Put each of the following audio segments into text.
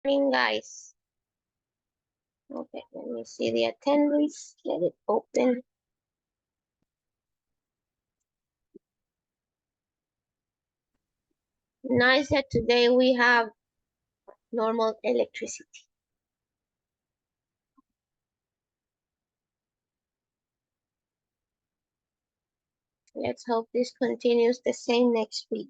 morning, guys. Okay, let me see the attendance. Let it open. Nice that today we have normal electricity. Let's hope this continues the same next week.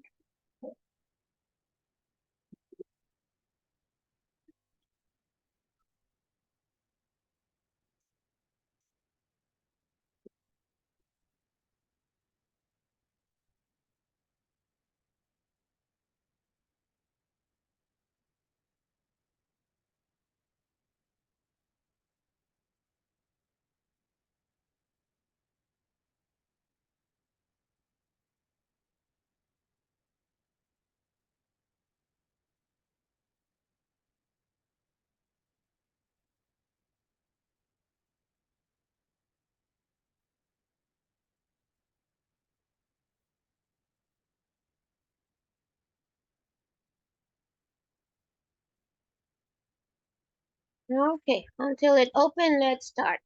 Okay, until it opens, let's start.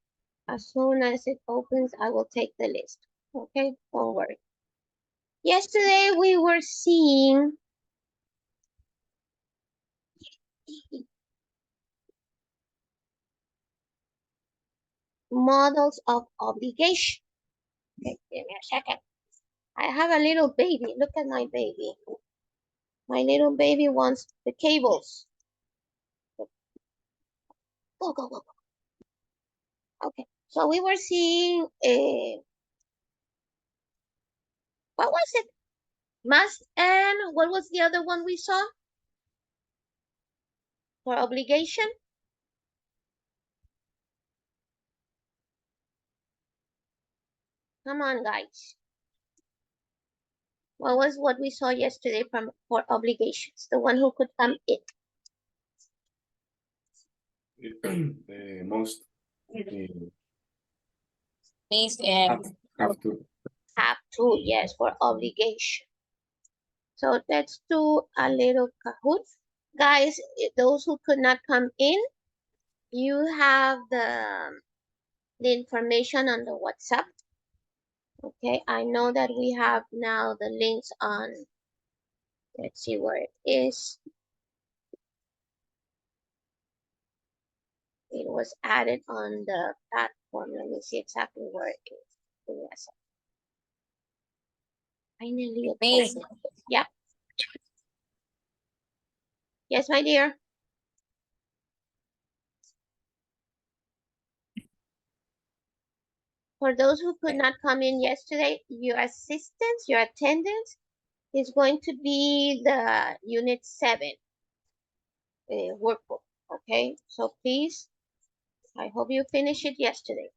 As soon as it opens, I will take the list. Okay, don't worry. Yesterday we were seeing models of obligation. Okay, give me a second. I have a little baby. Look at my baby. My little baby wants the cables. Go, go, go, go. Okay, so we were seeing what was it? Must and what was the other one we saw? For obligation? Come on, guys. What was what we saw yesterday for obligations? The one who could come in. The most Please and have to. Have to, yes, for obligation. So let's do a little Kahoot. Guys, those who could not come in, you have the information on the WhatsApp. Okay, I know that we have now the links on, let's see where it is. It was added on the platform. Let me see exactly where it is. Yes. Finally, Miss, yeah. Yes, my dear. For those who could not come in yesterday, your assistance, your attendance is going to be the Unit 7 workbook, okay? So please, I hope you finished it yesterday.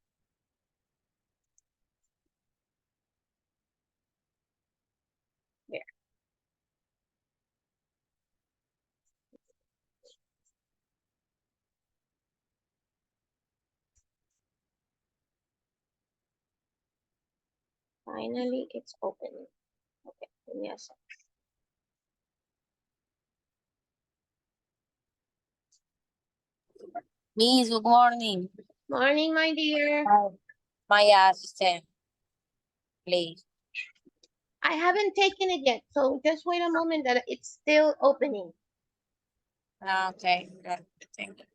Here. Finally, it's opening. Okay, give me a second. Miss, good morning. Morning, my dear. My assistant, please. I haven't taken it yet, so just wait a moment that it's still opening. Okay, good. Thank you.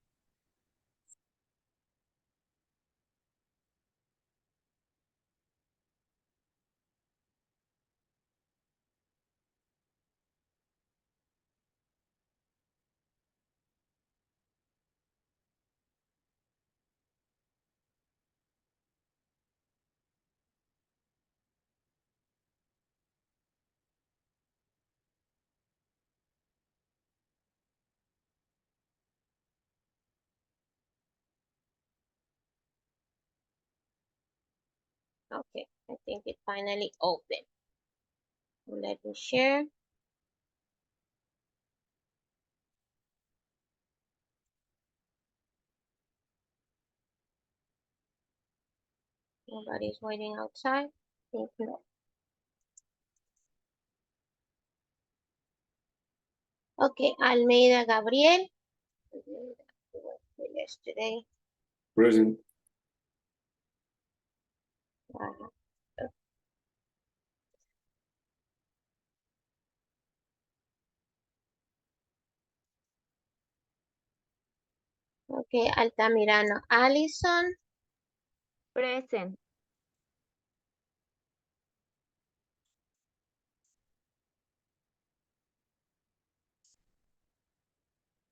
Okay, I think it finally opened. Let me share. Nobody's waiting outside. Thank you. Okay, Almeida Gabriel. yesterday? Present. Uh, okay, Altamirano. Allison, Present.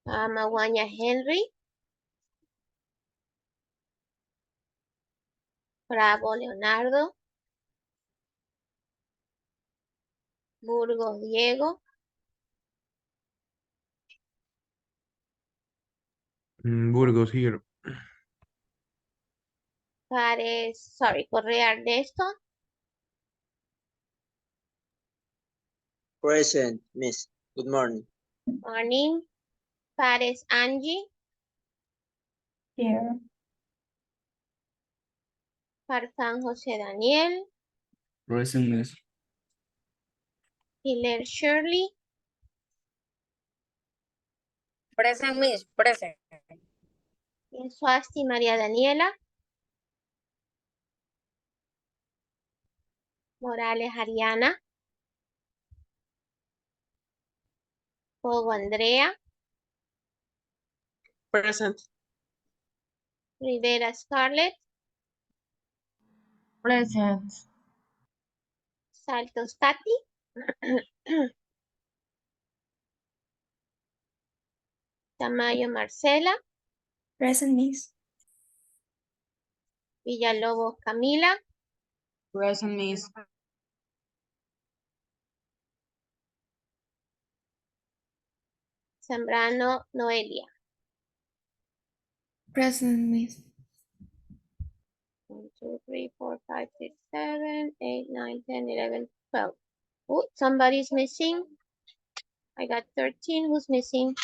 Maguaña Henry, Bravo Leonardo, Burgos Diego, Burgos here. Correa Ernesto, Present, Miss. Good morning. morning. Pares Angie, Here. Farfán José Daniel, Present, Miss. Hilaire Shirley, Present, Miss. Present. Suasti María Daniela, Morales Ariana, Pogo Andrea, Present. Rivera Scarlett, Present. Saltos Tati, Tamayo Marcela, Present, Miss. Villalobos Camila, Present, Miss. Zambrano Noelia. Present, Miss. 1, 2, 3, 4, 5, 6, 7, 8, 9, 10, 11, 12. Oh, somebody's missing. I got 13. Who's missing?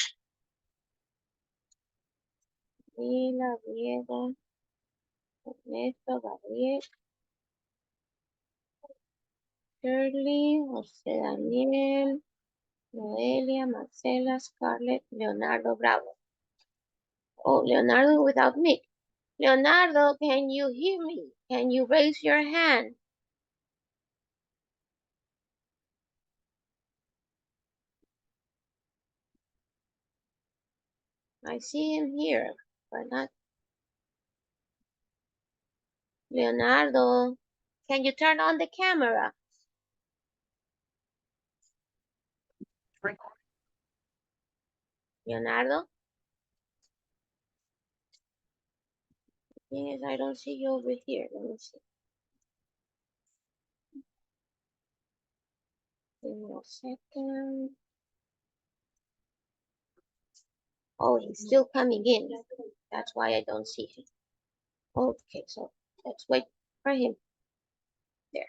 Mila, Diego, Ernesto, Gabriel, Shirley, José Daniel, Noelia, Marcela, Scarlett, Leonardo, Bravo. Oh, Leonardo without me. Leonardo, can you hear me? Can you raise your hand? I see him here, but not Leonardo. Can you turn on the camera? Leonardo? The thing is, I don't see you over here. Let me see. Give me a second. Oh, he's still coming in. That's why I don't see him. Okay, so let's wait for him. There.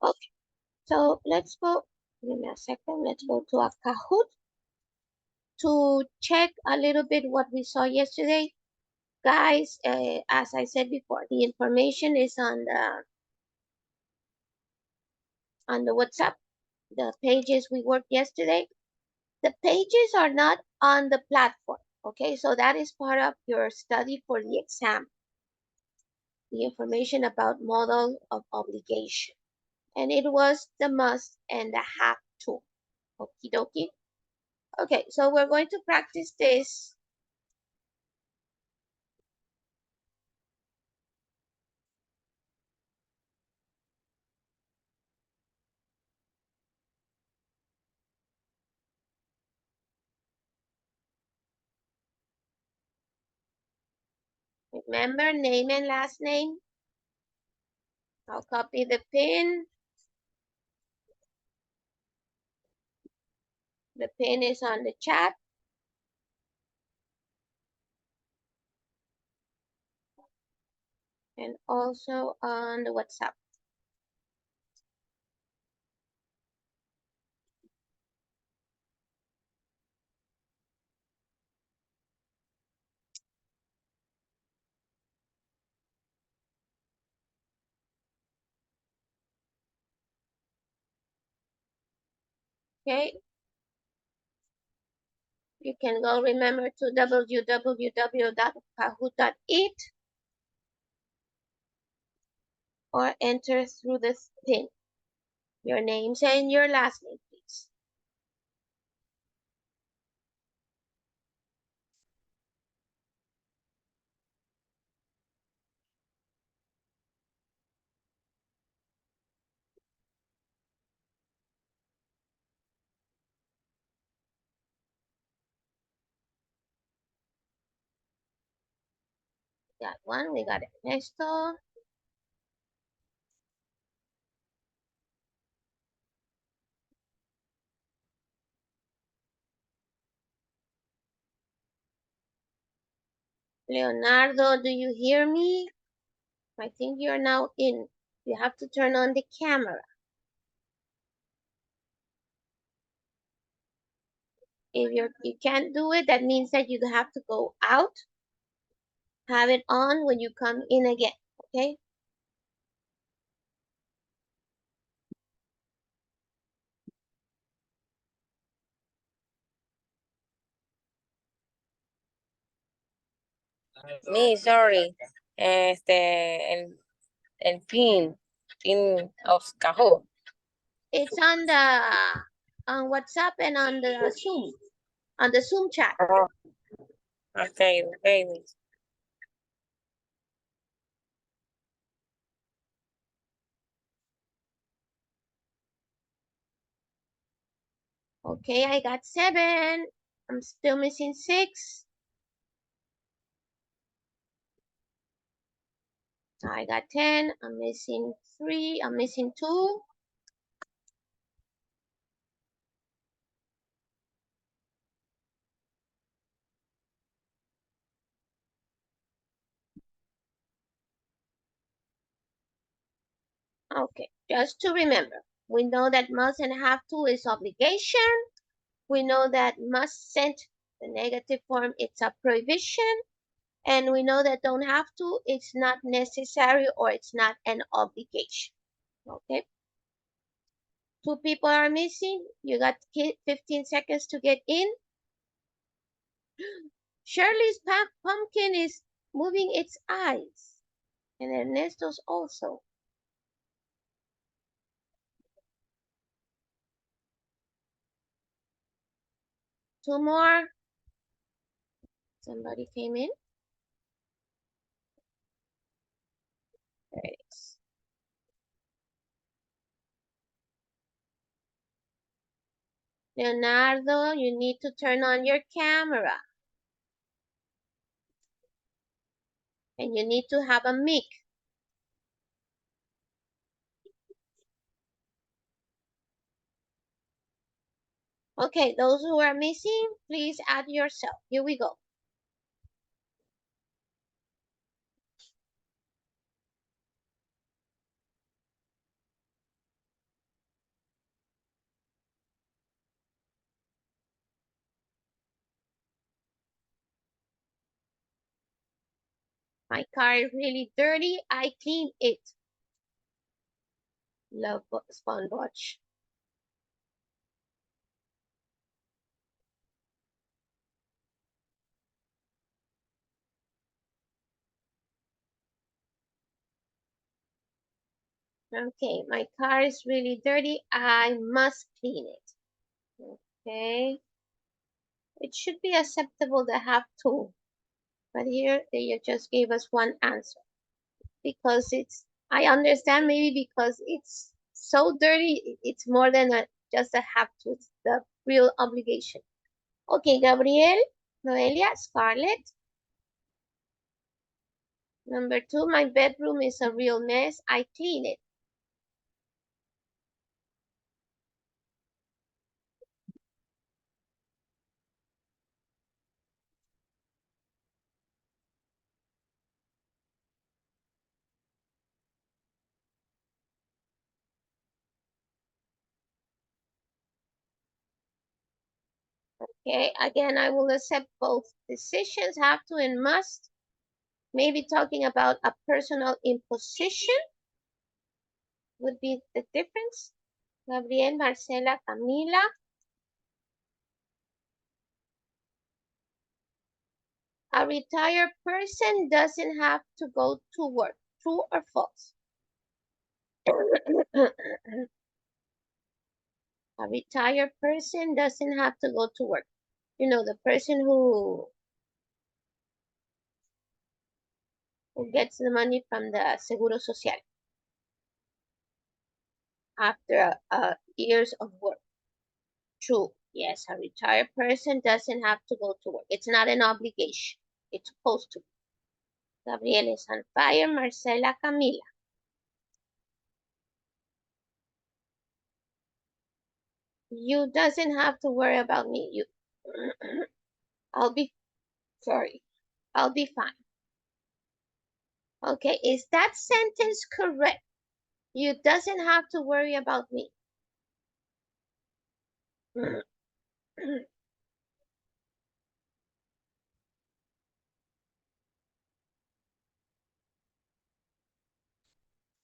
Okay, so let's go. Give me a second. Let's go to a Kahoot to check a little bit what we saw yesterday. Guys, as I said before, the information is on the WhatsApp, the pages we worked yesterday. The pages are not on the platform, okay? So that is part of your study for the exam. The information about model of obligation. And it was the must and the have to. Okie dokie. Okay, so we're going to practice this. Remember, name and last name. I'll copy the pin. The pin is on the chat. And also on the WhatsApp. Okay. You can go remember to www.kahoot.it or enter through this pin. Your names and your last name, please. Got one, we got Ernesto. Leonardo, do you hear me? I think you're now in. You have to turn on the camera. If you can't do it, that means that you have to go out, have it on when you come in again, okay? Me, sorry. El pin of Kahoot. It's on WhatsApp and on the Zoom chat. Oh, okay, Miss. Okay, I got 7. I'm still missing 6. I got 10. I'm missing 3. I'm missing 2. Okay, just to remember, we know that must and have to is obligation. We know that must send the negative form, it's a prohibition. And we know that don't have to, it's not necessary or it's not an obligation. Okay. 2 people are missing. You got 15 seconds to get in. Shirley's pumpkin is moving its eyes. And Ernesto's also. Two more. Somebody came in. There it is. Leonardo, you need to turn on your camera. And you need to have a mic. Okay, those who are missing, please add yourself. Here we go. My car is really dirty. I clean it. Love SpongeBob. Okay, my car is really dirty. I must clean it. Okay. It should be acceptable to have two. But here they just gave us one answer. Because I understand maybe because it's so dirty, it's more than just a have to. It's the real obligation. Okay, Gabriel, Noelia, Scarlett. Number 2, my bedroom is a real mess. I clean it. Okay, again, I will accept both decisions, have to and must. Maybe talking about a personal imposition would be the difference. Gabriel, Marcela, Camila. A retired person doesn't have to go to work. True or false? A retired person doesn't have to go to work. You know, the person who gets the money from the Seguro Social after years of work. True. Yes, a retired person doesn't have to go to work. It's not an obligation. It's supposed to. Gabriel is on fire. Marcela, Camila. You doesn't have to worry about me. You, I'll be, sorry. I'll be fine. Okay, is that sentence correct? You doesn't have to worry about me.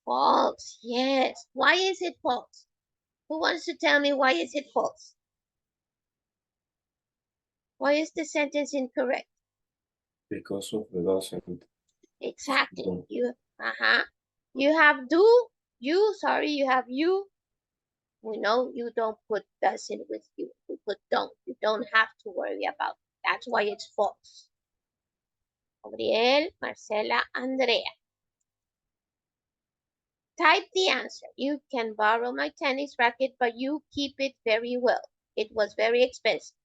False, yes. Why is it false? Who wants to tell me why is it false? Why is the sentence incorrect? Because of the doesn't. Exactly. Don't. You have you have you. We know you don't put doesn't with you. We put don't. You don't have to worry about it. That's why it's false. Gabriel, Marcela, Andrea. Type the answer. You can borrow my tennis racket, but you keep it very well. It was very expensive.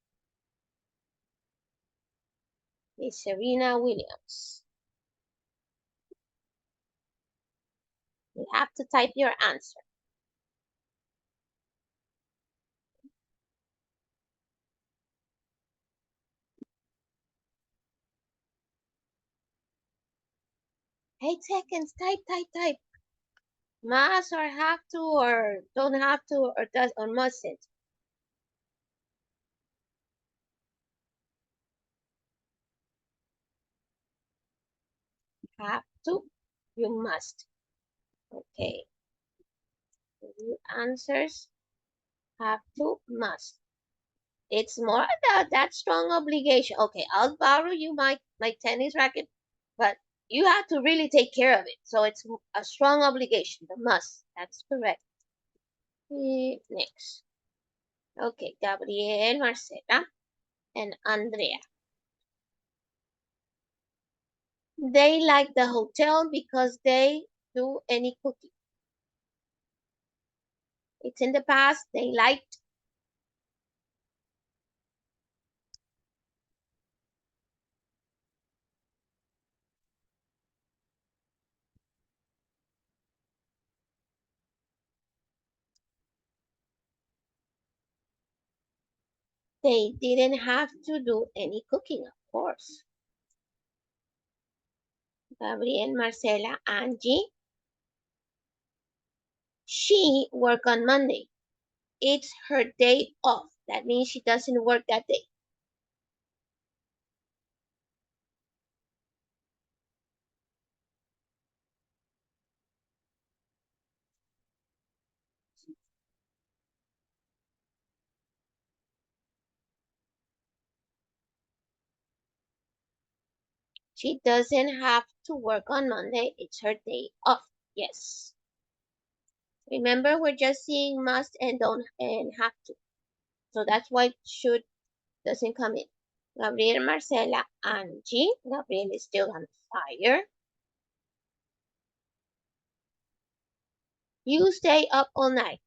Miss Serena Williams. You have to type your answer. Eight seconds. Type. Must or have to or don't have to or does or mustn't. Have to. You must. Okay. Review answers. Have to. Must. It's more that strong obligation. Okay, I'll borrow you my tennis racket, but you have to really take care of it. So it's a strong obligation. The must. That's correct. Next. Okay, Gabriel, Marcela, and Andrea. They like the hotel because they do any cooking. It's in the past. They liked. They didn't have to do any cooking, of course. Gabriel, Marcela, Angie. She worked on Monday. It's her day off. That means she doesn't work that day. She doesn't have to work on Monday. It's her day off. Yes. Remember, we're just seeing must and don't and have to. So that's why should doesn't come in. Gabriel, Marcela, Angie. Gabriel is still on fire. You stay up all night.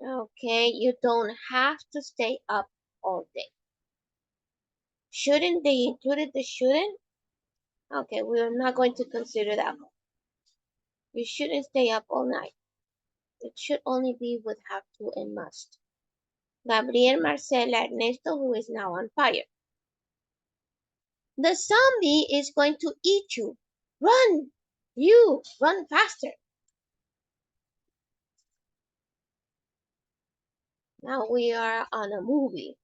Okay, you don't have to stay up all day. Shouldn't they included the shouldn't? Okay, we're not going to consider that one. You shouldn't stay up all night. It should only be with have to and must. Gabriel, Marcela, Ernesto, who is now on fire. The zombie is going to eat you. Run! You, run faster. Now we are on a movie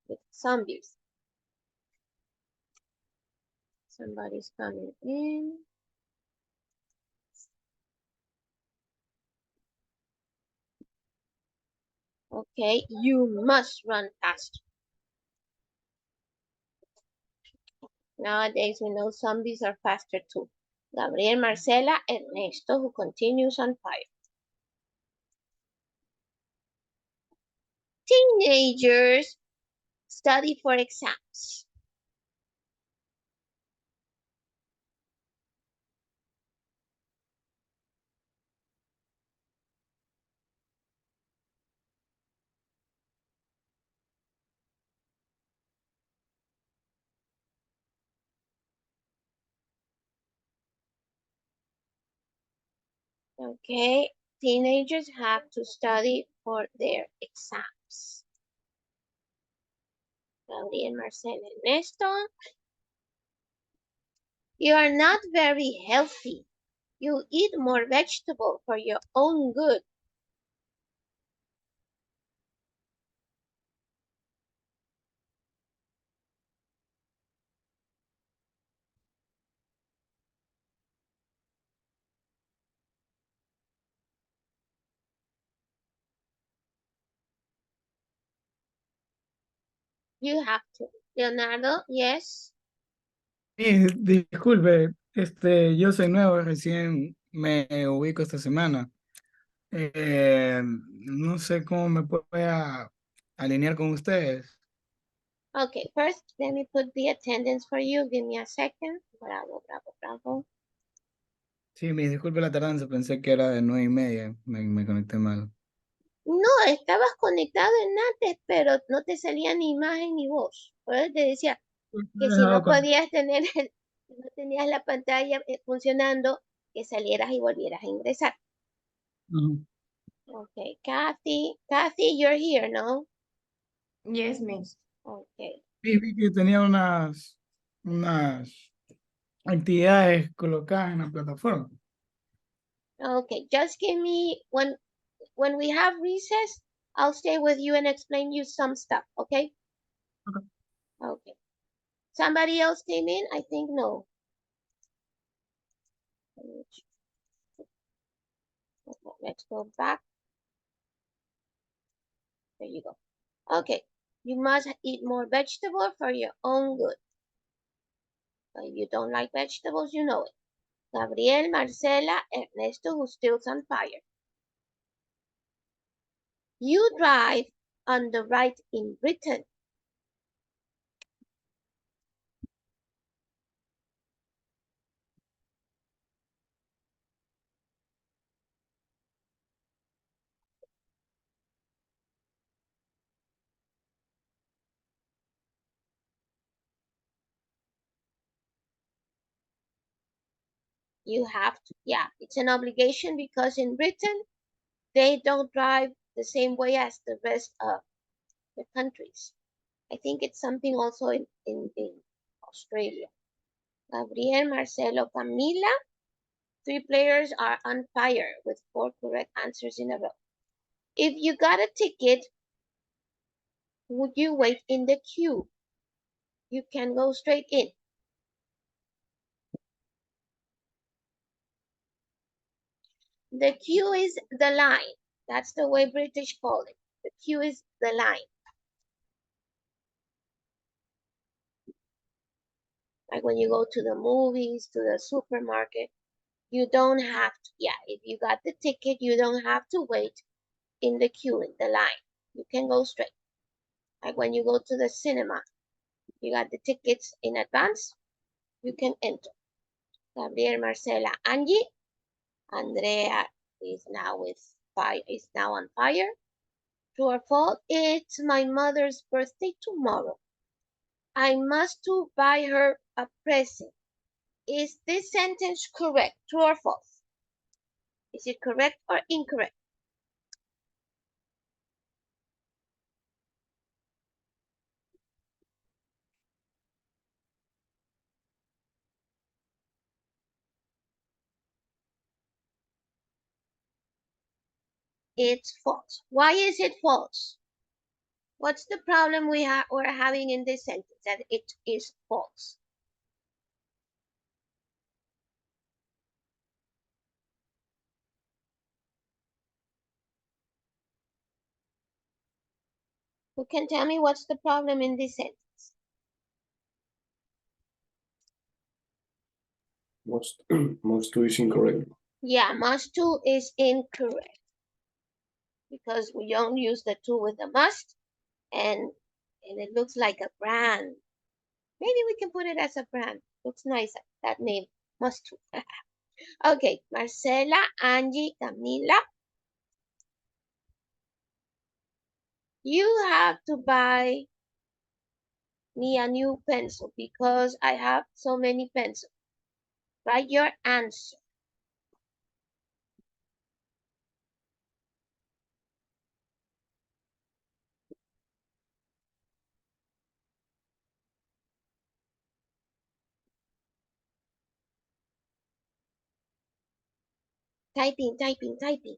with zombies. Somebody's coming in. Okay, you must run fast. Nowadays, we know zombies are faster too. Gabriel, Marcela, Ernesto, who continues on fire. Teenagers study for exams. Okay, teenagers have to study for their exams. Gabriel, Marcela, Ernesto. You are not very healthy. You eat more vegetable for your own good. You have to. Leonardo, yes. Disculpe, yo soy nuevo, recién me ubico esta semana. No sé cómo me pueda alinear con ustedes. Okay, first, let me put the attendance for you. Give me a second. Bravo, bravo, bravo. Sí, me disculpe la tardanza, pensé que era de 9:30, me conecté mal. No, estabas conectado en antes, pero no te salía ni imagen ni voz. Por eso te decía que si no podías tener, no tenías la pantalla funcionando, que salieras y volvieras a ingresar. Okay, Kathy, you're here, no? Yes, miss. Okay. Sí, vi que tenía unas actividades colocadas en la plataforma. Okay, just give me when we have recess, I'll stay with you and explain you some stuff, okay? Okay. Okay. Somebody else came in? I think no. Okay, let's go back. There you go. Okay. You must eat more vegetable for your own good. If you don't like vegetables, you know it. Gabriel, Marcela, Ernesto, who's still on fire. You drive on the right in Britain. You have to, yeah, it's an obligation because in Britain, they don't drive the same way as the rest of the countries. I think it's something also in Australia. Gabriel, Marcelo, Camila, 3 players are on fire with 4 correct answers in a row. If you got a ticket, would you wait in the queue? You can go straight in. The queue is the line. That's the way British call it. The queue is the line. Like when you go to the movies, to the supermarket, you don't have to, yeah, if you got the ticket, you don't have to wait in the queue, in the line. You can go straight. Like when you go to the cinema, you got the tickets in advance, you can enter. Gabriel, Marcela, Angie, Andrea is now on fire. True or false? It's my mother's birthday tomorrow. I must to buy her a present. Is this sentence correct? True or false? Is it correct or incorrect? it's false. Why is it false? What's the problem we're having in this sentence that it is false? Who can tell me what's the problem in this sentence? Most most two is incorrect. Yeah, must to is incorrect because we don't use the to with the must, and it looks like a brand. Maybe we can put it as a brand. Looks nice, that name, must to. Okay, Marcela, Angie, Camila. You have to buy me a new pencil because I have so many pencils. Write your answer. Typing, typing, typing.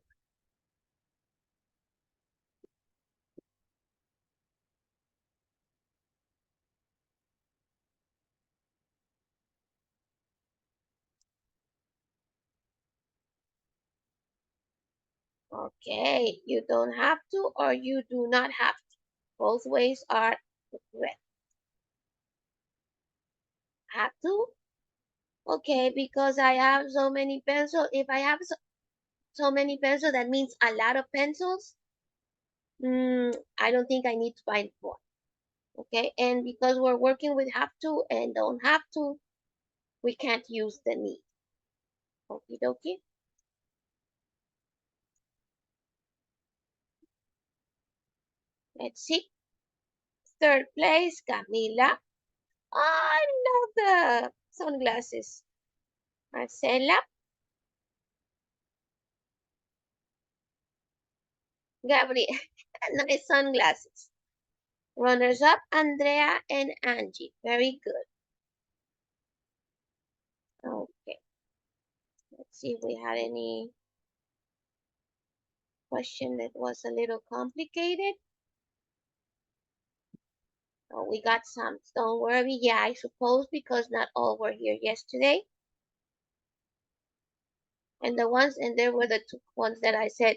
Okay, you don't have to or you do not have to. Both ways are correct. Have to? Okay, because I have so many pencils. If I have so many pencils, that means a lot of pencils. I don't think I need to buy more. Okay, and because we're working with have to and don't have to, we can't use the need. Okie dokie. Let's see. Third place, Camila. I love the sunglasses. Marcela. Gabriel. Nice sunglasses. Runners up, Andrea and Angie. Very good. Okay. Let's see if we had any question that was a little complicated. Oh, we got some. Don't worry. Yeah, I suppose because not all were here yesterday. And there were the two ones that I said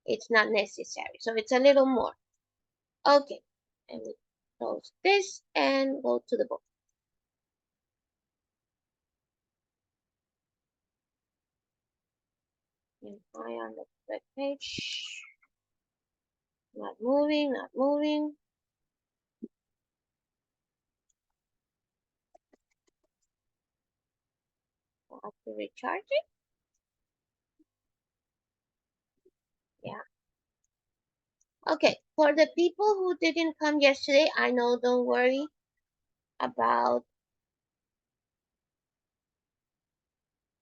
it's not necessary. So it's a little more. Okay. And we close this and go to the book. And I on the web page. Not moving, not moving. I have to recharge it. Yeah. Okay, for the people who didn't come yesterday, I know, don't worry about,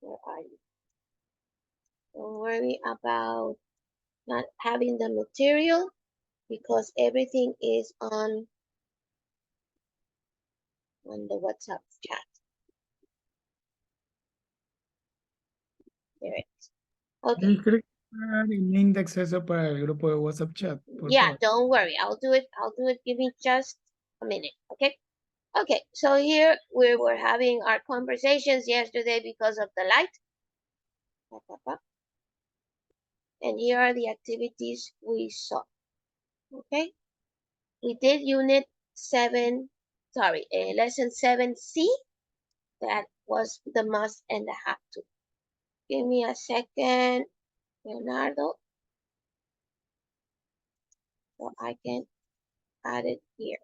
where are you? Don't worry about not having the material because everything is on the WhatsApp chat. There it is. Okay. ¿Y cree que dar el link de acceso para el grupo de WhatsApp chat? Por Yeah, favor? don't worry. I'll do it. Give me just a minute. Okay. Okay. So here we were having our conversations yesterday because of the light. And here are the activities we saw. Okay. We did lesson 7C. That was the must and the have to. Give me a second, Leonardo, so I can add it here.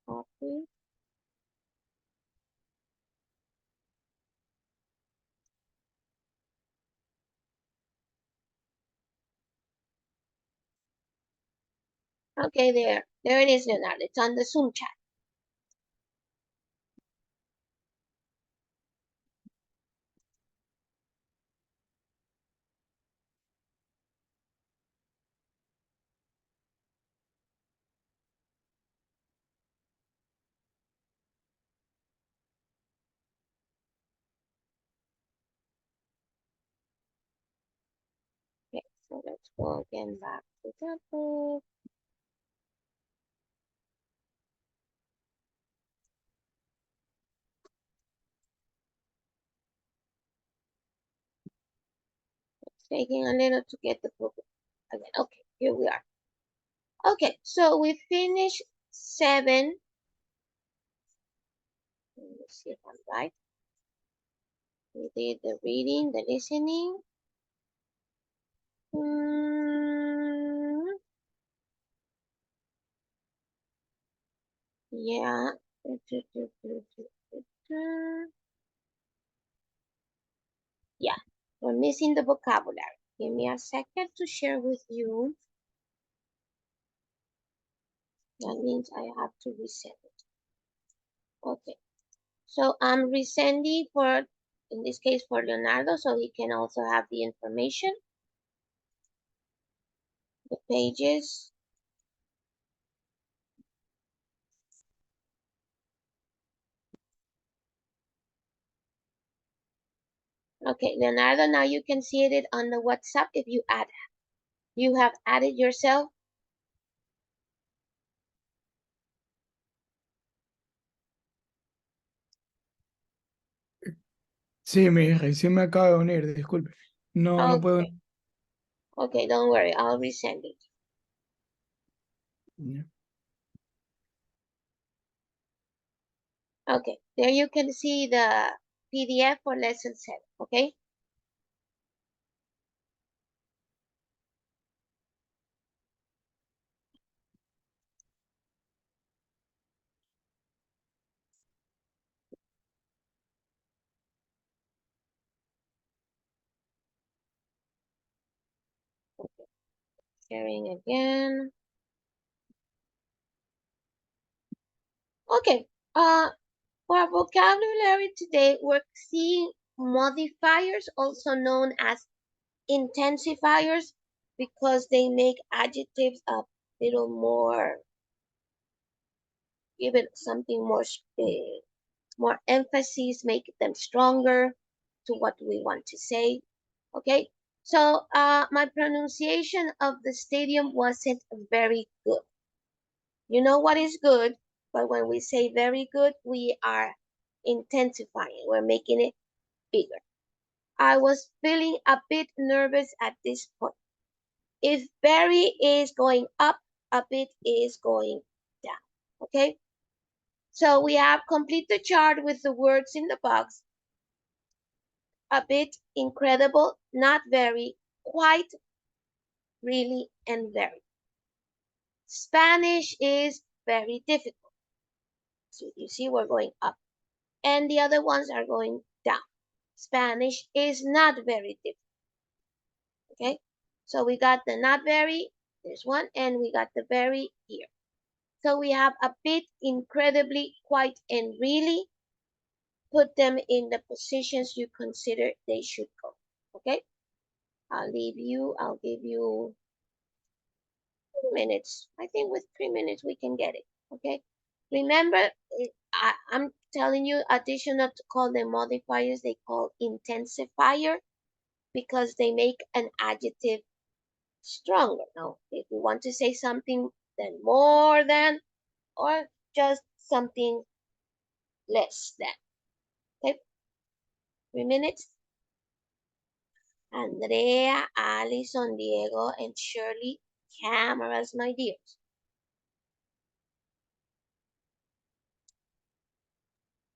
Copy. Okay, there it is, Leonardo. It's on the Zoom chat. Let's go again back to the book. It's taking a little to get the book again. Okay, here we are. Okay, so we finished 7. Let me see if I'm right. We did the reading, the listening. Yeah. Yeah, we're missing the vocabulary. Give me a second to share with you. That means I have to resend it. Okay. So I'm resending for, in this case, for Leonardo, so he can also have the information. The pages. Okay, Leonardo, now you can see it on the WhatsApp if you add. You have added yourself. Sí, mi hija, y sí me acabo de unir, disculpe. No puedo. Okay. Okay, don't worry, I'll resend it. Yeah. Okay, there you can see the PDF for lesson 7, okay? Okay. Sharing again. Okay, for our vocabulary today, we're seeing modifiers, also known as intensifiers, because they make adjectives a little more, give it something more emphasis, make them stronger to what we want to say. Okay, so my pronunciation of the stadium wasn't very good. You know what is good, but when we say very good, we are intensifying, we're making it bigger. I was feeling a bit nervous at this point. If very is going up, a bit is going down. Okay? So we have complete the chart with the words in the box. A bit, incredible, not very, quite, really, and very. Spanish is very difficult. So you see we're going up. And the other ones are going down. Spanish is not very difficult. Okay? So we got the not very, there's one, and we got the very here. So we have a bit, incredibly, quite, and really. Put them in the positions you consider they should go. Okay? I'll give you 3 minutes. I think with 3 minutes we can get it. Okay? Remember, I'm telling you, additional to call them modifiers, they call intensifier because they make an adjective stronger. Now, if we want to say something then more than, or just something less than. Okay? 3 minutes. Andrea, Allison, Diego, and Shirley, cameras, my dears.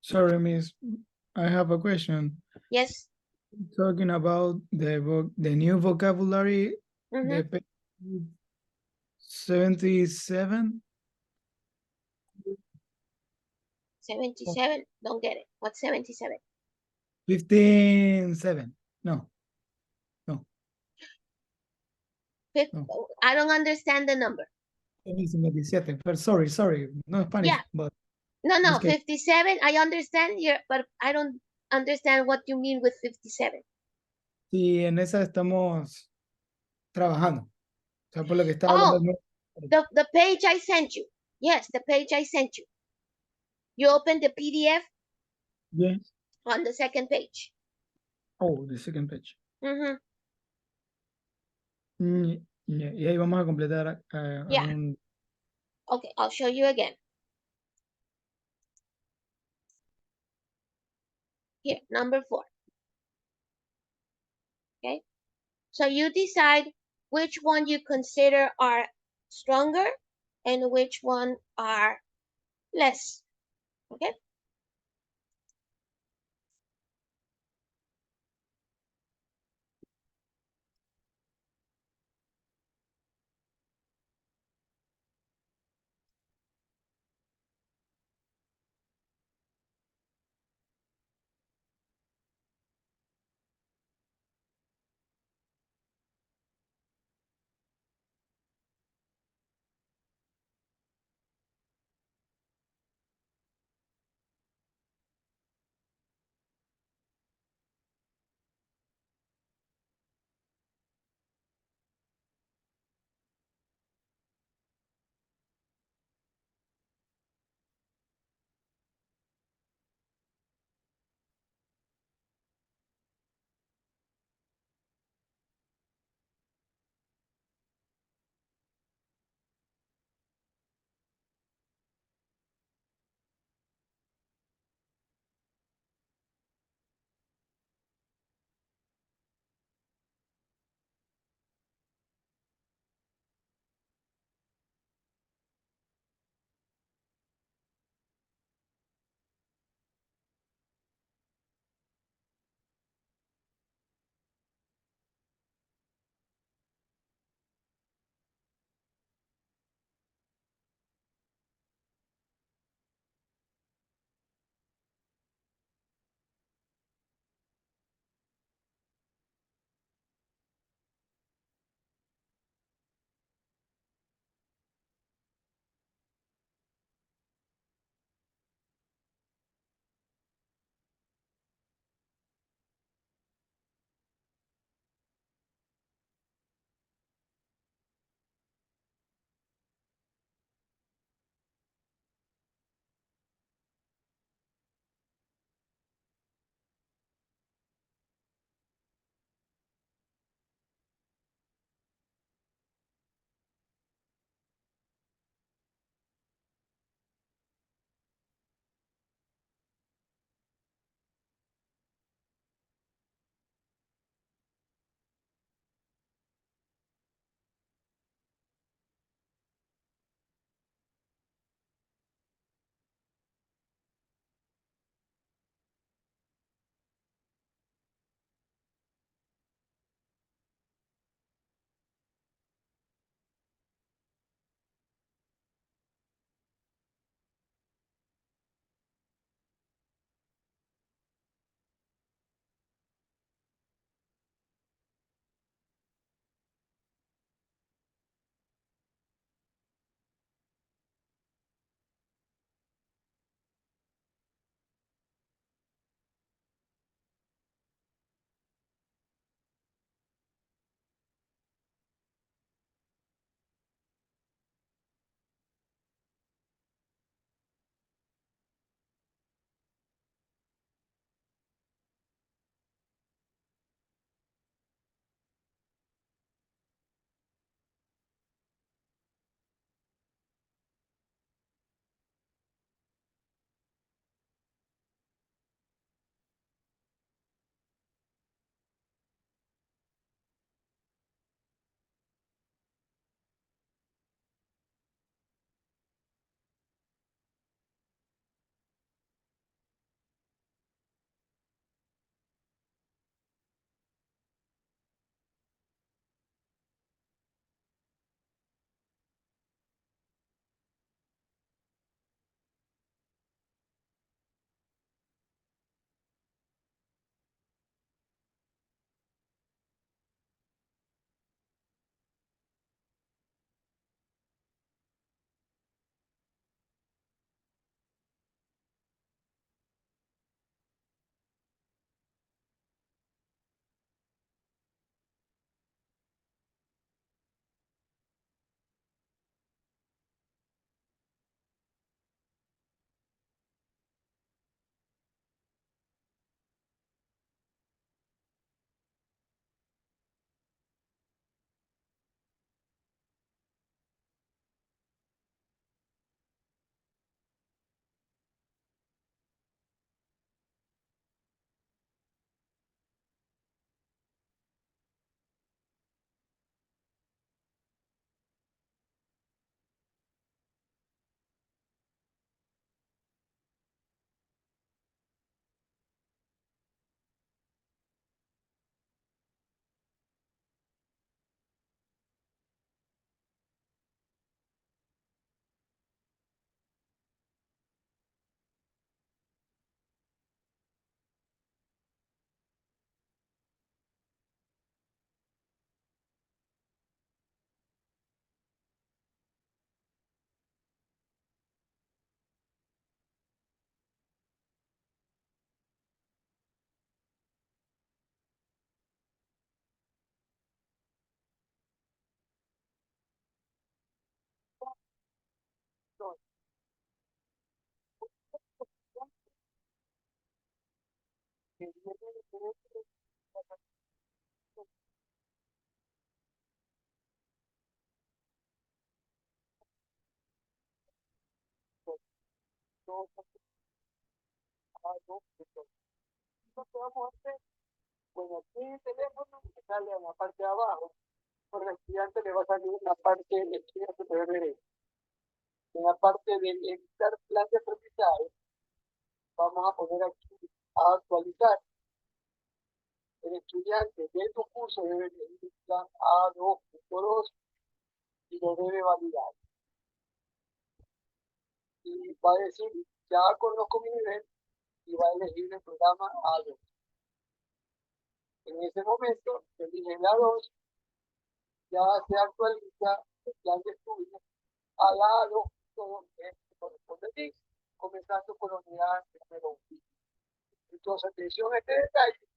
Sorry, Miss. I have a question. Yes. Talking about the new vocabulary, the page 77. 77. Don't get it. What's 77? 15:7. No. No. I don't understand the number. 77. But sorry. No Spanish, Yeah. but No, okay. 57. I understand here, but I don't understand what you mean with 57. Sí, en esa estamos trabajando. O sea, por lo que está Oh, hablando. the page I sent you. Yes, the page I sent you. You open the PDF Yes. on the second page. Oh, the second page. Y ahí vamos a completar Yeah. un... Okay, I'll show you again. Here, number 4. Okay, so you decide which one you consider are stronger and which one are less. Okay. Bueno, aquí en el teléfono me sale en la parte de abajo, por el estudiante le va a salir una parte del estudiante superior derecho. En la parte del editar plan de aprendizaje, vamos a poner aquí a actualizar. El estudiante de tu curso debe tener un plan A2.2 y lo debe validar. Y va a decir, ya conozco mi nivel y va a elegir el programa A2. En ese momento, elige la 2, ya se actualiza el plan de estudio al lado, todo esto corresponde a ti, comenzando con la unidad número 1. Entonces, atención a este detalle,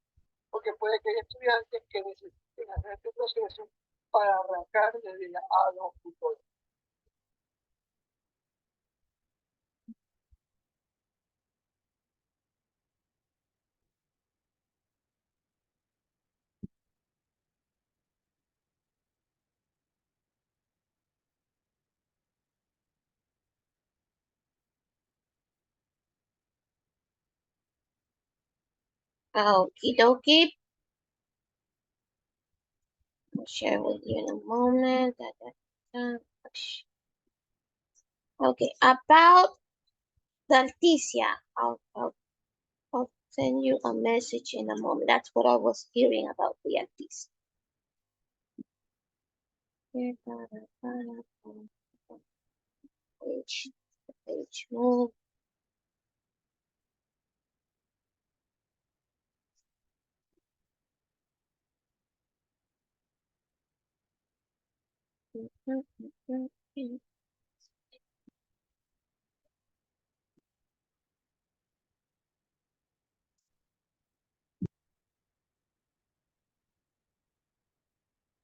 porque puede que haya estudiantes que necesiten hacer este proceso para arrancar desde la A2.1. Okie dokie. I'll share with you in a moment. Okay, about the Alticia. I'll send you a message in a moment. That's what I was hearing about the Alticia. Page move.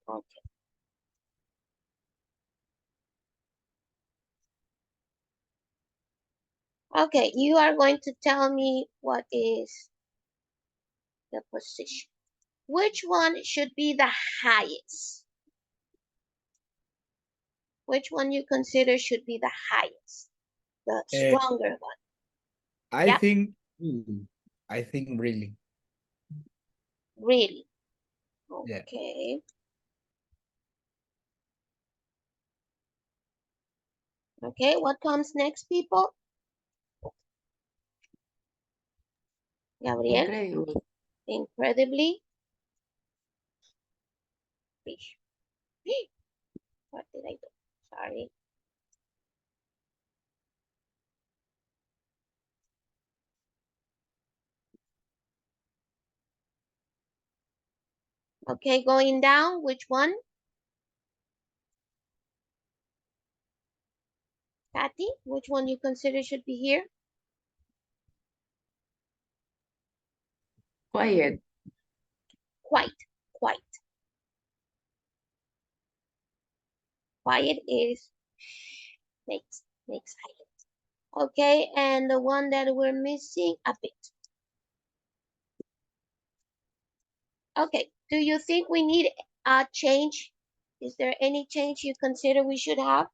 Okay. Okay, you are going to tell me what is the position. Which one should be the highest? Which one you consider should be the highest? The stronger one. I Yeah. think really. Really? Yeah. Okay. Okay, what comes next, people? Gabriel? Incredible. Incredibly. What did I do? Sorry. Okay, going down, which one? Patty, which one you consider should be here? Quiet. Quite. Quiet is makes silent. Okay, and the one that we're missing, a bit. Okay, do you think we need a change? Is there any change you consider we should have?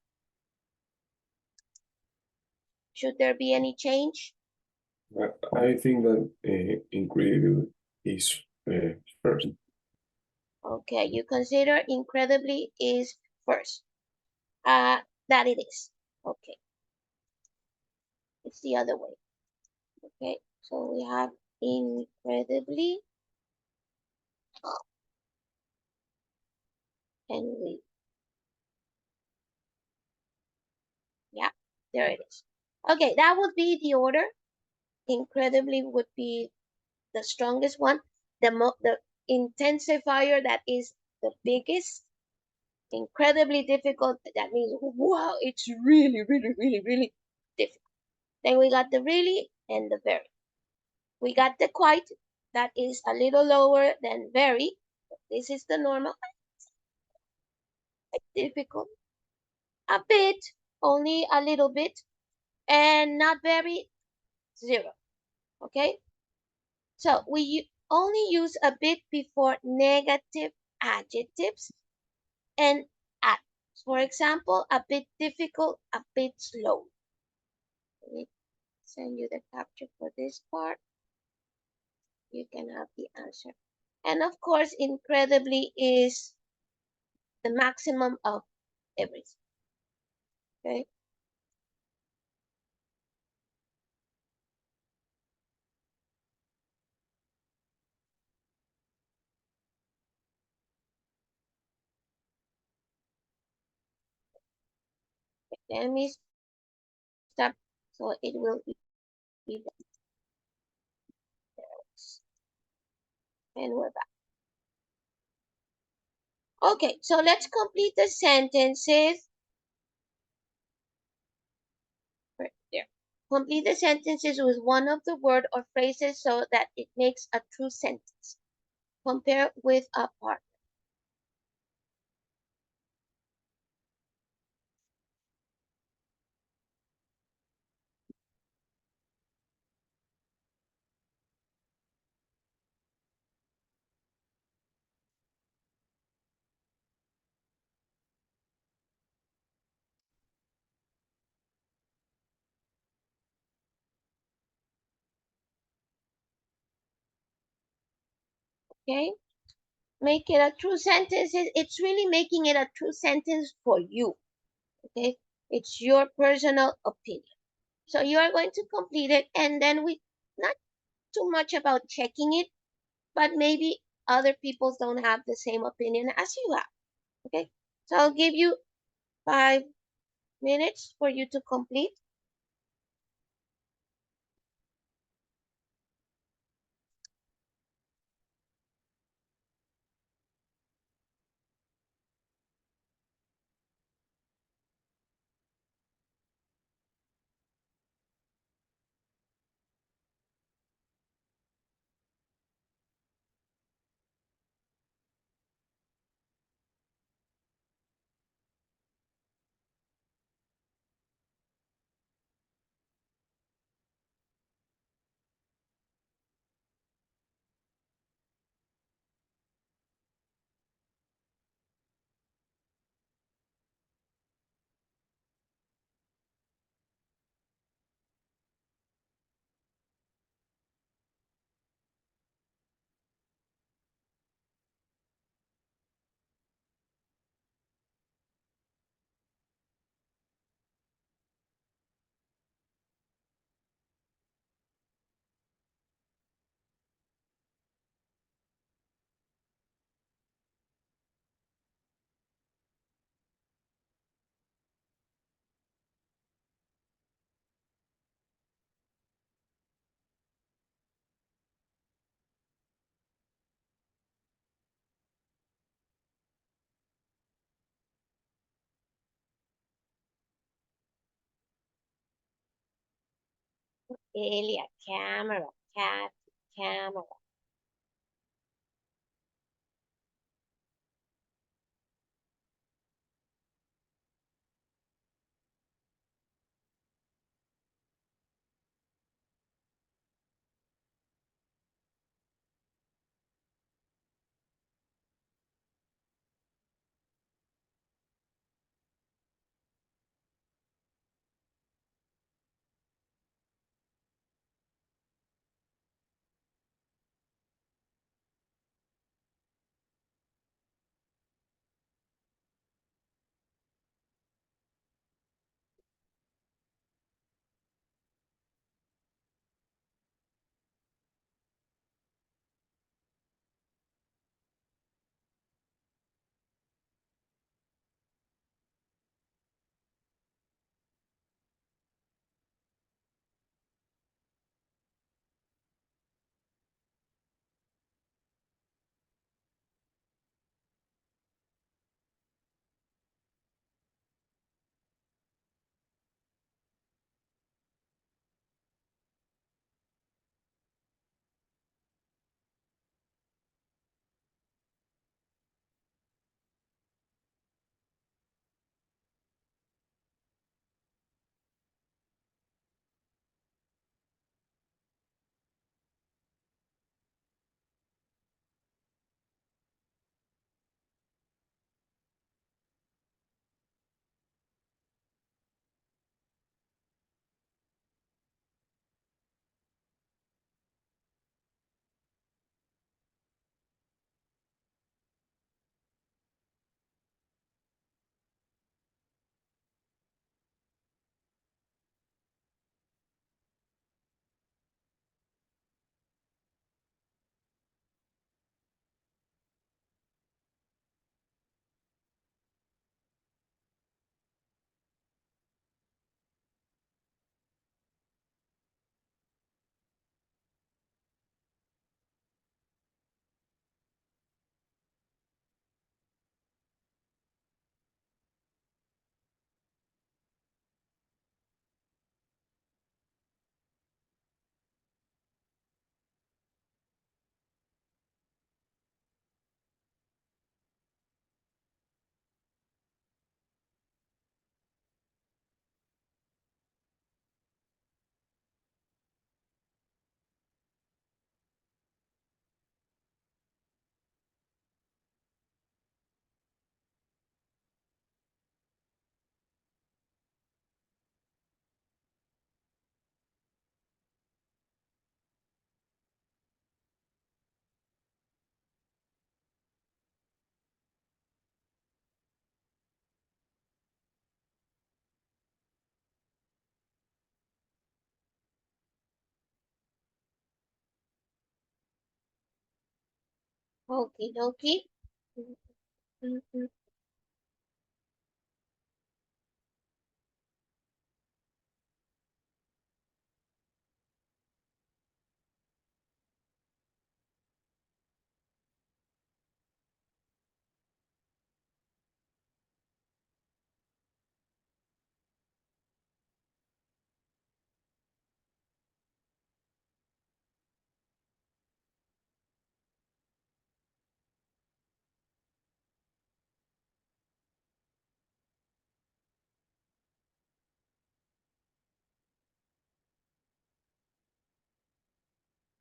Should there be any change? I think that incredible is first. Okay, you consider incredibly is first. That it is. Okay. It's the other way. Okay, so we have incredibly and we. Yeah, there it is. Okay, that would be the order. Incredibly would be the strongest one. The intensifier that is the biggest. Incredibly difficult. That means wow, it's really difficult. Then we got the really and the very. We got the quite, that is a little lower than very. This is the normal. Difficult. A bit, only a little bit, and not very, 0. Okay? So we only use a bit before negative adjectives and adverbs. For example, a bit difficult, a bit slow. Let me send you the capture for this part. You can have the answer. And of course, incredibly is the maximum of everything. Okay. Let me stop so it will be there. And we're back. Okay, so let's complete the sentences. Right there. Complete the sentences with one of the word or phrases so that it makes a true sentence. Compare with a partner. Okay? Make it a true sentence. It's really making it a true sentence for you. Okay? It's your personal opinion. So you are going to complete it, and then we not too much about checking it, but maybe other people don't have the same opinion as you have. Okay? So I'll give you 5 minutes for you to complete. Elia, camera, cat, camera. Okie dokie.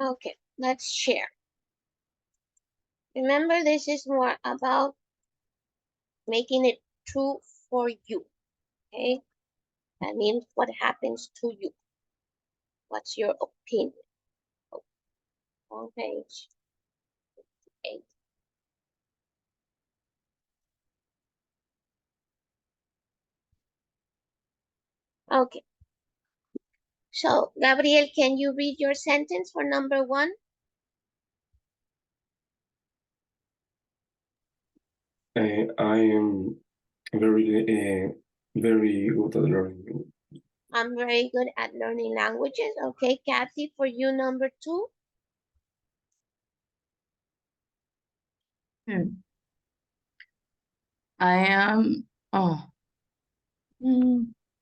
Okay, let's share. Remember, this is more about making it true for you. Okay, that means what happens to you. What's your opinion? On page 8. Okay. So, Gabriel, can you read your sentence for number 1? I am very good at learning. I'm very good at learning languages. Okay, Kathy, for you, number 2. I am,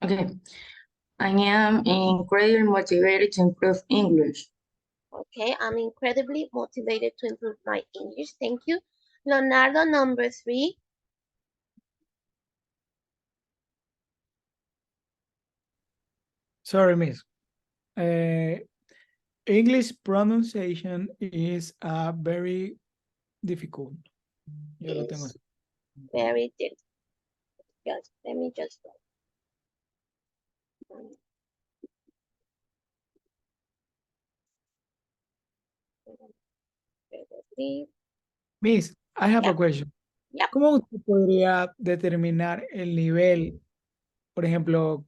okay. I am incredibly motivated to improve English. Okay, I'm incredibly motivated to improve my English. Thank you. Leonardo, number 3. Sorry, miss. English pronunciation is very difficult. Yo lo tengo. Is very difficult. Just, let me just Miss, I have Yeah. a question. Yep. ¿Cómo usted podría determinar el nivel, por ejemplo,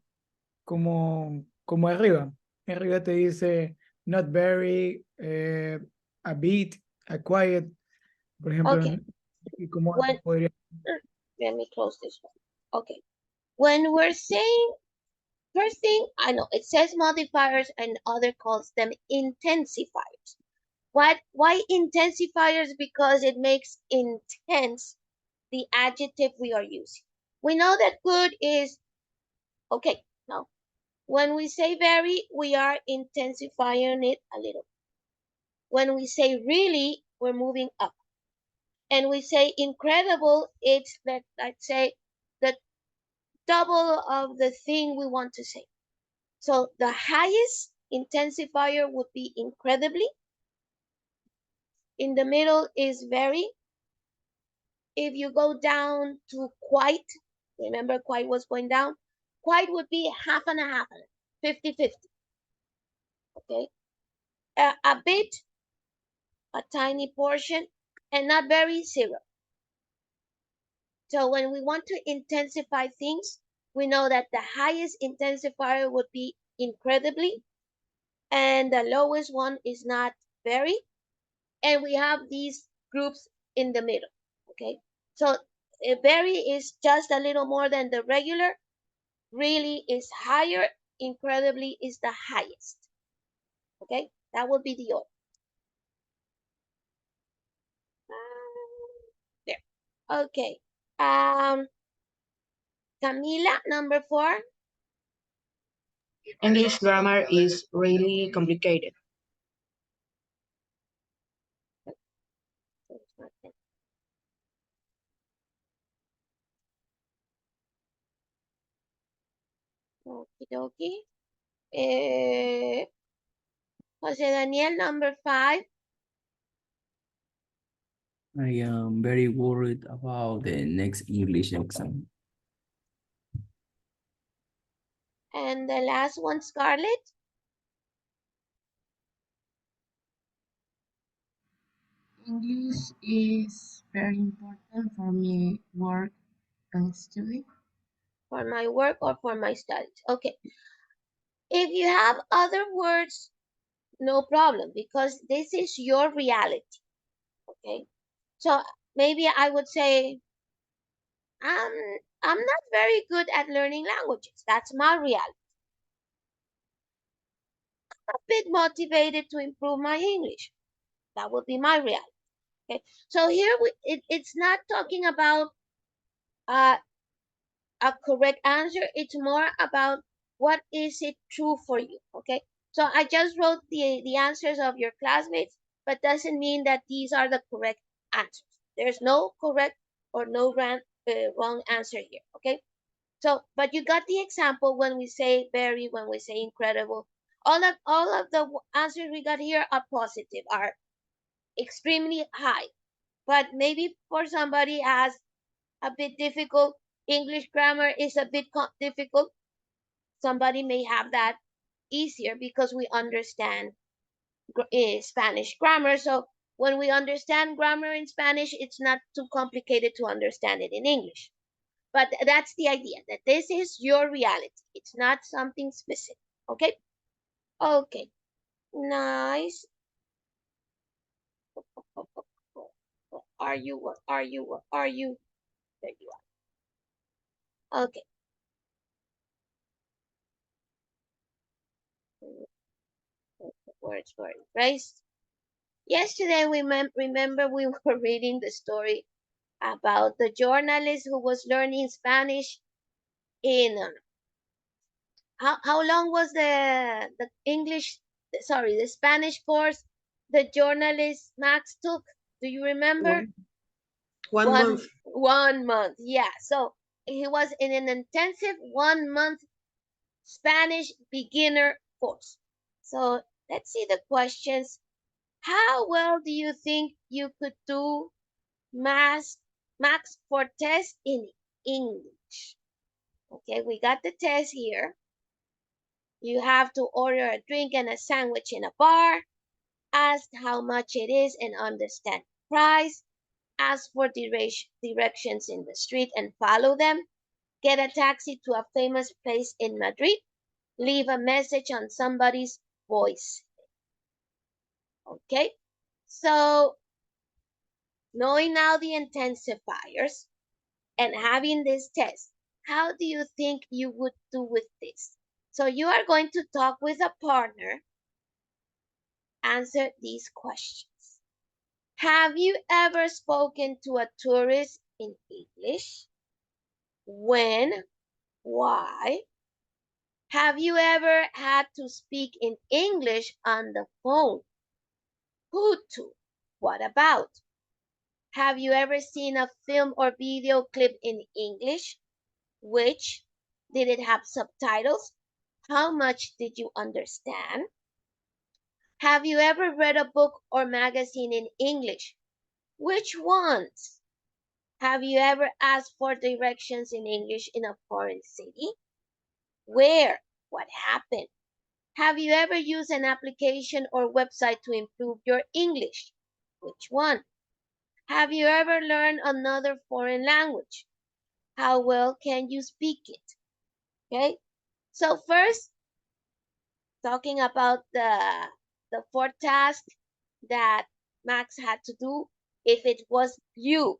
como arriba? Arriba te dice not very, a bit, a quiet, por ejemplo, Okay. y cómo When podría. let me close this one. Okay. When we're saying first thing, I know it says modifiers and other calls them intensifiers. Why intensifiers? Because it makes intense the adjective we are using. We know that good is okay. Now, when we say very, we are intensifying it a little. When we say really, we're moving up. And we say incredible, it's that, let's say, the double of the thing we want to say. So the highest intensifier would be incredibly. In the middle is very. If you go down to quite, remember quite was going down, quite would be half and a half, 50-50. Okay, a bit, a tiny portion, and not very, 0. So when we want to intensify things, we know that the highest intensifier would be incredibly, and the lowest one is not very, and we have these groups in the middle. Okay, so very is just a little more than the regular, really is higher, incredibly is the highest. Okay, that would be the order. There. Okay. Camila, number 4. English grammar is really complicated. Okie dokie. Jose Daniel, number 5. I am very worried about the next English exam. And the last one, Scarlett. English is very important for me work and study. For my work or for my studies. Okay. If you have other words, no problem, because this is your reality. Okay. So maybe I would say, I'm not very good at learning languages. That's my reality. I'm a bit motivated to improve my English. That would be my reality. Okay. So here it's not talking about uh, a correct answer. It's more about what is it true for you. Okay. So I just wrote the answers of your classmates, but doesn't mean that these are the correct answers. There's no correct or no wrong answer here. Okay. So, but you got the example when we say very, when we say incredible. All of the answers we got here are positive, are extremely high. But maybe for somebody has a bit difficult, English grammar is a bit difficult. Somebody may have that easier because we understand Spanish grammar. So when we understand grammar in Spanish, it's not too complicated to understand it in English. But that's the idea, that this is your reality. It's not something specific. Okay? Okay. Nice. What are you? What are you? What are you? There you are. Okay. Words were erased. Yesterday, we remember we were reading the story about the journalist who was learning Spanish in how long was the English, sorry, the Spanish course the journalist Max took? Do you remember? One month. 1 month. Yeah. So he was in an intensive 1 month Spanish beginner course. So let's see the questions. How well do you think you could do Max for test in English? Okay, we got the test here. You have to order a drink and a sandwich in a bar, ask how much it is and understand price, ask for directions in the street and follow them, get a taxi to a famous place in Madrid, leave a message on somebody's voice. Okay, so knowing now the intensifiers and having this test, how do you think you would do with this? So you are going to talk with a partner, answer these questions. Have you ever spoken to a tourist in English? When? Why? Have you ever had to speak in English on the phone? Who to? What about? Have you ever seen a film or video clip in English? Which? Did it have subtitles? How much did you understand? Have you ever read a book or magazine in English? Which ones? Have you ever asked for directions in English in a foreign city? Where? What happened? Have you ever used an application or website to improve your English? Which one? Have you ever learned another foreign language? How well can you speak it? Okay, so first, talking about the four tasks that Max had to do. If it was you,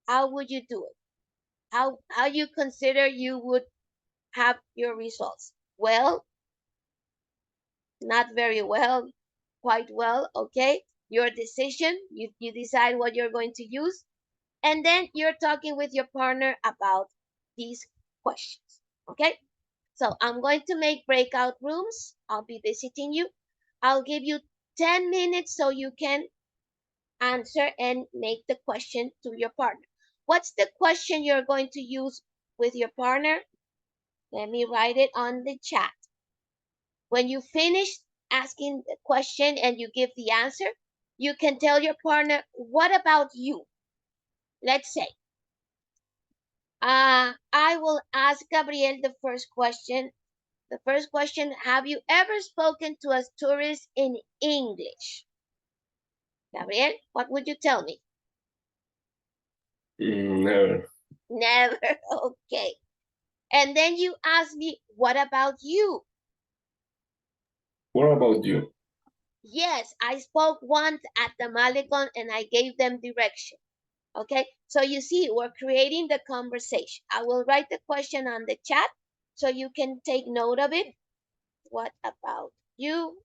how would you do it? How you consider you would have your results? Well, not very well, quite well, okay? Your decision, you decide what you're going to use, and then you're talking with your partner about these questions, okay? So I'm going to make breakout rooms. I'll be visiting you. I'll give you 10 minutes so you can answer and make the question to your partner. What's the question you're going to use with your partner? Let me write it on the chat. When you finish asking the question and you give the answer, you can tell your partner, what about you? Let's say, I will ask Gabriel the first question. The first question, have you ever spoken to a tourist in English? Gabriel, what would you tell me? Never. Never, okay. And then you ask me, what about you? What about you? Yes, I spoke once at the Malecon and I gave them direction. Okay, so you see, we're creating the conversation. I will write the question on the chat so you can take note of it. What about you?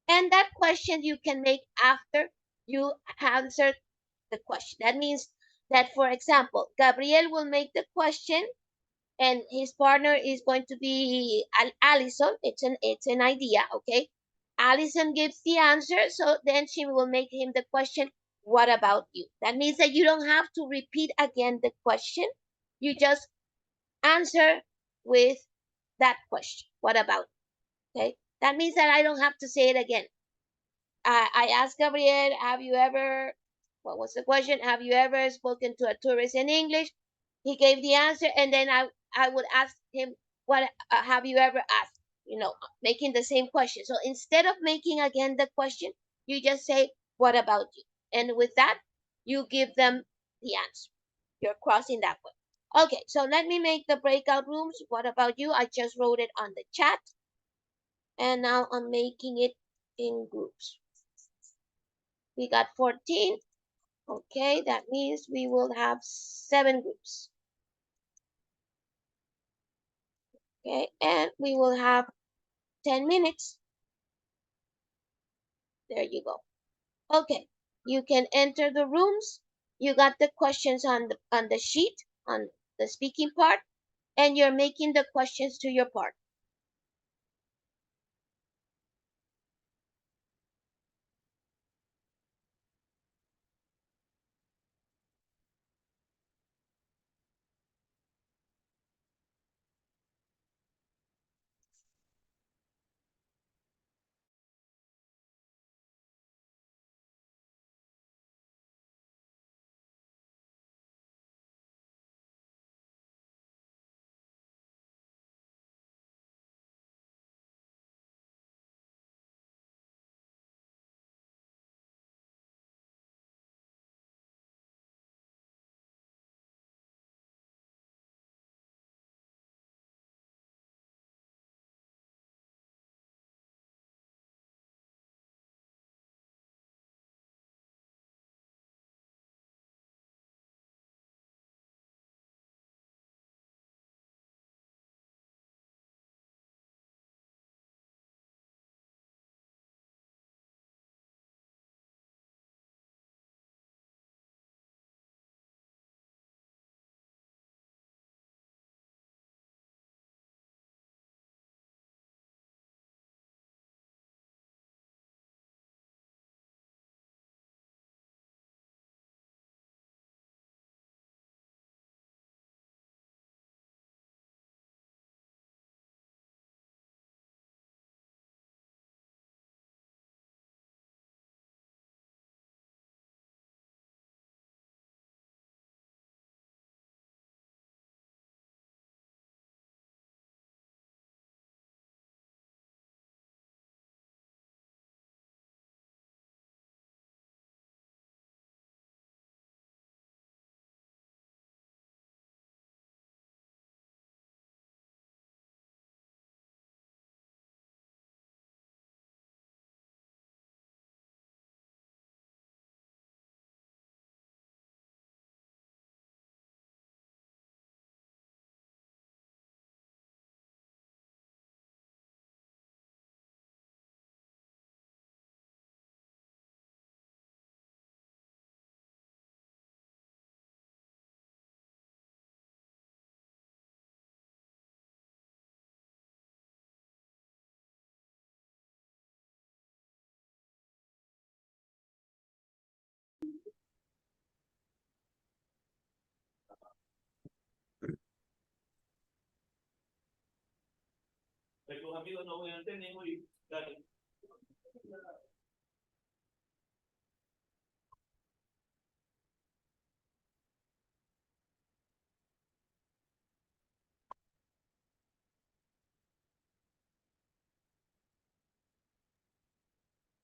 And that question you can make after you answer the question. That means that, for example, Gabriel will make the question and his partner is going to be Allison. It's an idea, okay? Allison gives the answer, so then she will make him the question, what about you? That means that you don't have to repeat again the question. You just answer with that question. What about you? Okay? That means that I don't have to say it again. I asked Gabriel, have you ever, what was the question? Have you ever spoken to a tourist in English? He gave the answer, and then I would ask him, what have you ever asked? Making the same question. So instead of making again the question, you just say, what about you? And with that, you give them the answer. You're crossing that way. Okay, so let me make the breakout rooms. What about you? I just wrote it on the chat, and now I'm making it in groups. We got 14. Okay, that means we will have 7 groups. Okay, and we will have 10 minutes. There you go. Okay, you can enter the rooms. You got the questions on the sheet, on the speaking part, and you're making the questions to your part.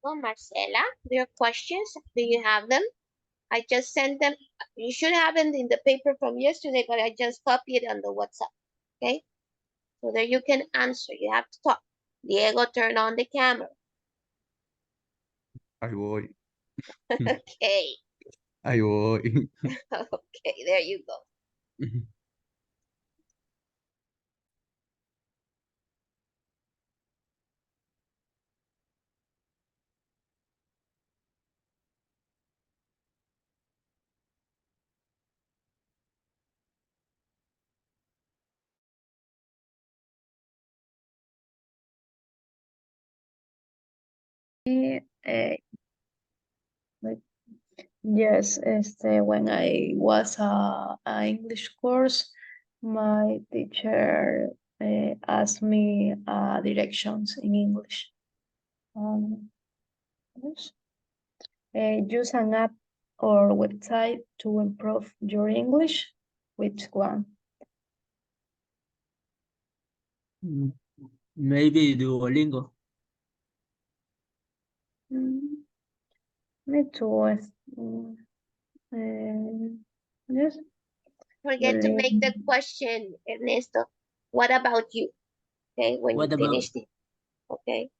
Well, Marcela, your questions, do you have them? I just sent them. You should have them in the paper from yesterday, but I just copied it on the WhatsApp. Okay? So that you can answer. You have to talk. Diego, turn on the camera. Ahí voy. Okay. Ahí voy. Okay, there you go. Yes, when I was a English course, my teacher asked me directions in English. Yes. Use an app or website to improve your English. Which one? Maybe Duolingo. Me too. Yes. Forget to make the question, Ernesto. What about you? Okay, when What you about finished it. Okay.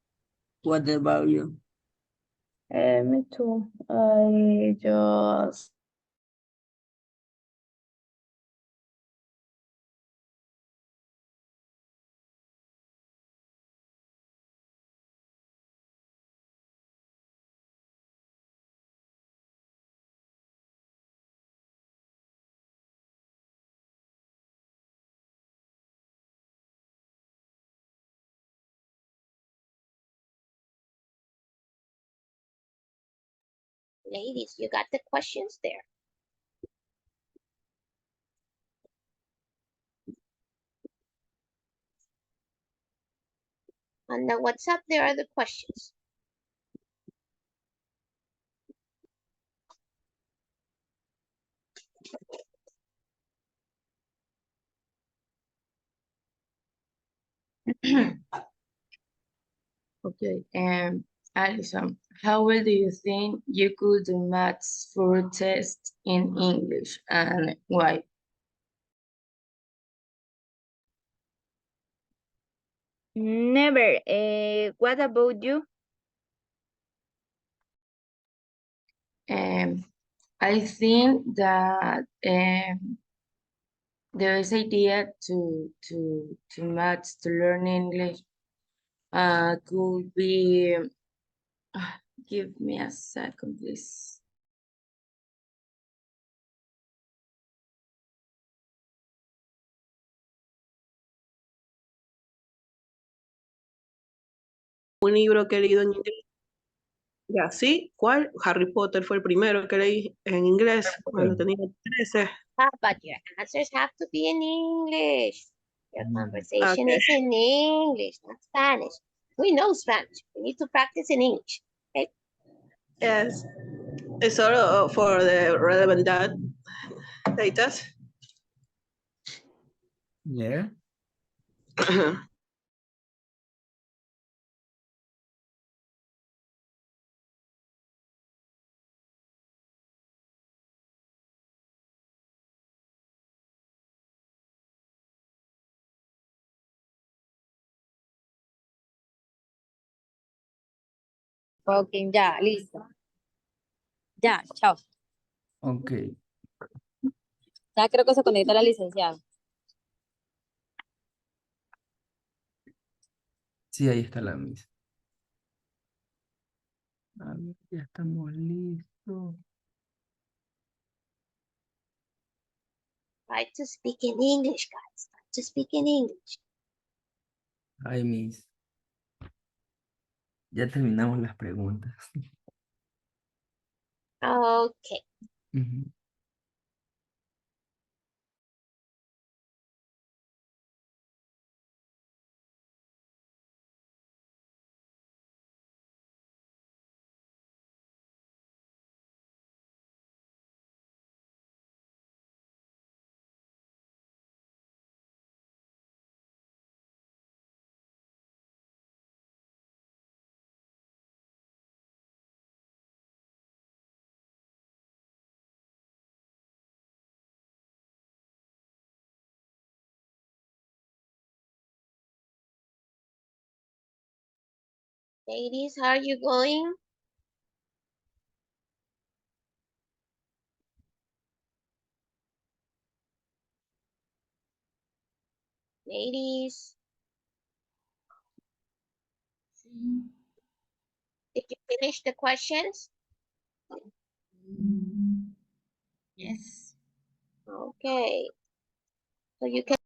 what about you? Me too. I just Ladies, you got the questions there. On the WhatsApp, there are the questions. Okay, Alison, how well do you think you could do maths for test in English and why? never. What about you? I think that there is idea to maths to learn English could be give me a second, please. Un libro que he leído en inglés. Ya, ¿sí? ¿Cuál? Harry Potter fue el primero que leí en inglés cuando tenía 13. But your answers have to be in English. Your conversation Okay. is in English, not Spanish. We know Spanish. We need to practice in English. Okay? Yes. It's solo for the relevant data. Yeah. Ok, ya, listo. Ya, chao. Ok. Ya creo que se conecta la licenciada. Sí, ahí está la misa. A ver, ya estamos listos. Try to speak in English, guys. Try to speak in English. Ay, mis. Ya terminamos las preguntas. Okay. Ujú. Ladies, how are you going? Ladies. Did you finish the questions? Yes. Okay. So you can.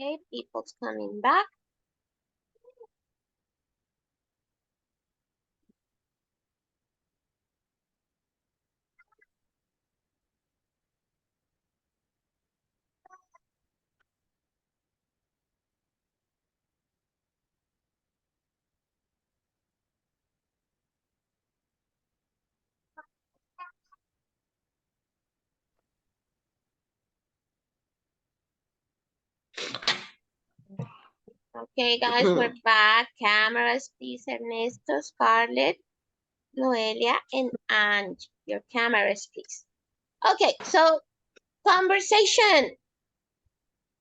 Okay, people's coming back. Okay, guys, we're back. Cameras, please. Ernesto, Scarlett, Noelia, and Angie. Your cameras, please. Okay, so conversation.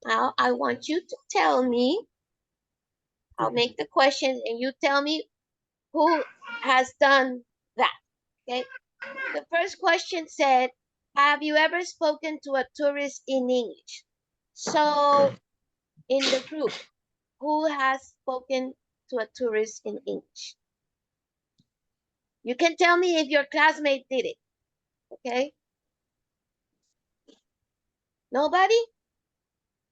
Now I want you to tell me. I'll make the questions and you tell me who has done that. Okay. The first question said, have you ever spoken to a tourist in English? So in the group, who has spoken to a tourist in English? You can tell me if your classmate did it. Okay. Nobody?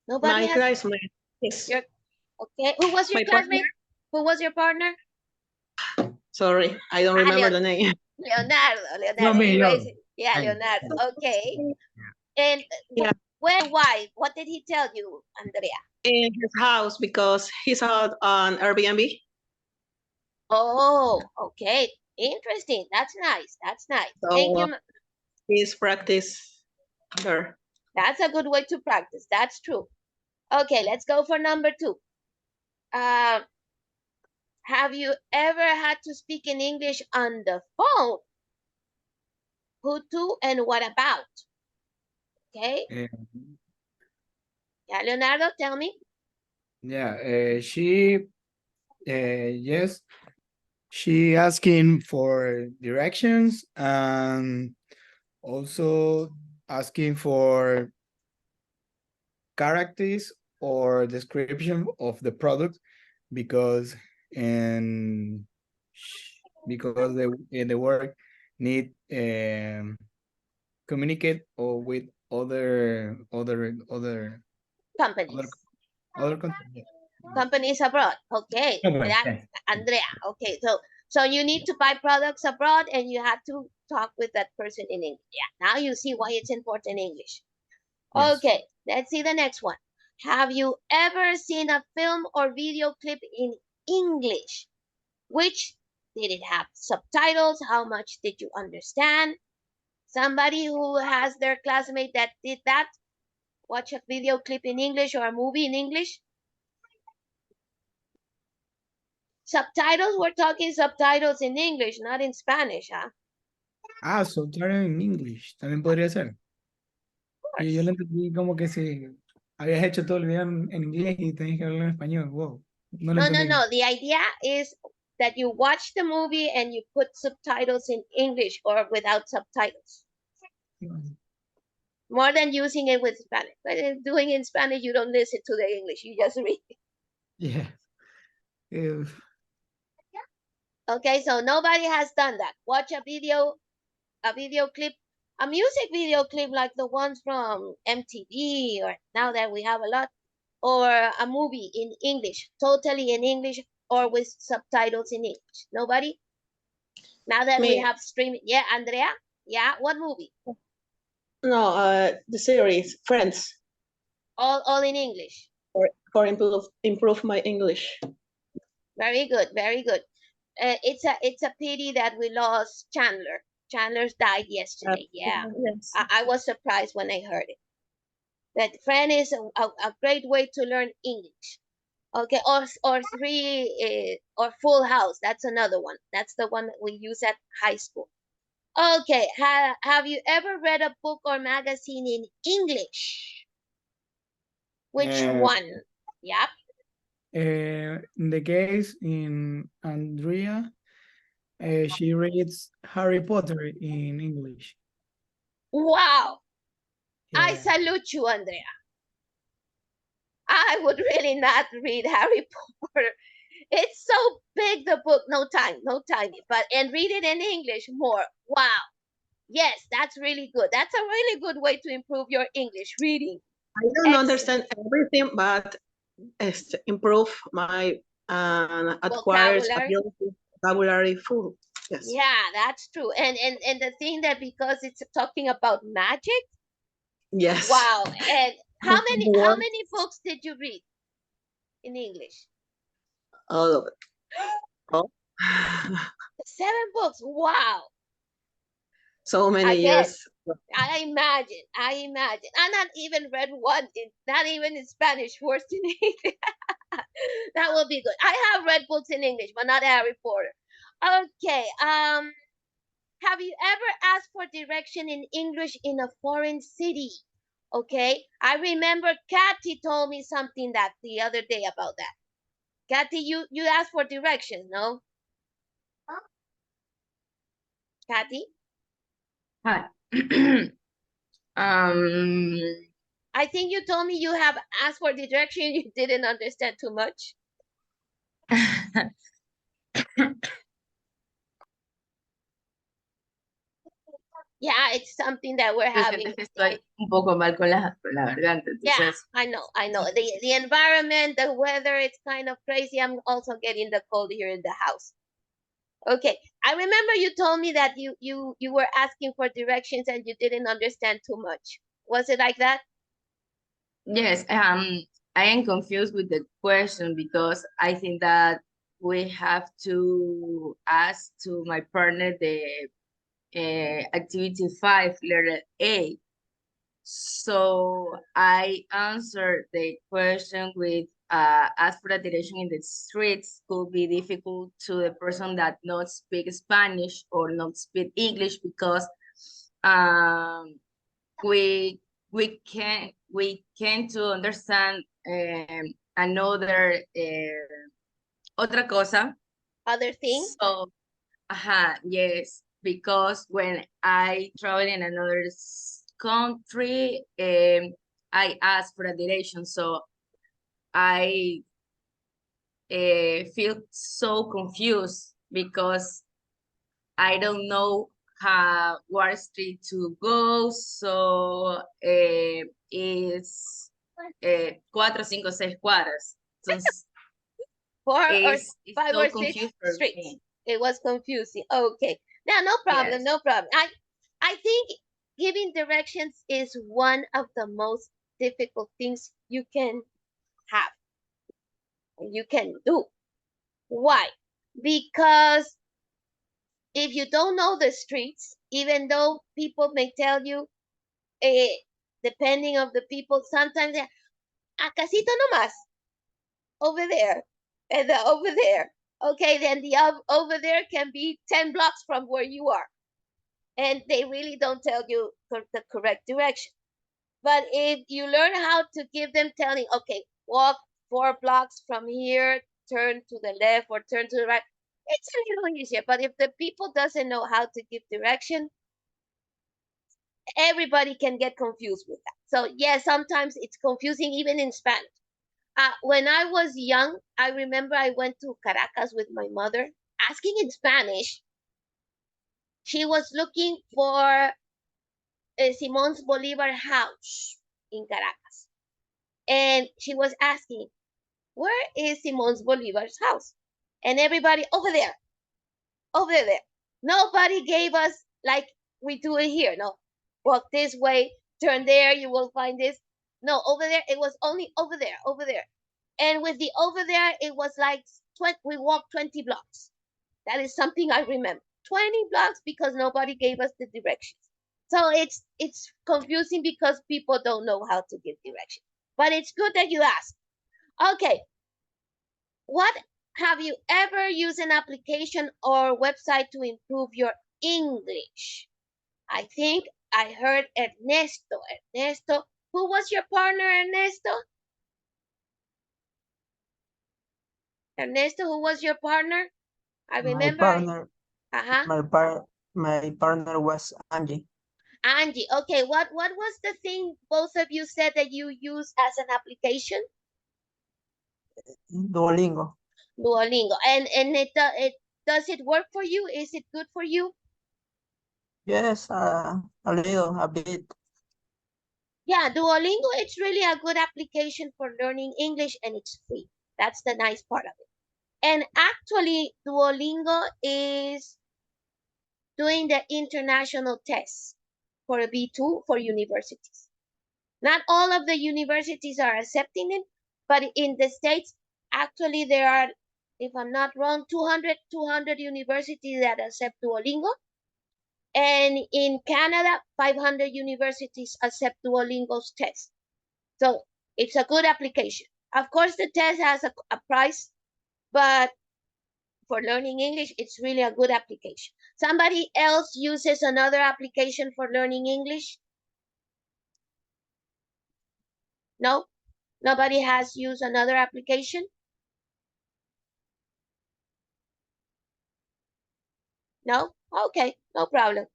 Nobody My has. classmate. Yes. Your, okay. Who was your My classmate? partner. Who was your partner? Sorry, I don't remember the name. Leonardo. No, me, He yo. raised it. Yeah, Ay. Leonardo. Okay. And Yeah. when, why? What did he tell you, Andrea? In his house because he's out on Airbnb. Oh, okay. Interesting. That's nice. That's nice. Thank So you. he's practice there. That's a good way to practice. That's true. Okay, let's go for number 2. Have you ever had to speak in English on the phone? Who to and what about? Okay. Eh, Yeah, Leonardo, tell me. yeah, yes, she asking for directions and also asking for characters or description of the product because and because the work need communicate or with Companies. other countries. Companies abroad. Okay. That's Andrea. Okay. So you need to buy products abroad and you have to talk with that person in English. Yeah. Now you see why it's important English. Yes. Okay. Let's see the next one. Have you ever seen a film or video clip in English? Which did it have subtitles? How much did you understand? Somebody who has their classmate that did that? Watch a video clip in English or a movie in English? Subtitles, we're talking subtitles in English, not in Spanish, huh? Ah, subtítulo en English, también podría ser. Yo lo entendí como que si habías hecho todo el video en inglés y tenías que hablar en español. Wow, no lo entendí. No. The idea is that you watch the movie and you put subtitles in English or without subtitles. More than using it with Spanish. But in doing in Spanish, you don't listen to the English, you just read. Yeah. Okay, so nobody has done that. Watch a video clip, a music video clip like the ones from MTV, or now that we have a lot, or a movie in English, totally in English or with subtitles in English. Nobody? Now that we Me. have streaming. Yeah, Andrea? Yeah, what movie? No, the series Friends All in English. for improve my English. Very good, very good. It's a pity that we lost Chandler. Chandler's died yesterday. Yeah, Yes. I was surprised when I heard it. That friend is a great way to learn English. Okay, or three or Full House. That's another one. That's the one that we use at high school. Okay, have you ever read a book or magazine in English? Which one? Yep. In the case in Andrea, she reads Harry Potter in English. Wow. I Yeah. salute you, Andrea. I would really not read Harry Potter. It's so big, the book. No time, no time. But and read it in English more. Wow. Yes, that's really good. That's a really good way to improve your English reading. I don't understand everything, but improve my acquired Vocabulary. ability, vocabulary full. Yes. Yeah, that's true. And the thing that because it's talking about magic. Yes. Wow. And how many Word. books did you read in English? All of it. Oh. 7 books. Wow. So many Again, years. I imagine. I not even read one not even in Spanish, worse in English. That will be good. I have read books in English, but not Harry Potter. Okay. Have you ever asked for direction in English in a foreign city? Okay. I remember Kathy told me something that the other day about that. Kathy, you asked for directions, no? Kathy? Hi. I think you told me you have asked for the direction, you didn't understand too much. Yeah, it's something that we're Yo having. siento que estoy un poco mal con la garganta, Yeah, entonces. I know. The environment, the weather, it's kind of crazy. I'm also getting the cold here in the house. Okay, I remember you told me that you were asking for directions and you didn't understand too much. Was it like that? Yes, I am confused with the question because I think that we have to ask to my partner the activity 5, letter A. So I answered the question with ask for a direction in the streets could be difficult to the person that not speak Spanish or not speak English because we can to understand another otra cosa. Other thing? So, yes, because when I travel in another country, I ask for a direction, so I feel so confused because I don't know what street to go, so it's 4, 5, 6 cuadras. Entonces, 4 or it's 5 so or 6 confused for streets. me. It was confusing. Okay. Now, no problem, Yes. no problem. I think giving directions is one of the most difficult things you can have. You can do. Why? Because if you don't know the streets, even though people may tell you, eh, depending of the people, sometimes they, casito nomás, over there, and over there. Okay, then the over there can be 10 blocks from where you are. And they really don't tell you the correct direction. But if you learn how to give them telling, okay, walk 4 blocks from here, turn to the left or turn to the right, it's a little easier. But if the people doesn't know how to give direction, everybody can get confused with that. So yes, sometimes it's confusing even in Spanish. When I was young, I remember I went to Caracas with my mother asking in Spanish. She was looking for Simon's Bolivar house in Caracas. And she was asking, where is Simon's Bolivar's house? And everybody, over there, over there. Nobody gave us like we do it here. No, walk this way, turn there, you will find this. No, over there, it was only over there, over there. And with the over there, it was like we walked 20 blocks. That is something I remember. 20 blocks because nobody gave us the directions. So it's confusing because people don't know how to give directions. But it's good that you asked. Okay. What have you ever used an application or website to improve your English? I think I heard Ernesto. Ernesto, who was your partner, Ernesto? Ernesto, who was your partner? I remember. My partner was Angie. Angie. Okay, what was the thing both of you said that you use as an application? Duolingo. Duolingo. And it does it work for you? Is it good for you? Yes, a bit. Yeah, Duolingo, it's really a good application for learning English and it's free. That's the nice part of it. And actually, Duolingo is doing the international tests for a B2 for universities. Not all of the universities are accepting it, but in the States, actually there are, if I'm not wrong, 200 universities that accept Duolingo. And in Canada, 500 universities accept Duolingo's test. So it's a good application. Of course, the test has a price, but for learning English, it's really a good application. Somebody else uses another application for learning English? No? Nobody has used another application? No? Okay, no problem.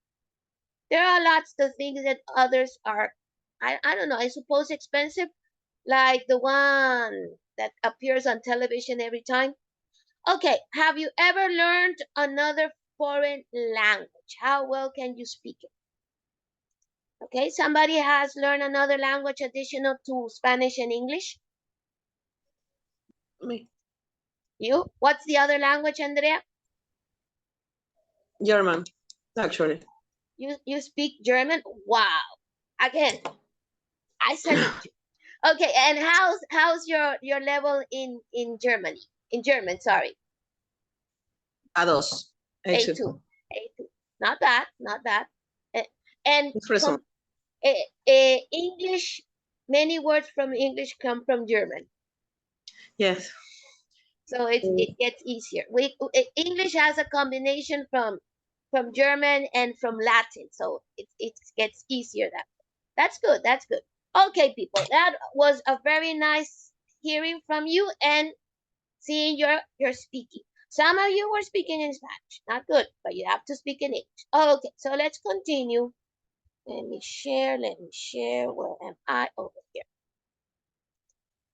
There are lots of things that others are, I don't know, I suppose expensive, like the one that appears on television every time. Okay, have you ever learned another foreign language? How well can you speak it? Okay, somebody has learned another language additional to Spanish and English? Me. You? What's the other language, Andrea? German, actually. You speak German? Wow. Again, I salute you. Okay, and how's your level in Germany? In German, sorry. A2. A2. A2. Not bad, not bad. And from, English, many words from English come from German. Yes. So it gets easier. English has a combination from German and from Latin, so it gets easier that way. That's good. That's good. Okay, people, that was a very nice hearing from you and seeing your speaking. Some of you were speaking in Spanish, not good, but you have to speak in English. Okay, so let's continue. Let me share. Where am I? Over here.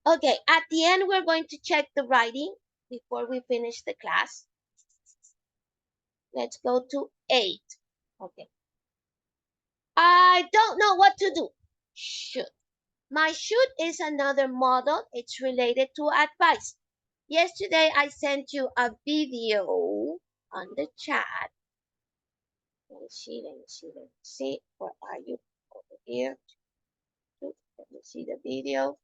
Okay, at the end, we're going to check the writing before we finish the class. Let's go to 8. Okay. I don't know what to do. Should. My should is another model. It's related to advice. Yesterday, I sent you a video on the chat. Let me see. Where are you? Over here. Let me see the video.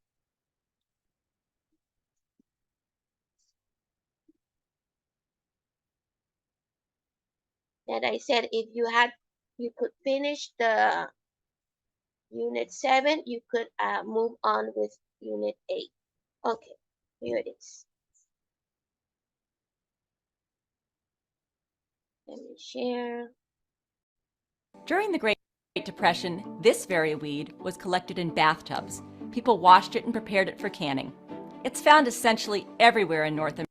That I said if you could finish the Unit 7, you could move on with Unit 8. Okay, here it is. Let me share. During the Great Depression, this very weed was collected in bathtubs. People washed it and prepared it for canning. It's found essentially everywhere in North America.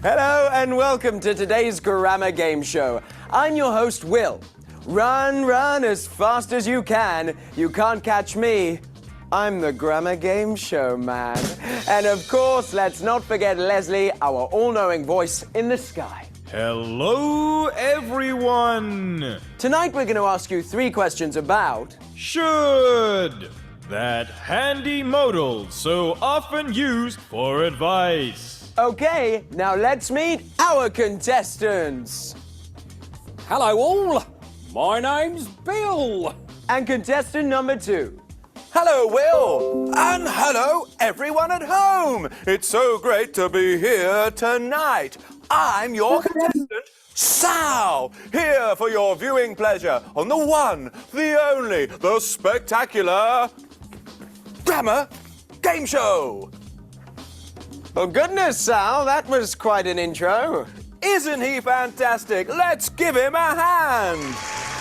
Hello and welcome to today's grammar game show. I'm your host, Will. Run as fast as you can. You can't catch me. I'm the grammar game show man. And of course, let's not forget Leslie, our all-knowing voice in the sky. Hello, everyone. Tonight we're going to ask you 3 questions about should. That handy modal so often used for advice. Okay, now let's meet our contestants. Hello all. My name's Bill. And contestant number 2. Hello, Will. And hello, everyone at home. It's so great to be here tonight. I'm your contestant, Sal, here for your viewing pleasure on the one, the only, the spectacular Grammar Game Show. Oh, goodness, Sal, that was quite an intro. Isn't he fantastic? Let's give him a hand.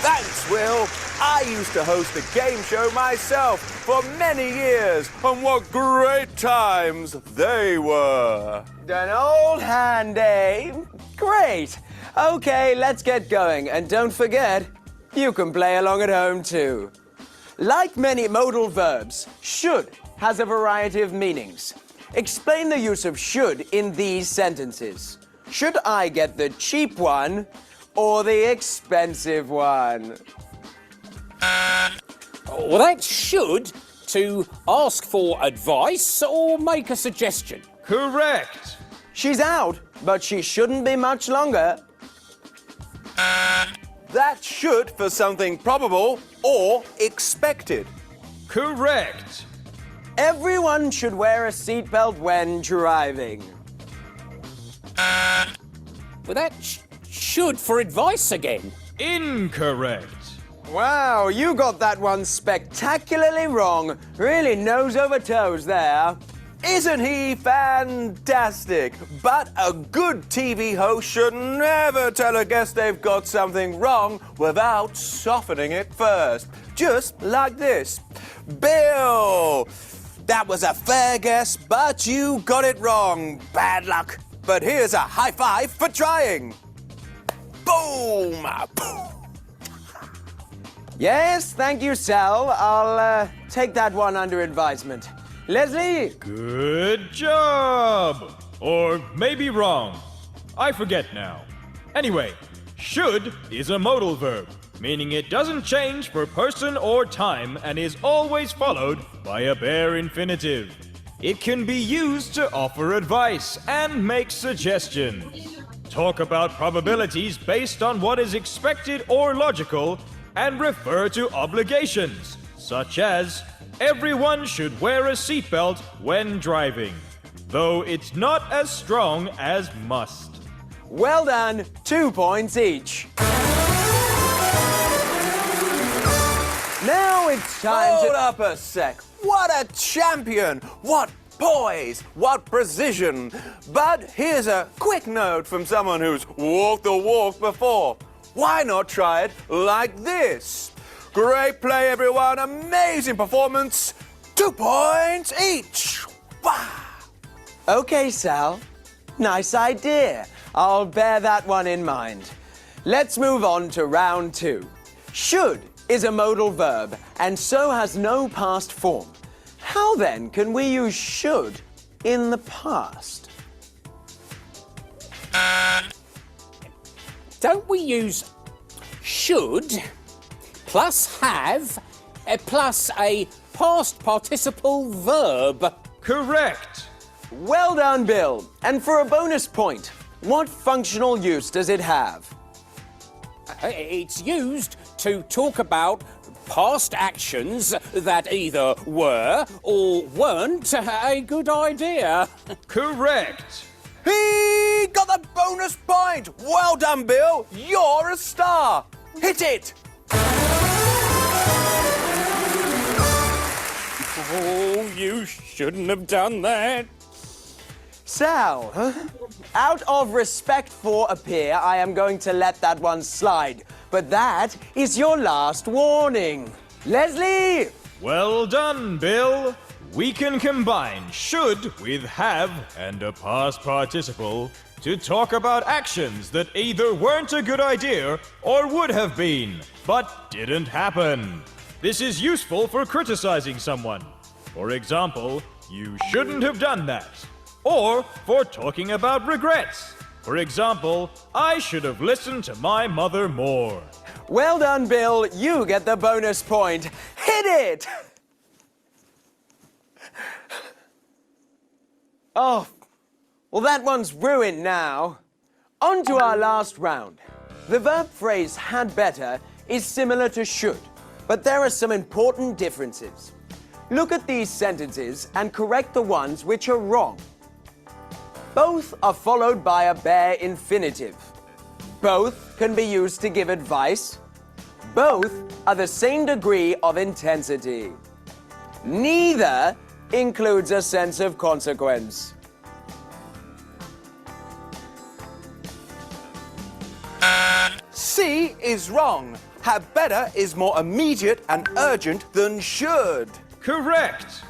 Thanks, Will. I used to host a game show myself for many years, and what great times they were. An old hand, eh? Great. Okay, let's get going. And don't forget, you can play along at home too. Like many modal verbs, should has a variety of meanings. Explain the use of should in these sentences. Should I get the cheap one or the expensive one? Well, that should to ask for advice or make a suggestion. Correct. She's out, but she shouldn't be much longer. That should for something probable or expected. Correct. Everyone should wear a seatbelt when driving. Well, that should for advice again. Incorrect. Wow, you got that one spectacularly wrong. Really nose over toes there. Isn't he fantastic? But a good TV host should never tell a guest they've got something wrong without softening it first. Just like this. Bill, that was a fair guess, but you got it wrong. Bad luck. But here's a high five for trying. Boom! Yes, thank you, Sal. I'll take that one under advisement. Leslie? Good job! Or maybe wrong. I forget now. Anyway, should is a modal verb, meaning it doesn't change for person or time and is always followed by a bare infinitive. It can be used to offer advice and make suggestions. Talk about probabilities based on what is expected or logical, and refer to obligations, such as everyone should wear a seatbelt when driving, though it's not as strong as must. Well done, 2 points each. Now it's time Hold up a sec. What a champion! What poise! What precision! But here's a quick note from someone who's walked the walk before. Why not try it like this? Great play, everyone. Amazing performance. 2 points each. Wow. Okay, Sal. Nice idea. I'll bear that one in mind. Let's move on to round 2. Should is a modal verb and so has no past form. How then can we use should in the past? Don't we use should plus have plus a past participle verb? Correct. Well done, Bill. And for a bonus point, what functional use does it have? It's used to talk about past actions that either were or weren't a good idea. Correct. He got the bonus point. Well done, Bill. You're a star. Hit it. Oh, you shouldn't have done that. Sal, out of respect for a peer, I am going to let that one slide. But that is your last warning. Leslie! Well done, Bill. We can combine should with have and a past participle to talk about actions that either weren't a good idea or would have been, but didn't happen. This is useful for criticizing someone. For example, you shouldn't have done that. Or for talking about regrets. For example, I should have listened to my mother more. Well done, Bill. You get the bonus point. Hit it! Oh, well, that one's ruined now. On to our last round. The verb phrase had better is similar to should, but there are some important differences. Look at these sentences and correct the ones which are wrong. Both are followed by a bare infinitive. Both can be used to give advice. Both are the same degree of intensity. Neither includes a sense of consequence. C is wrong. Had better is more immediate and urgent than should. Correct.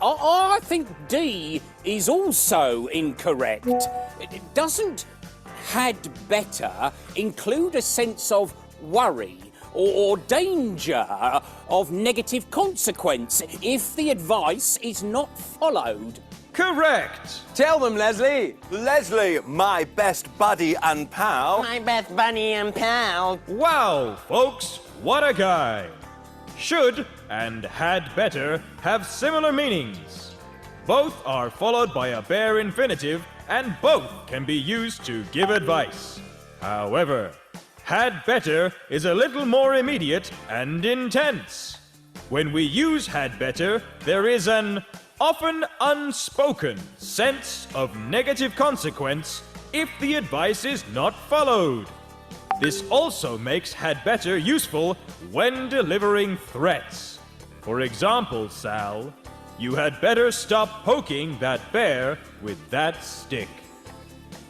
I think D is also incorrect. Doesn't had better include a sense of worry or danger of negative consequence if the advice is not followed? Correct. Tell them, Leslie. Leslie, my best buddy and pal. My best buddy and pal. Wow, folks, what a guy. Should and had better have similar meanings. Both are followed by a bare infinitive, and both can be used to give advice. However, had better is a little more immediate and intense. When we use had better, there is an often unspoken sense of negative consequence if the advice is not followed. This also makes had better useful when delivering threats. For example, Sal, you had better stop poking that bear with that stick.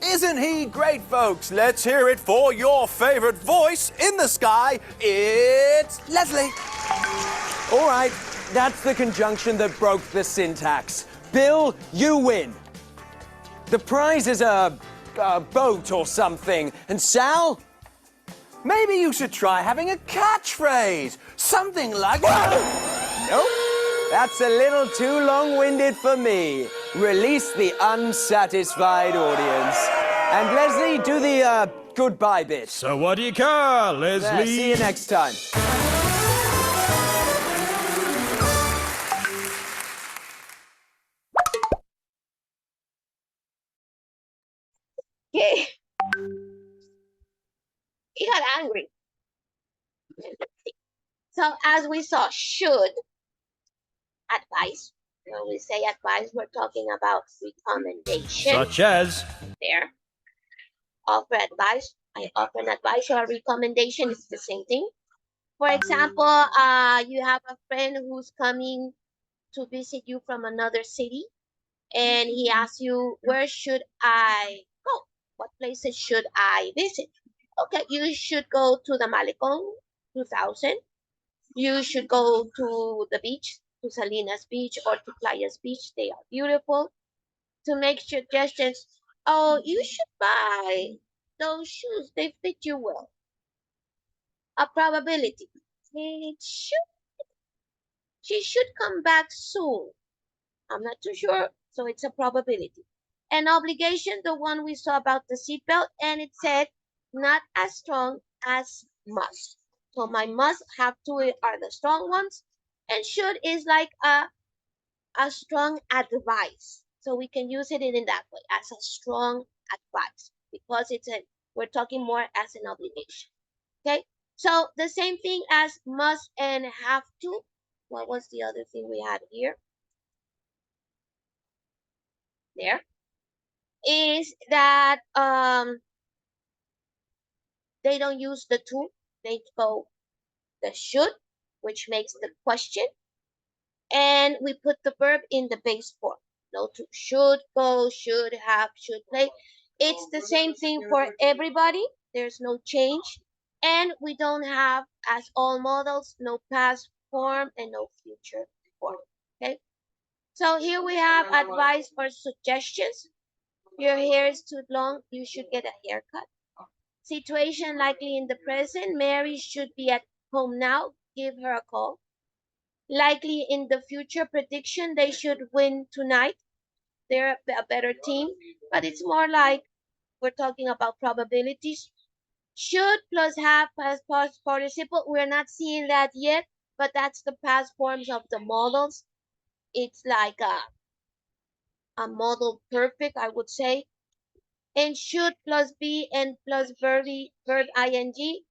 Isn't he great, folks? Let's hear it for your favorite voice in the sky. It's Leslie. All right, that's the conjunction that broke the syntax. Bill, you win. The prize is a boat or something. And Sal? Maybe you should try having a catchphrase. Something like... Nope. That's a little too long-winded for me. Release the unsatisfied audience. And Leslie, do the goodbye bit. Sawadee-ka, Leslie. See you next time. Okay. He got angry. So as we saw, should, advice. When we say advice, we're talking about recommendation. Such as? There. Offer advice. I offer an advice or a recommendation. It's the same thing. For example, you have a friend who's coming to visit you from another city, and he asks you, where should I go? What places should I visit? Okay, you should go to the Malecon 2000. You should go to the beach, to Salinas Beach or to Playas Beach. They are beautiful. To make suggestions, oh, you should buy those shoes. They fit you well. A probability. She should come back soon. I'm not too sure, so it's a probability. An obligation, the one we saw about the seatbelt, and it said not as strong as must. So my must have to are the strong ones, and should is like a strong advice. So we can use it in that way as a strong advice because we're talking more as an obligation. Okay, so the same thing as must and have to. What was the other thing we had here? There is that they don't use the to, they go the should, which makes the question, and we put the verb in the base form. No to, should go, should have, should play. It's the same thing for everybody. There's no change, and we don't have, as all models, no past form and no future form. Okay, so here we have advice or suggestions. Your hair is too long, you should get a haircut. Situation likely in the present, Mary should be at home now, give her a call. Likely in the future, prediction, they should win tonight. They're a better team, but it's more like we're talking about probabilities. Should plus have past participle, we're not seeing that yet, but that's the past forms of the models. It's like a model perfect, I would say. And should plus be and plus verb ing,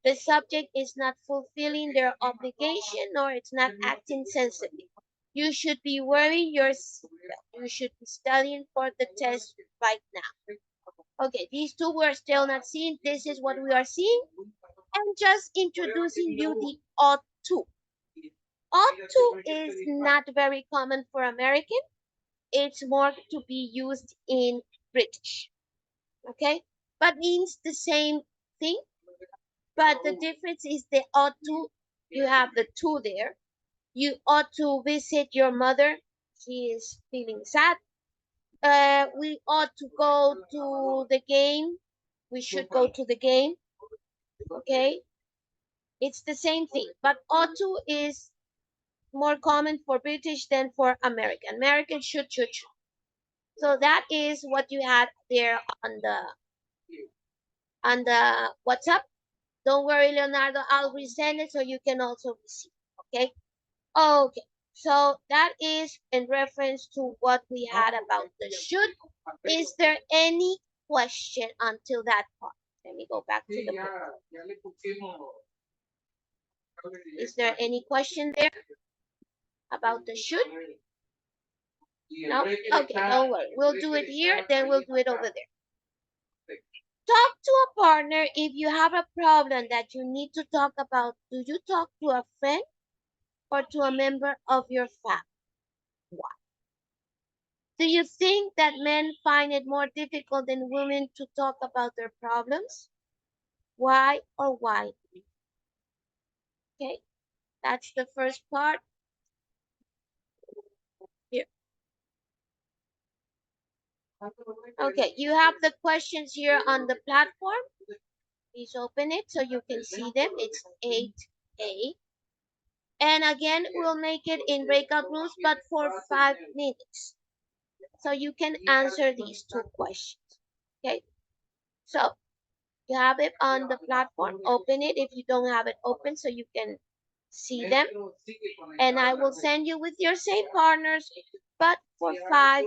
the subject is not fulfilling their obligation or it's not acting sensibly. You should be wearing your seatbelt. You should be studying for the test right now. Okay, these two we're still not seeing. This is what we are seeing. And just introducing you the ought to. Ought to is not very common for American. It's more to be used in British. Okay, but means the same thing. But the difference is the ought to. You have the to there. You ought to visit your mother. She is feeling sad. We ought to go to the game. We should go to the game. Okay, it's the same thing. But ought to is more common for British than for American. American should. So that is what you had there on the WhatsApp. Don't worry, Leonardo. I'll resend it so you can also receive. Okay. Okay. So that is in reference to what we had about the should. Is there any question until that part? Let me go back to the book. Is there any question there about the should? No? Okay, don't worry. We'll do it here, then we'll do it over there. Talk to a partner if you have a problem that you need to talk about. Do you talk to a friend or to a member of your family? Why? Do you think that men find it more difficult than women to talk about their problems? Why or why? Okay, that's the first part. Here. Okay, you have the questions here on the platform. Please open it so you can see them. It's 8A. And again, we'll make it in breakout rooms, but for 5 minutes. So you can answer these 2 questions. Okay, so you have it on the platform. Open it if you don't have it open so you can see them. And I will send you with your same partners, but for 5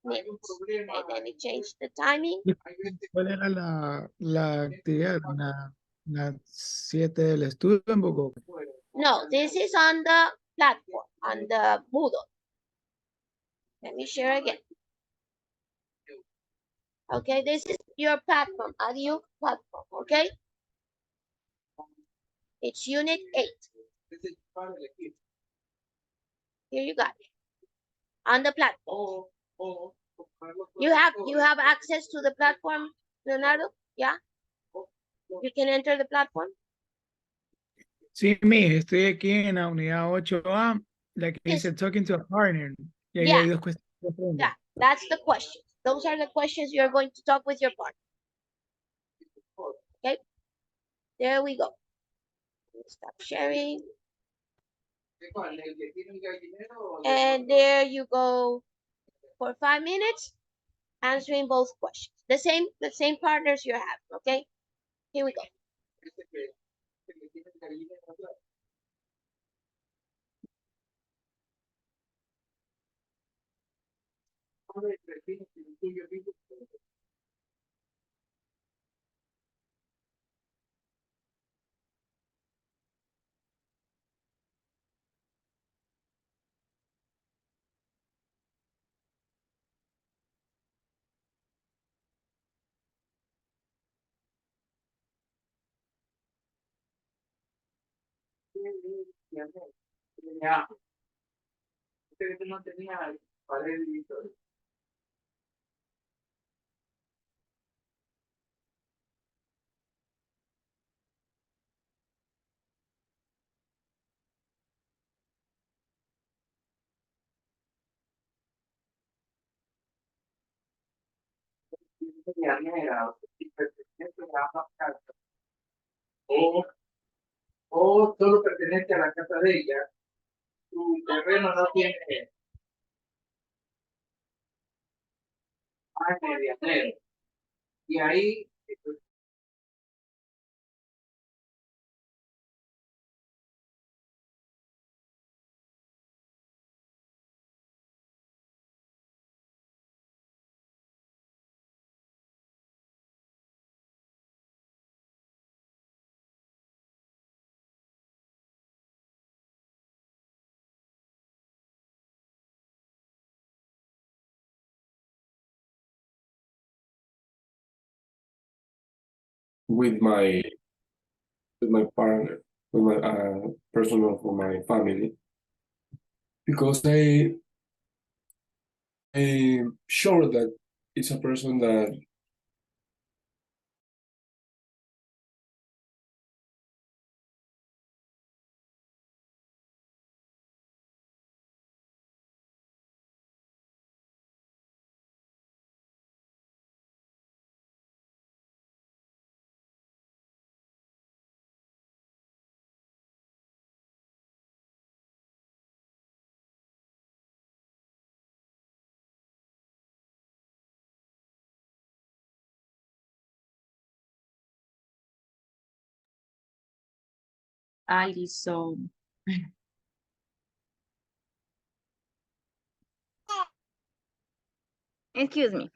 minutes. Okay, let me change the timing. ¿Cuál era la actividad? La 7 del estudio en Bogotá. No, this is on the platform, on the Moodle. Let me share again. Okay, this is your platform, audio platform, okay? It's unit 8. Here you got it. On the platform. You have access to the platform, Leonardo? Yeah? You can enter the platform? Sí, estoy aquí en la unidad 8A, la que dice Talking to a Partner. Y ahí hay 2 cuestiones. Yeah, that's the question. Those are the questions you're going to talk with your partner. Okay? There we go. Stop sharing. And there you go for 5 minutes answering both questions. The same partners you're having, okay? Here we go. O solo pertenece a la casa de ella, su terreno no tiene más medianero. Y ahí with my partner, with my person of my family, because I'm sure that it's a person that Alison. Excuse me,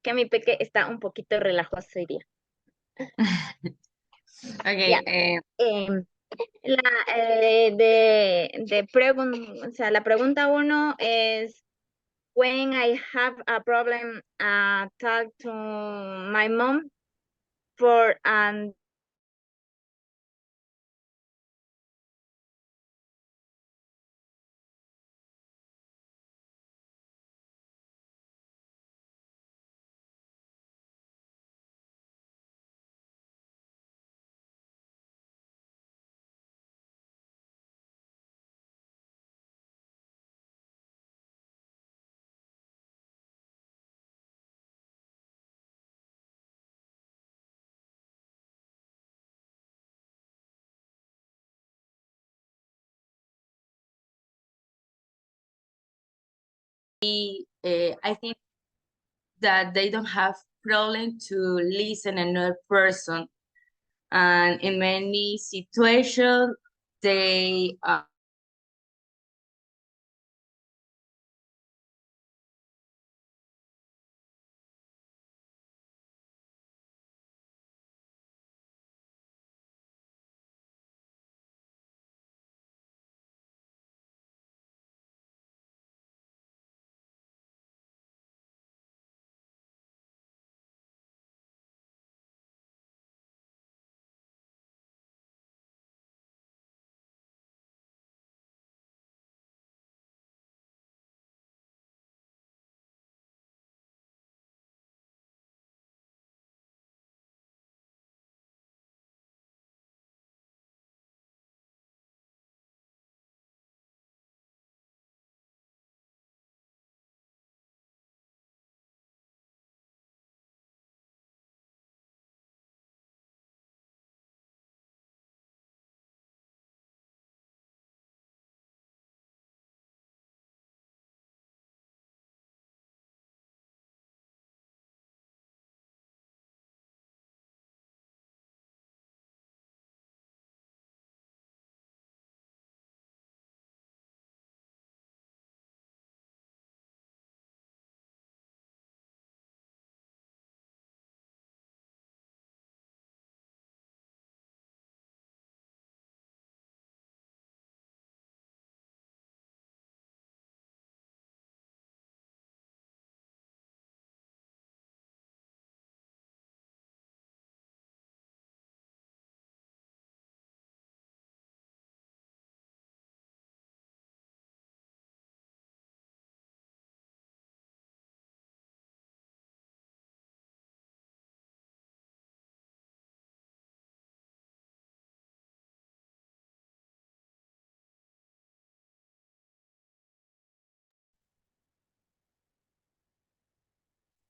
que mi peque está un poquito relajoso hoy día. Okay. O sea, la pregunta uno es, when I have a problem, talk to my mom for I think that they don't have problem to listen another person, and in many situations they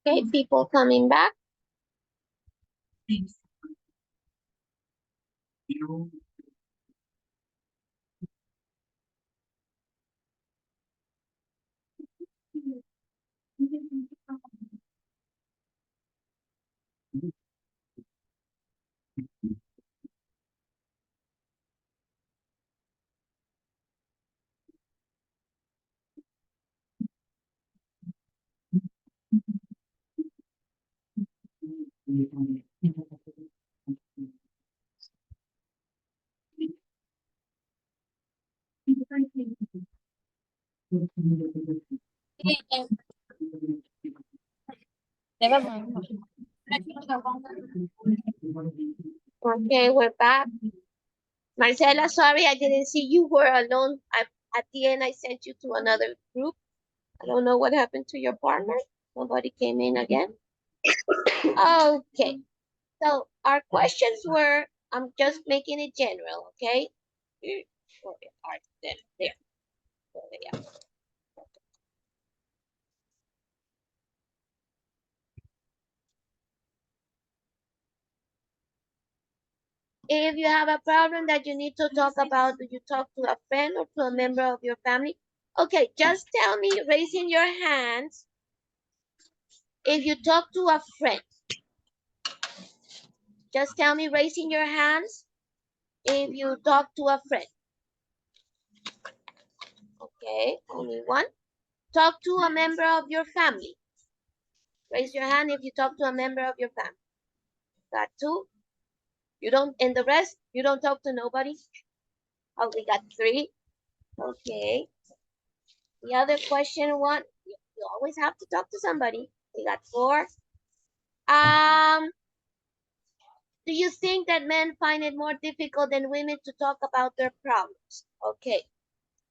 Okay, people coming back. Never mind. Okay, we're back. Marcela, sorry I didn't see you were alone. At the end, I sent you to another group. I don't know what happened to your partner. Somebody came in again. Okay, so our questions were, I'm just making it general, okay? There. There they are. If you have a problem that you need to talk about, do you talk to a friend or to a member of your family? Okay, just tell me, raising your hands, if you talk to a friend. Just tell me, raising your hands, if you talk to a friend. Okay, only one. Talk to a member of your family. Raise your hand if you talk to a member of your family. Got two. You don't, and the rest, you don't talk to nobody. Oh, we got three. Okay. The other question one, you always have to talk to somebody. We got four. Do you think that men find it more difficult than women to talk about their problems? Okay.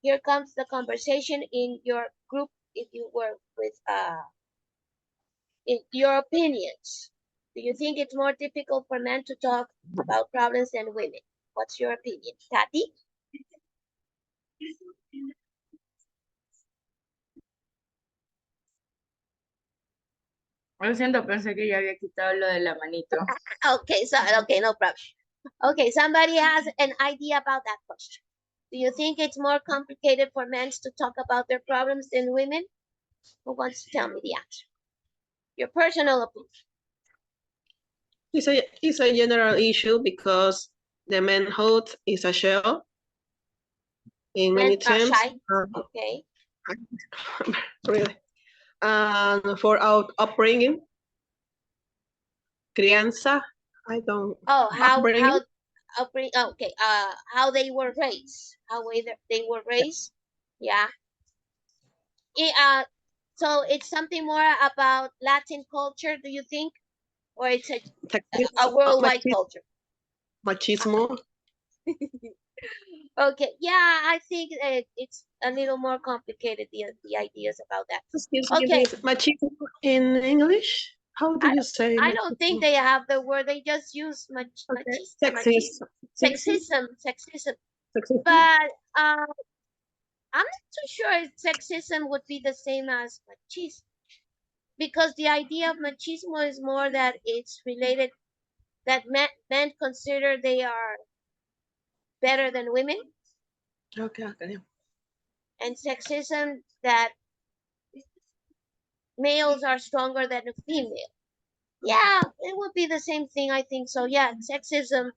Here comes the conversation in your group if you were with in your opinions. Do you think it's more difficult for men to talk about problems than women? What's your opinion? Tati? Lo siento, pensé que ya había quitado lo de la manito. Okay, so okay, no problem. Okay, somebody has an idea about that question. Do you think it's more complicated for men to talk about their problems than women? Who wants to tell me the answer? Your personal opinion. It's a general issue because the manhood is a shell in many Men are terms. shy. Okay. Really. And for our upbringing, crianza, I don't. Oh, upbringing. Okay. How they were raised. How they were raised. Yeah. So it's something more about Latin culture, do you think? Or it's a worldwide culture? Machismo. Okay, yeah, I think it's a little more complicated, the ideas about that. Okay. Machismo in English? How do you say? I don't think they have the word, they just use Sexism. Sexism. But I'm not too sure if sexism would be the same as machismo. Because the idea of machismo is more that it's related that men consider they are better than women. Okay. And sexism that males are stronger than a female. Yeah, it would be the same thing, I think so. Yeah, sexism.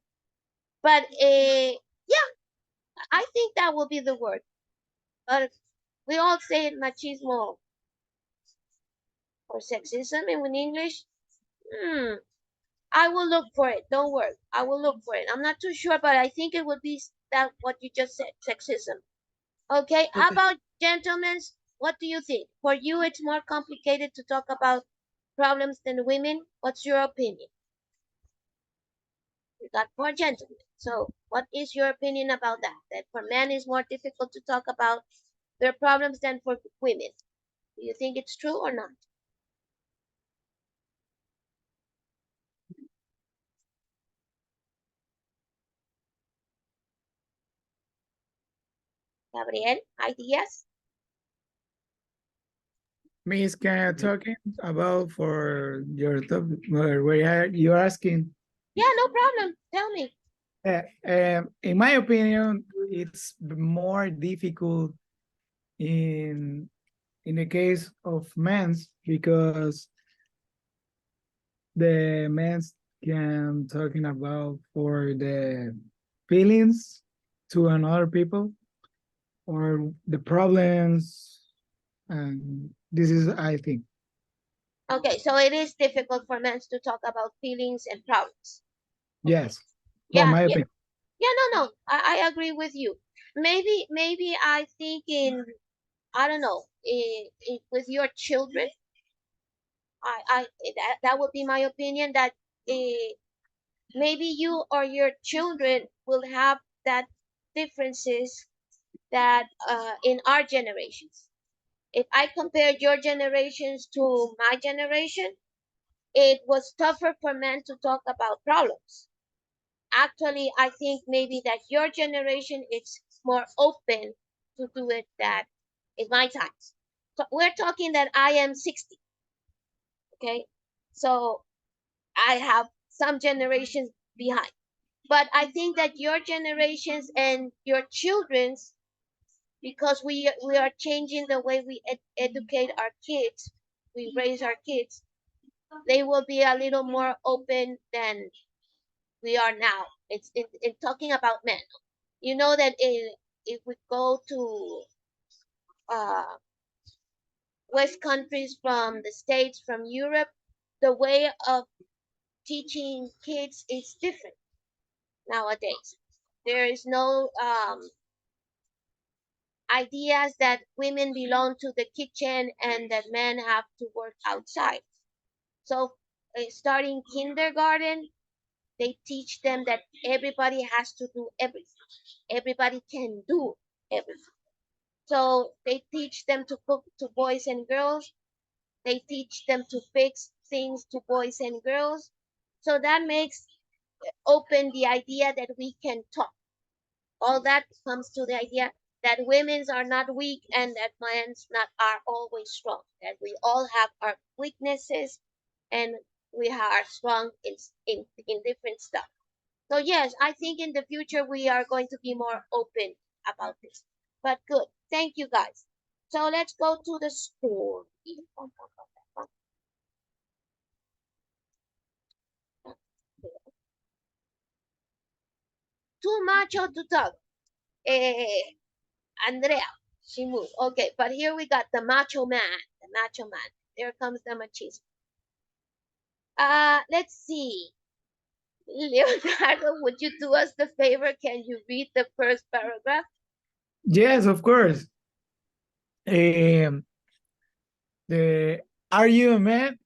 But yeah, I think that will be the word. But we all say it machismo or sexism in English. I will look for it. Don't worry. I will look for it. I'm not too sure, but I think it would be that what you just said, sexism. Okay. How about gentlemen? What do you think? For you, it's more complicated to talk about problems than women. What's your opinion? We got four gentlemen. So what is your opinion about that? That for men it's more difficult to talk about their problems than for women. Do you think it's true or not? Gabriel, ideas? Miss, can I talking about for your topic where you're asking? Yeah, no problem. Tell me. In my opinion, it's more difficult in the case of men's because the men's can talking about for the feelings to another people or the problems, and this is I think. Okay, so it is difficult for men to talk about feelings and problems. Yes, Yeah, my yeah, opinion. yeah. No, I agree with you. Maybe I think I don't know, with your children, That would be my opinion, that maybe you or your children will have that differences that in our generations. If I compare your generations to my generation, it was tougher for men to talk about problems. Actually, I think maybe that your generation is more open to do it than in my times. So we're talking that I am 60. Okay. So I have some generations behind. But I think that your generations and your children's, because we are changing the way we educate our kids, we raise our kids, they will be a little more open than we are now. It's in talking about men. You know that if we go to uh, West countries from the States, from Europe, the way of teaching kids is different nowadays. There is no ideas that women belong to the kitchen and that men have to work outside. So, starting kindergarten, they teach them that everybody has to do everything. Everybody can do everything. So they teach them to cook to boys and girls. They teach them to fix things to boys and girls. So that makes open the idea that we can talk. All that comes to the idea that women's are not weak and that men's not are always strong. That we all have our weaknesses and we are strong in different stuff. So yes, I think in the future we are going to be more open about this. But good. Thank you guys. So let's go to the story. Too much or to talk? Andrea, she moved. Okay, but here we got the macho man. The macho man. There comes the machismo. Let's see. Leonardo, would you do us the favor? Can you read the first paragraph? Yes, of course. Are you a man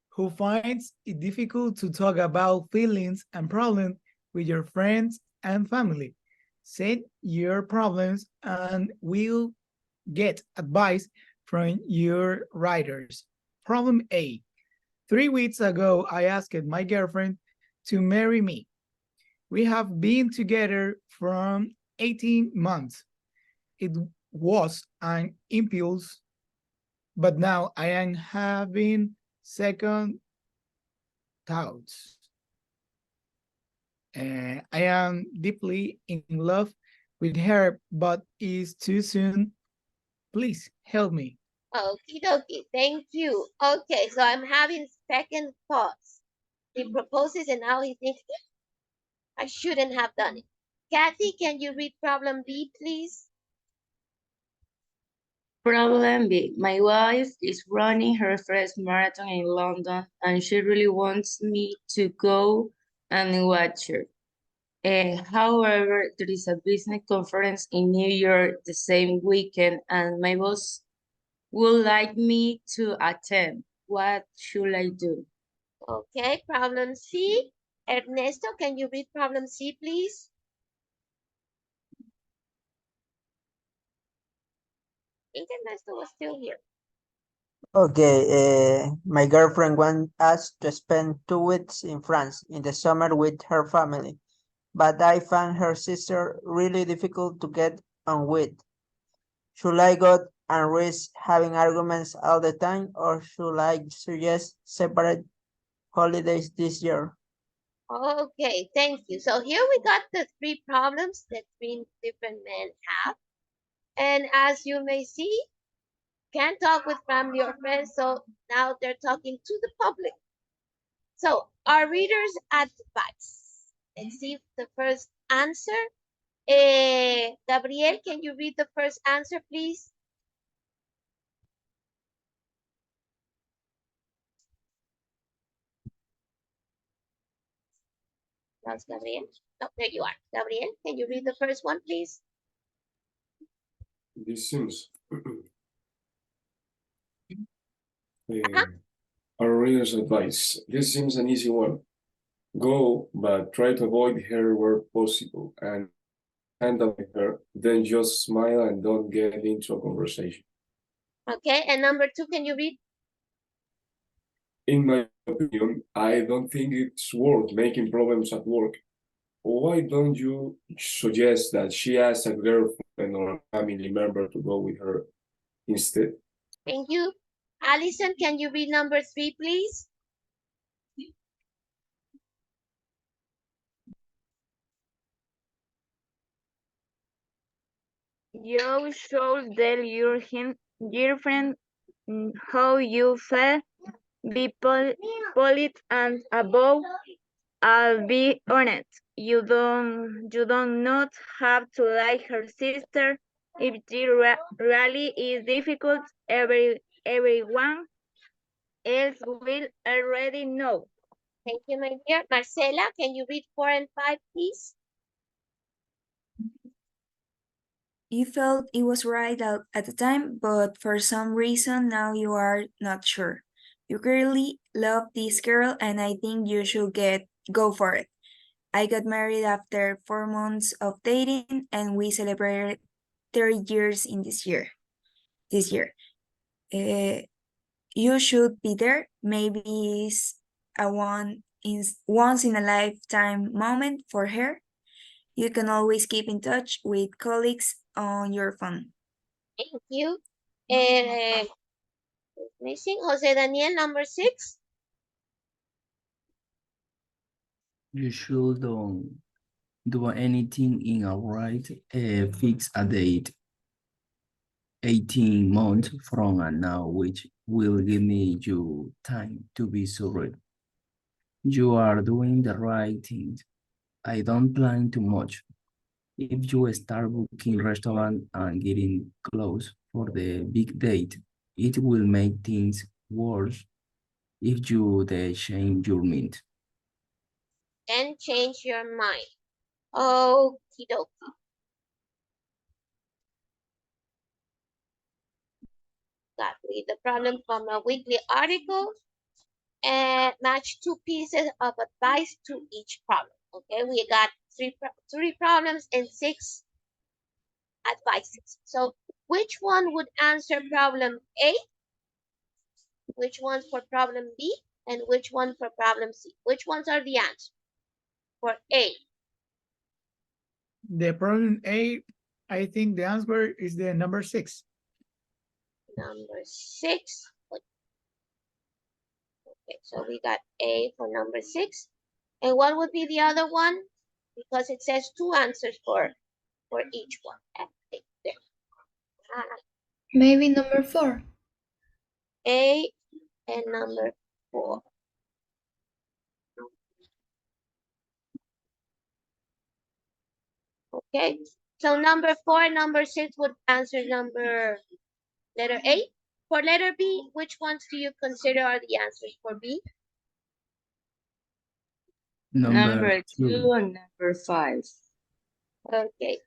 who finds it difficult to talk about feelings and problems with your friends and family? Set your problems and we'll get advice from your writers. Problem A. 3 weeks ago, I asked my girlfriend to marry me. We have been together for 18 months. It was an impulse, but now I am having second thoughts. I am deeply in love with her, but it's too soon. Please help me. Okie dokie, thank you. Okay, so I'm having second thoughts. He proposes and now he thinks, I shouldn't have done it. Kathy, can you read problem B, please? Problem B. My wife is running her first marathon in London and she really wants me to go and watch her. However, there is a business conference in New York the same weekend and my boss would like me to attend. What should I do? Okay, problem C. Ernesto, can you read problem C, please? I think Ernesto was still here. Okay, my girlfriend wants us to spend 2 weeks in France in the summer with her family, but I find her sister really difficult to get on with. Should I go and risk having arguments all the time, or should I suggest separate holidays this year? Okay, thank you. So here we got the 3 problems that 3 different men have. And as you may see, can't talk with family or friends, so now they're talking to the public. So our readers advice. Let's see the first answer. Gabriel, can you read the first answer, please? That's Gabriel. Oh, there you are. Gabriel, can you read the first one, please? This seems Our reader's advice. This seems an easy one. Go, but try to avoid her where possible and handle with her. Then just smile and don't get into a conversation. Okay, and number 2, can you read? In my opinion, I don't think it's worth making problems at work. Why don't you suggest that she asks a girlfriend or a family member to go with her instead? Thank you. Allison, can you read number 3, please? You should tell your girlfriend how you feel. Be polite and above all be honest. You don't not have to like her sister. If it really is difficult, everyone else will already know. Thank you, my dear. Marcela, can you read 4 and 5, please? You felt it was right at the time, but for some reason now you are not sure. You clearly love this girl and I think you should go for it. I got married after 4 months of dating and we celebrated 30 years in this year. You should be there. Maybe it's a once in a lifetime moment for her. You can always keep in touch with colleagues on your phone. Thank you. And missing Jose Daniel, number 6. You should don't do anything in a right, fix a date 18 months from now, which will give me you time to be sorry. You are doing the right thing. I don't plan too much. If you start booking restaurant and getting close for the big date, it will make things worse if you change your mind. And change your mind. Okie dokie. Got read the problem from a weekly article and match 2 pieces of advice to each problem. Okay, we got three problems and 6 advices. So which one would answer problem A? Which one for problem B? And which one for problem C? Which ones are the answer for A? The problem A, I think the answer is the number 6. Number 6. Okay, so we got A for number 6. And what would be the other one? Because it says 2 answers for each one. There. Maybe number 4. A and number 4. Okay, so number 4 and number 6 would answer letter A. For letter B, which ones do you consider are the answers for B? Number 2 and number 5. Okay,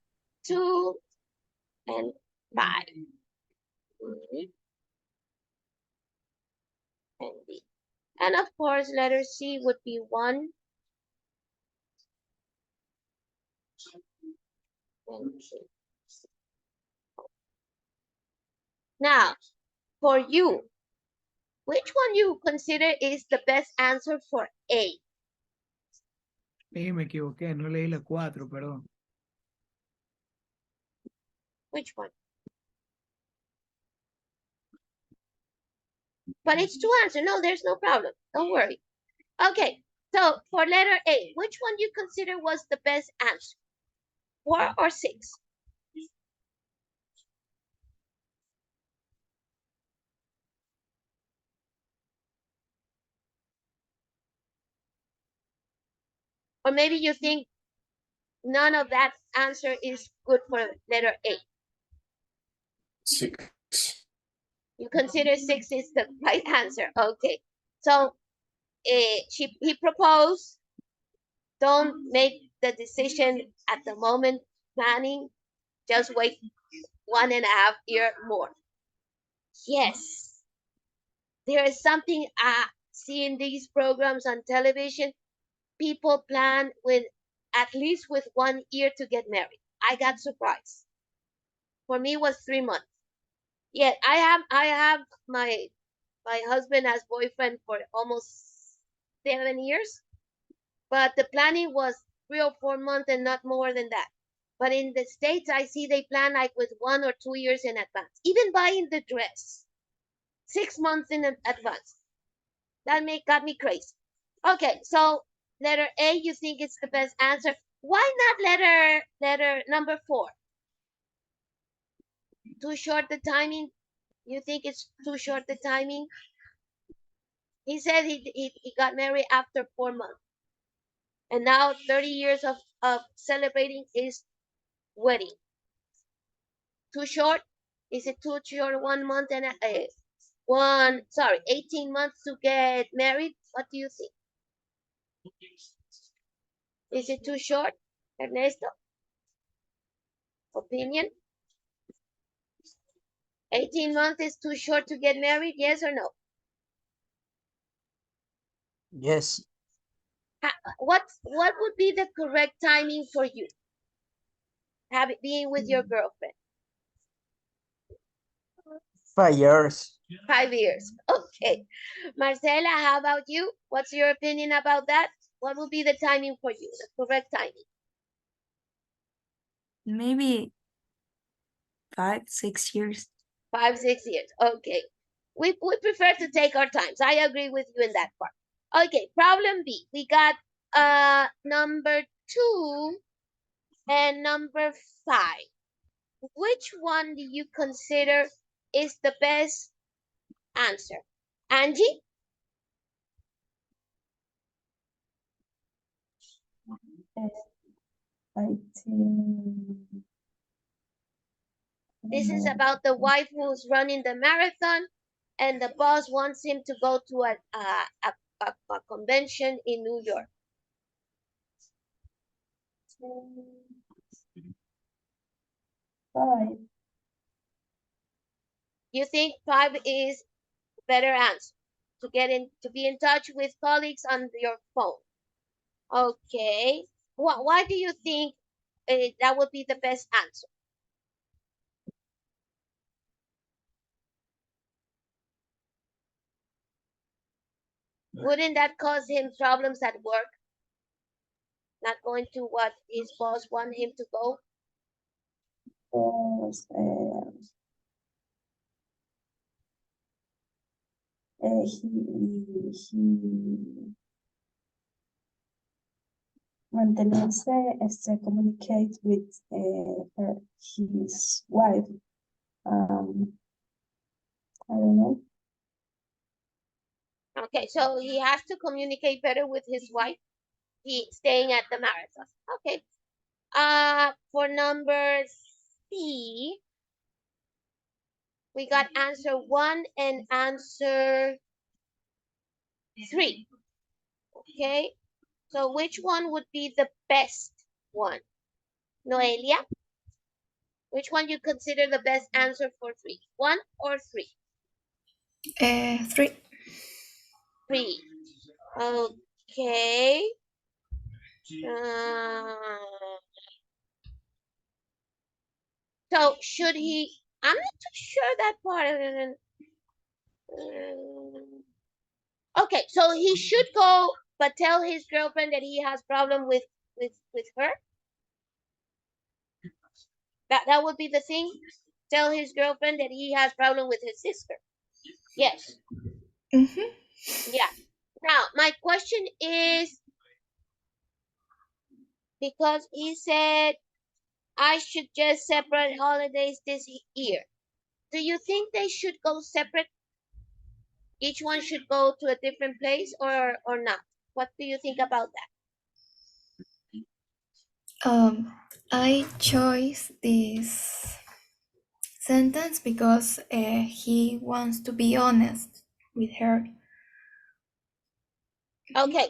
2 and 5. And B. And of course, letter C would be 1 and 2. Now, for you, which one you consider is the best answer for A? Me equivoqué, no leí la 4, perdón. Which one? But it's 2 answers. No, there's no problem. Don't worry. Okay, so for letter A, which one you consider was the best answer? 4 or 6? Or maybe you think none of that answer is good for letter A. 6. You consider 6 is the right answer. Okay. So he proposed, don't make the decision at the moment planning. Just wait 1.5 years more. Yes. There is something seeing these programs on television, people plan with at least with 1 year to get married. I got surprised. For me, it was 3 months. Yeah, I have my husband as boyfriend for almost 7 years, but the planning was 3 or 4 months and not more than that. But in the States, I see they plan like with 1 or 2 years in advance, even buying the dress 6 months in advance. That got me crazy. Okay, so letter A, you think it's the best answer. Why not letter number 4? Too short the timing? You think it's too short the timing? He said he got married after 4 months. And now 30 years of celebrating his wedding. Too short? Is it too short? 1 month and 18 months to get married? What do you think? Is it too short, Ernesto? Opinion? 18 months is too short to get married, yes or no? Yes. What would be the correct timing for you? Being with your girlfriend? 5 years. 5 years. Okay. Marcela, how about you? What's your opinion about that? What would be the timing for you, the correct timing? Maybe 5, 6 years. 5, 6 years. Okay. We prefer to take our times. I agree with you in that part. Okay, problem B. We got number 2 and number 5. Which one do you consider is the best answer? Angie? I think This is about the wife who's running the marathon, and the boss wants him to go to a convention in New York. 5. You think 5 is better answer to be in touch with colleagues on your phone? Okay. Why do you think that would be the best answer? Wouldn't that cause him problems at work? Not going to what his boss want him to go? Because he mantenerse, communicate with his wife. I don't know. Okay, so he has to communicate better with his wife. He staying at the marathon. Okay. For number C, we got answer 1 and answer 3. Okay. So which one would be the best one? Noelia? Which one you consider the best answer for 3? 1 or 3? 3. 3. Okay. So should he? I'm not too sure that part. Okay, so he should go, but tell his girlfriend that he has problem with her. That would be the thing. Tell his girlfriend that he has problem with his sister. Yes. Yeah. Now my question is, because he said I should just separate holidays this year. Do you think they should go separate? Each one should go to a different place or not? What do you think about that? I chose this sentence because he wants to be honest with her. Okay.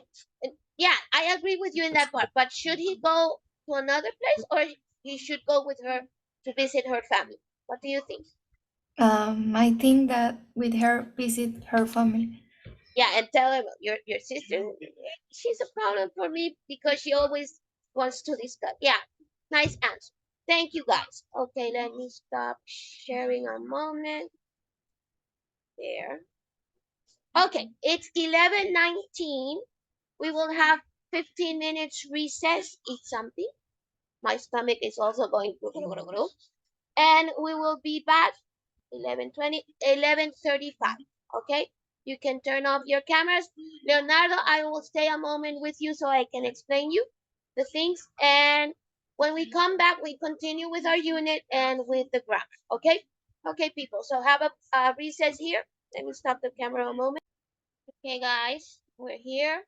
Yeah, I agree with you in that part. But should he go to another place or he should go with her to visit her family? What do you think? I think that with her visit her family. Yeah, and tell him your sister, she's a problem for me because she always wants to discuss. Yeah, nice answer. Thank you guys. Okay, let me stop sharing a moment. There. Okay, it's 11:19. We will have 15 minutes recess, eat something. My stomach is also going to. And we will be back 11:20, 11:35. Okay, you can turn off your cameras. Leonardo, I will stay a moment with you so I can explain you the things. And when we come back, we continue with our unit and with the grammar. Okay, okay, people. So have a recess here. Let me stop the camera a moment. Okay, guys, we're here.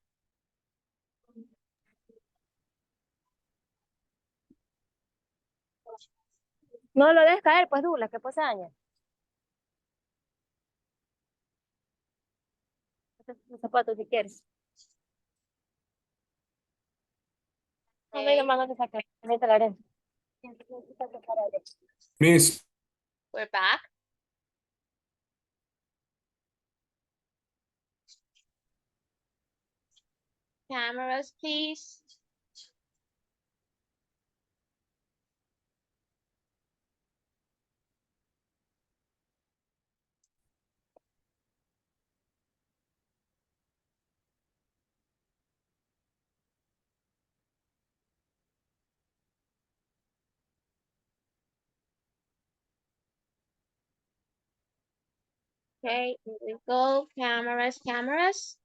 No lo dejes caer, pues Douglas, que pues se daña. Los zapatos si quieres. No me mano que sacar. Mete la arena. Miss, We're back. Cameras, please. Okay, here we go. Cameras, cameras.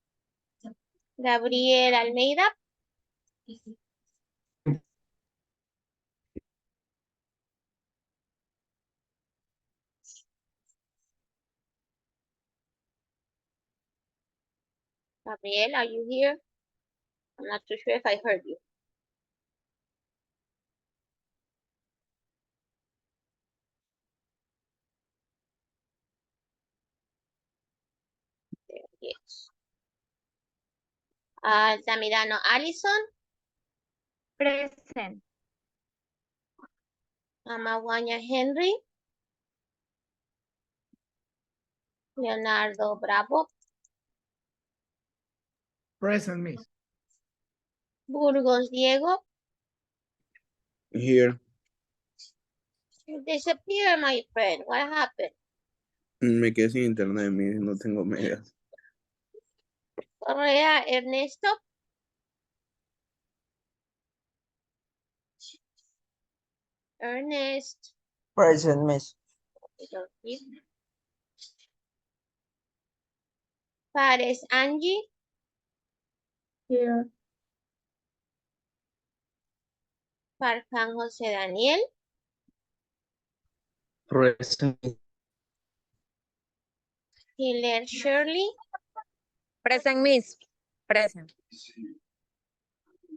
Gabriel Almeida. Gabriel, are you here? I'm not too sure if I heard you. There he is. Altamirano Allison. Present. Amaguaña Henry. Leonardo Bravo. Present, Miss. Burgos Diego. Here. You disappeared, my friend. What happened? Me quedé sin internet, Miss, no tengo megas. Correa Ernesto. Ernest. Present, Miss. Pares Angie. Here. Farfán José Daniel. Present. Hiller Shirley. Present, Miss. Present.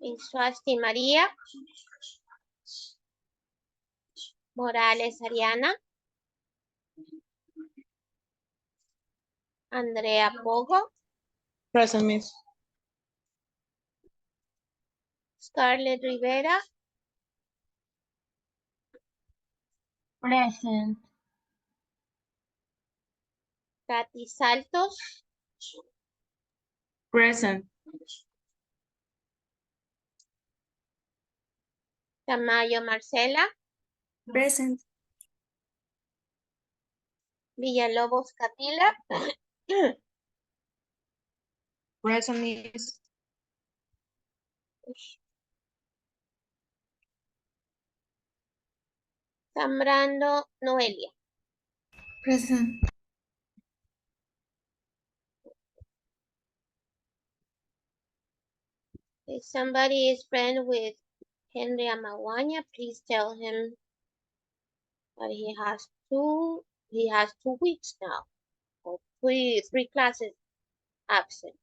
Iswasti María. Morales Ariana. Andrea Pogo. Present, Miss. Scarlett Rivera. Present. Katy Saltos. Present. Tamayo Marcela. Present. Villalobos Catila. Present, Miss. Zambrano Noelia. Present. If somebody is friend with Henry Amaguaña, please tell him that he has 2 weeks now, or three classes absent.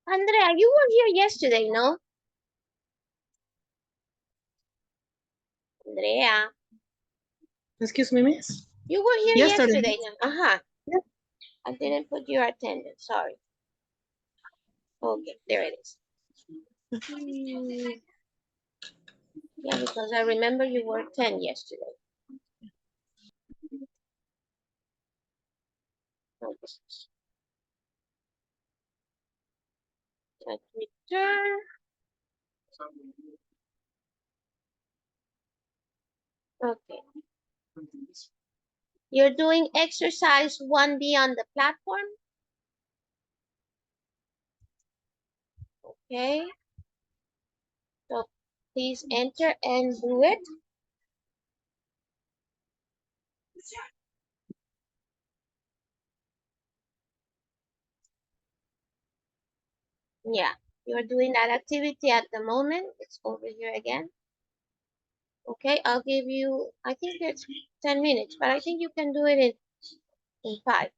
Andrea, you were here yesterday, no? Andrea. Excuse me, miss? You were here Yesterday. yesterday. Uh-huh. I didn't put your attendance, sorry. Okay, there it is. Yeah, because I remember you were 10 yesterday. Let's return. Okay. You're doing exercise 1B on the platform. Okay. So please enter and do it. Yeah, you're doing that activity at the moment. It's over here again. Okay, I'll give you, I think it's 10 minutes, but I think you can do it in 5.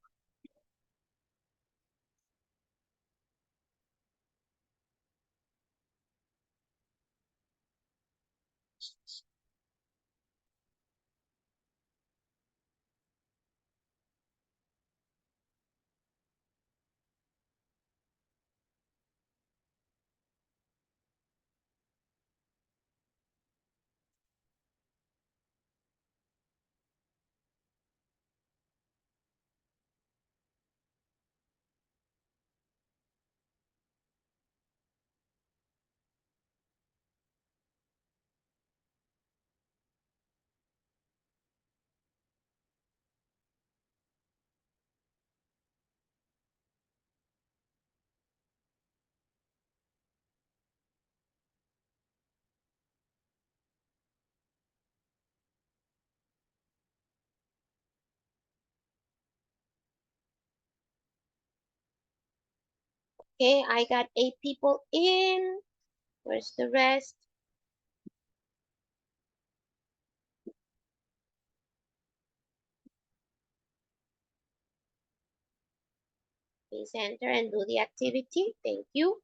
Okay, I got 8 people in. Where's the rest? Please enter and do the activity. Thank you.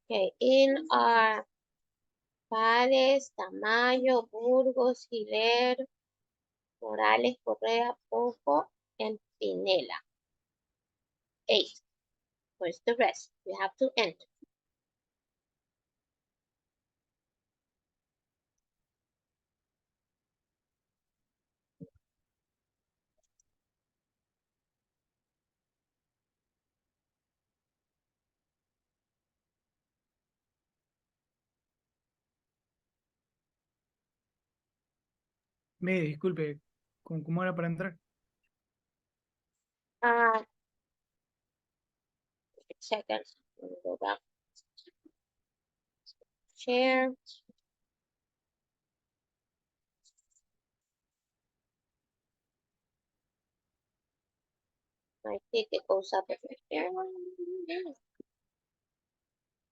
Okay, in our Párez, Tamayo, Burgos, Giler, Morales, Correa, Poco, and Pinela. 8. Where's the rest? You have to enter. Me disculpe, ¿cómo era para entrar? Seconds. Let me go back. Share. I think it goes up there.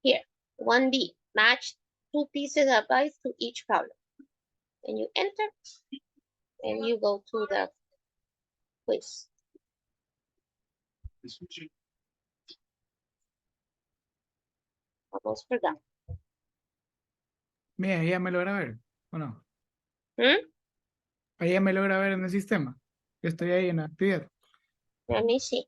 Here, 1B. Match 2 pieces of advice to each column. And you enter, and you go to the quiz. Almost forgot. Mira, ella me logra ver, ¿o no? ¿Mm? Ella me logra ver en el sistema. Yo estoy ahí en la actividad. Let me see.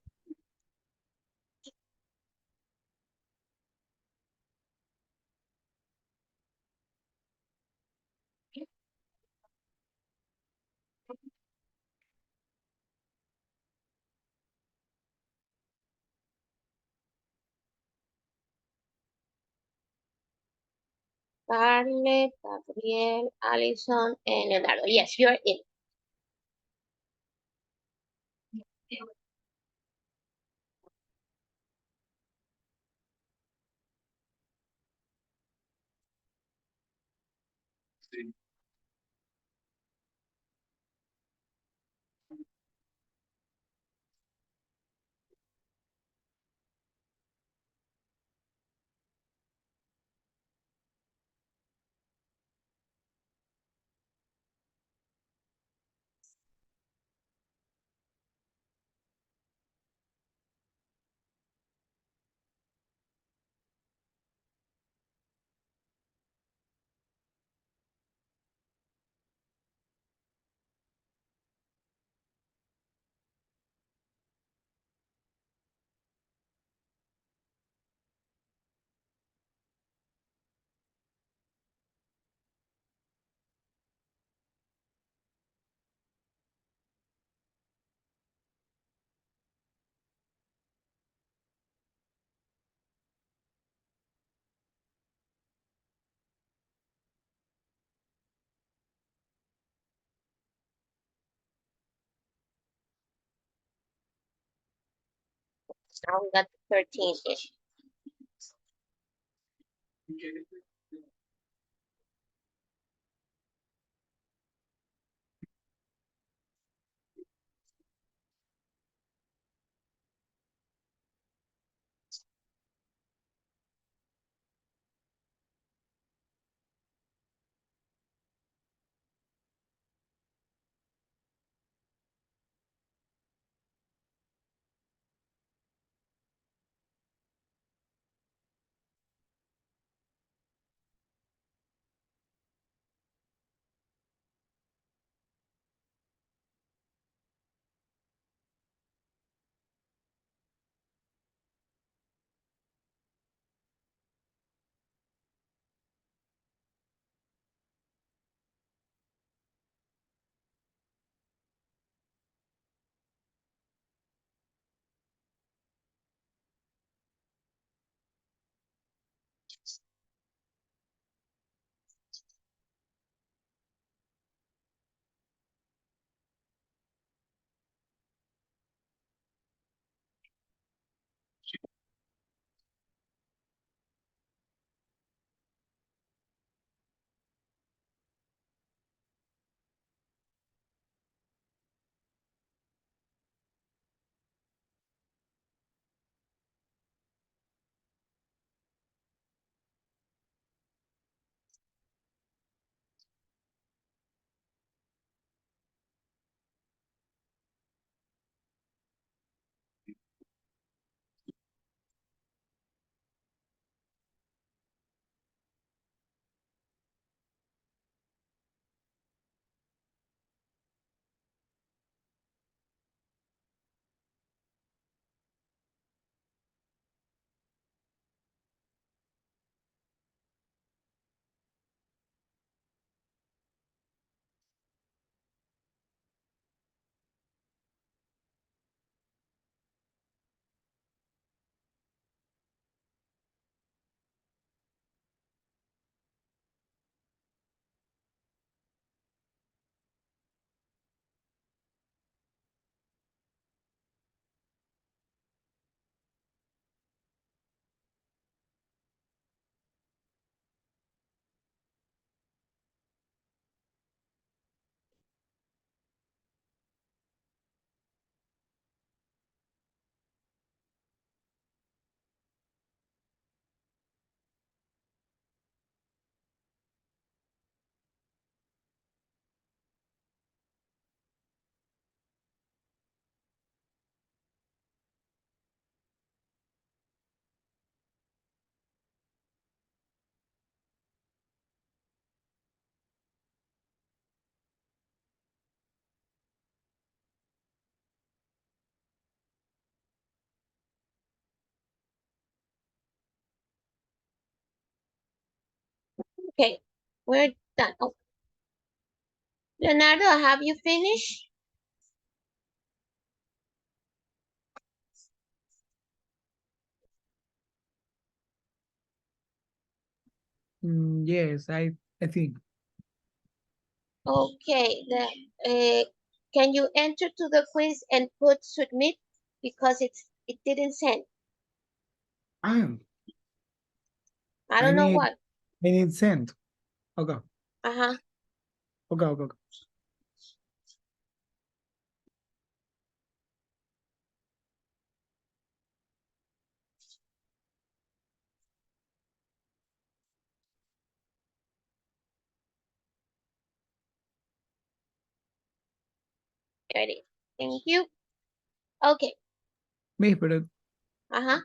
Scarlett, Gabriel, Allison, and Leonardo. Yes, you're in. Now we got 13-ish. Okay, we're done. Oh. Leonardo, have you finished? Yes, I think. Okay, can you enter to the quiz and put submit because it didn't send. Ah, I I don't know need what. I need send. Okay. Uh-huh. Okay. There it is. Thank you. Okay. Miss, pero Ajá.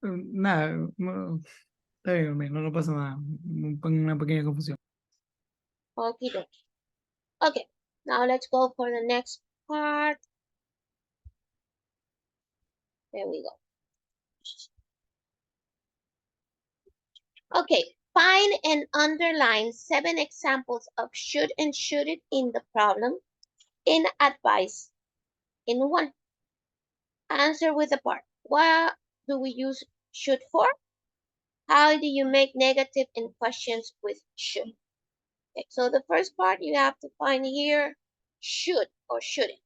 nada, no, está bien, miss, no pasa nada. Una pequeña confusión. Okay. Okay. Now let's go for the next part. There we go. Okay. Find and underline 7 examples of should and shouldn't in the problem in advice in 1. Answer with the part. What do we use should for? How do you make negative in questions with should? Okay, so the first part you have to find here should or shouldn't.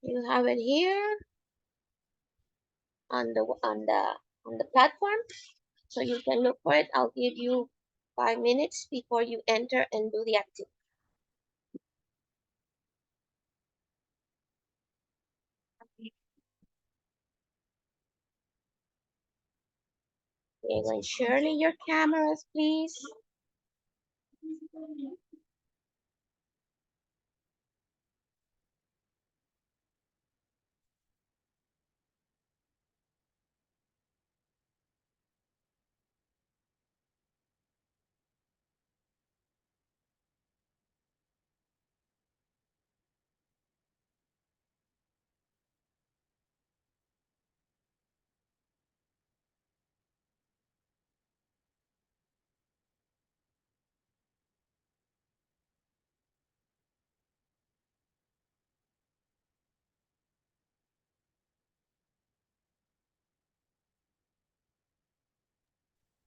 You have it here on the platform, so you can look for it. I'll give you 5 minutes before you enter and do the activity. Okay, when Shirley, your cameras, please.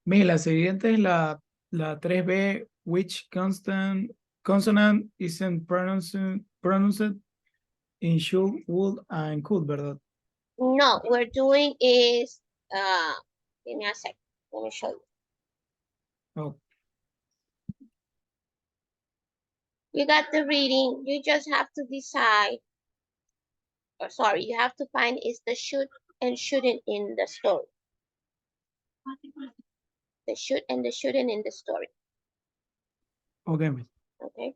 Mira, la siguiente es la 3B, which consonant isn't pronounced in should, would, and could, ¿verdad? No, we're doing is, give me a sec. Let me show you. Oh. You got the reading. You just have to decide. Or sorry, you have to find is the should and shouldn't in the story. The should and the shouldn't in the story. Okay. Okay.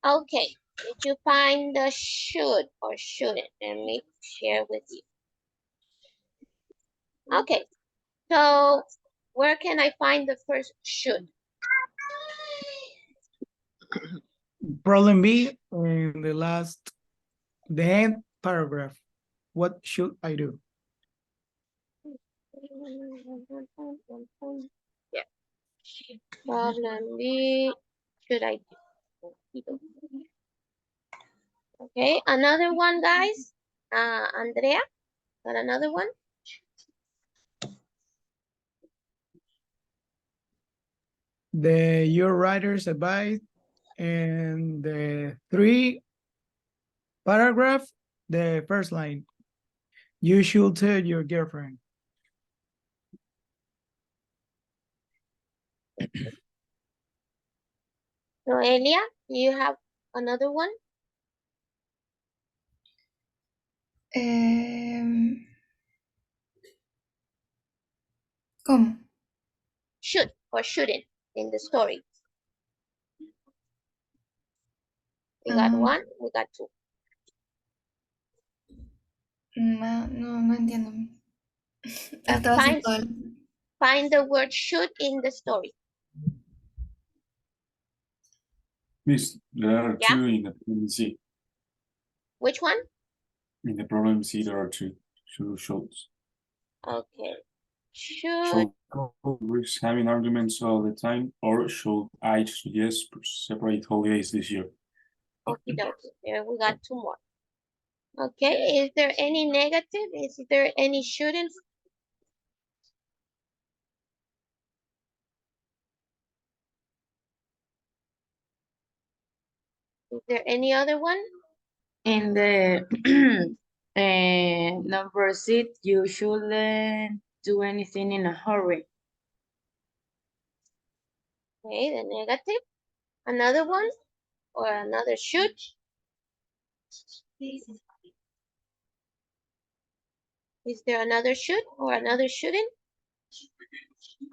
Okay, did you find the should or shouldn't? Let me share with you. Okay, so where can I find the first should? Problem B, in the end paragraph. What should I do? Yeah. Problem B, should I do? Okay, another one, guys. Andrea, got another one? Your writer's advice and the 3 paragraph, the first line. You should tell your girlfriend. Noelia, do you have another one? ¿Cómo? Should or shouldn't in the story. We got one, we got two. No entiendo. Estaba haciendo Find the word should in the story. Miss, there are two in the problem C. Which one? In the problem C, there are two shows. Okay. Should. Risk having arguments all the time, or should I suggest separate holidays this year? Okie dokie. There we got two more. Okay, is there any negative? Is there any shouldn't? Is there any other one? In the number 6, you shouldn't do anything in a hurry. Okay, the negative. Another one or another should? Is there another should or another shouldn't?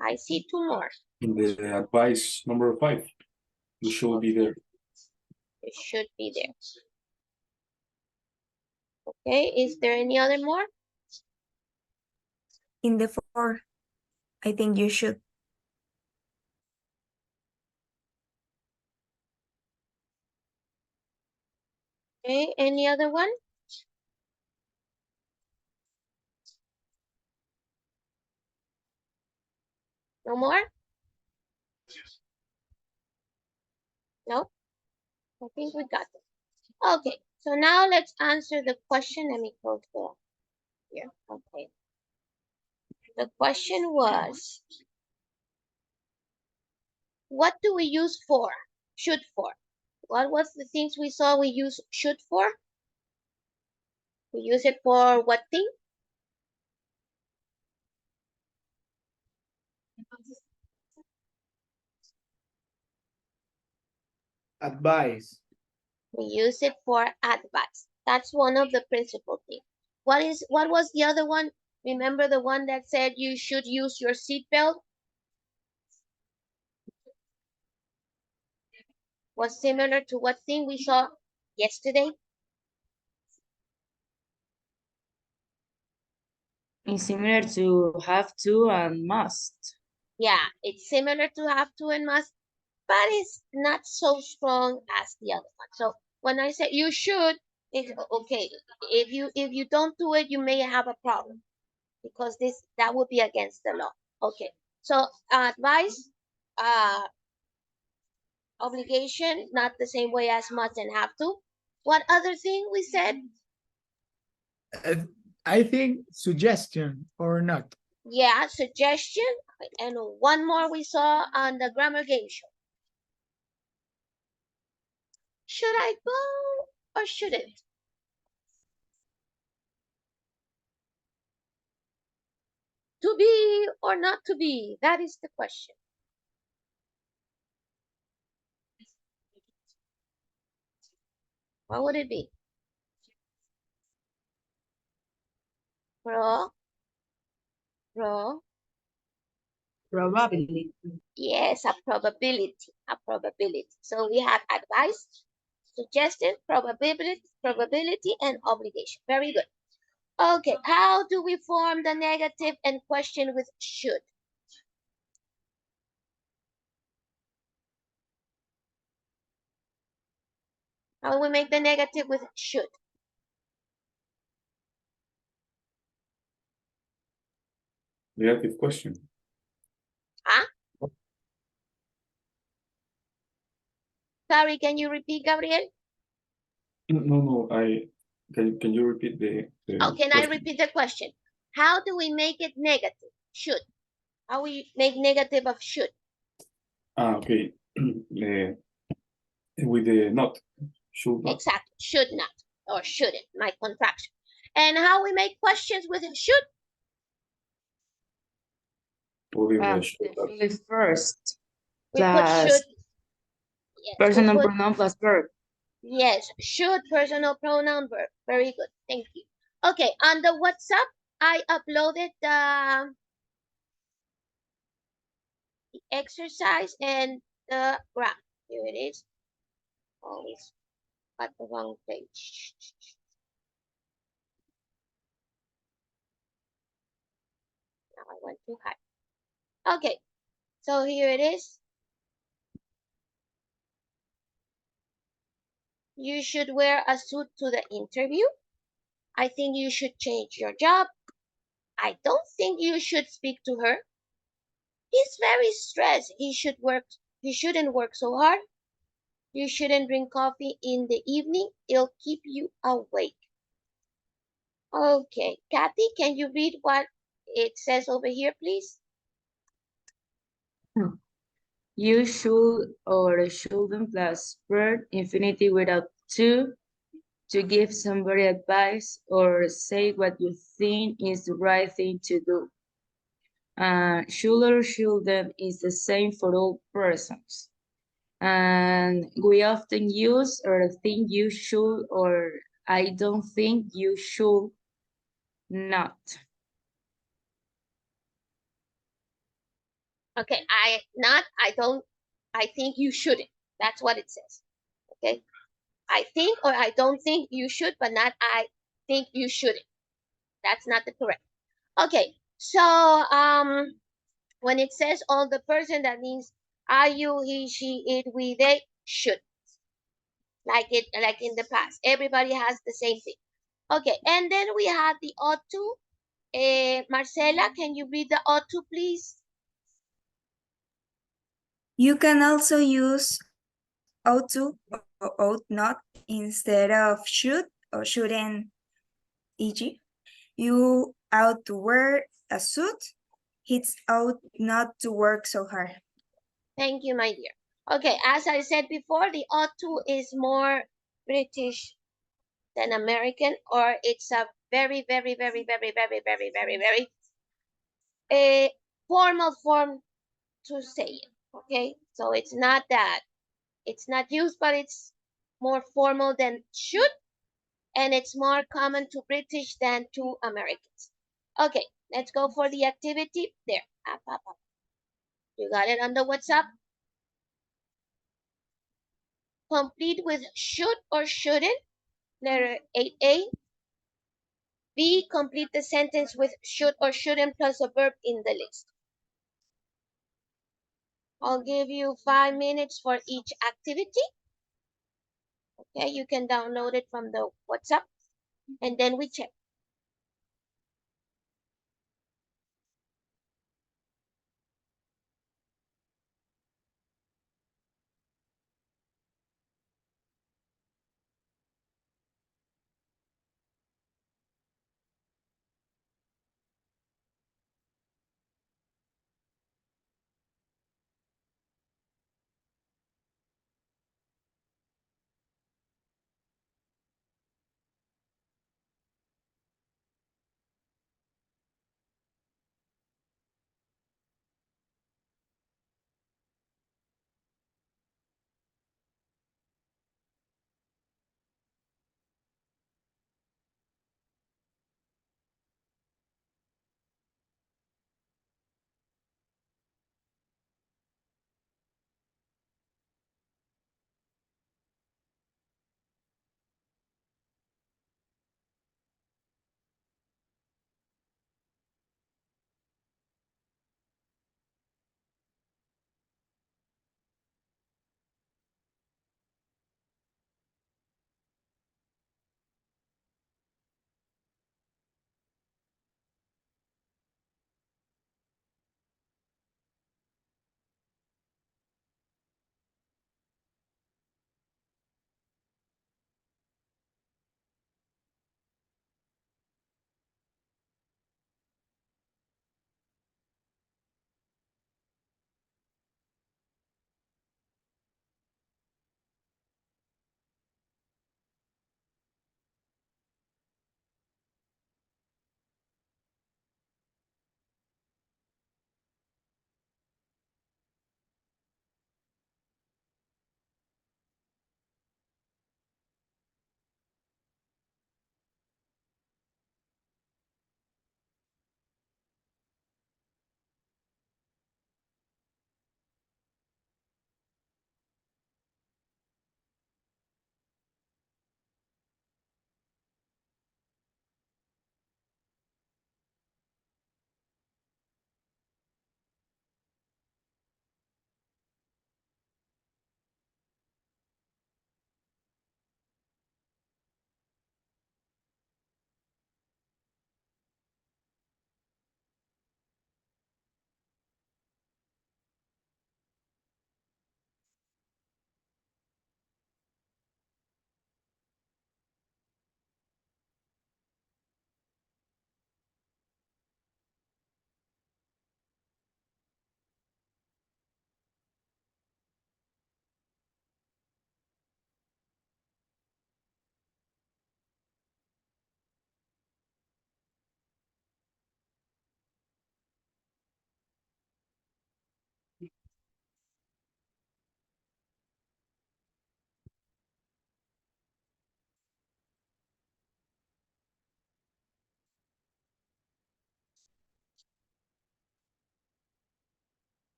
I see two more. In the advice number 5, you should be there. It should be there. Okay, is there any other more? In the 4, I think you should. Okay, any other one? No more? No? I think we got it. Okay, so now let's answer the question. Let me close the here. Okay. The question was, what do we use for? Should for. What was the things we saw we use should for? We use it for what thing? Advice. We use it for advice. That's one of the principal things. What was the other one? Remember the one that said you should use your seatbelt? Was similar to what thing we saw yesterday? It's similar to have to and must. Yeah, it's similar to have to and must, but it's not so strong as the other one. So when I say you should, it's okay. If you don't do it, you may have a problem because that would be against the law. Okay. So advice, obligation, not the same way as must and have to. What other thing we said? I think suggestion or not. Yeah, suggestion. And one more we saw on the grammar game show. Should I go or shouldn't? To be or not to be? That is the question. What would it be? Probability. Yes, a probability, a probability. So we have advice, suggestion, probability, and obligation. Very good. Okay, how do we form the negative and question with should? How do we make the negative with should? Negative question. Huh? Sorry, can you repeat, Gabriel? No, can you repeat the Oh, can I question? repeat the question? How do we make it negative? Should. How we make negative of should? Okay. With the not. Should not. Exactly. Should not or shouldn't, my contraction. And how we make questions with should? First. We put should. Yes, Personal pronoun plus verb. Yes, should personal pronoun verb. Very good. Thank you. Okay, on the WhatsApp, I uploaded the exercise and the graph. Here it is. Always got the wrong page. Now I went too high. Okay, so here it is. You should wear a suit to the interview. I think you should change your job. I don't think you should speak to her. He's very stressed. He shouldn't work so hard. You shouldn't drink coffee in the evening. It'll keep you awake. Okay, Kathy, can you read what it says over here, please? You should or shouldn't plus verb infinity without to give somebody advice or say what you think is the right thing to do. Should or shouldn't is the same for all persons. And we often use or think you should or I don't think you should not. Okay, I think you shouldn't. That's what it says. Okay. I think or I don't think you should, but not I think you shouldn't. That's not the correct. Okay, so when it says all the person, that means I, you, he, she, it, we, they should. Like in the past. Everybody has the same thing. Okay, and then we have the ought to. Marcela, can you read the ought to, please? You can also use ought to or ought not instead of should or shouldn't, e.g. You ought to wear a suit. It's ought not to work so hard. Thank you, my dear. Okay, as I said before, the ought to is more British than American, or it's a very, very, very, very, very, very, very, very a formal form to say it. Okay, so it's not used, but it's more formal than should, and it's more common to British than to Americans. Okay, let's go for the activity. There, up, up, up. You got it on the WhatsApp? Complete with should or shouldn't, letter 8A. B, complete the sentence with should or shouldn't plus a verb in the list. I'll give you 5 minutes for each activity. Okay, you can download it from the WhatsApp, and then we check.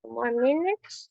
More minutes.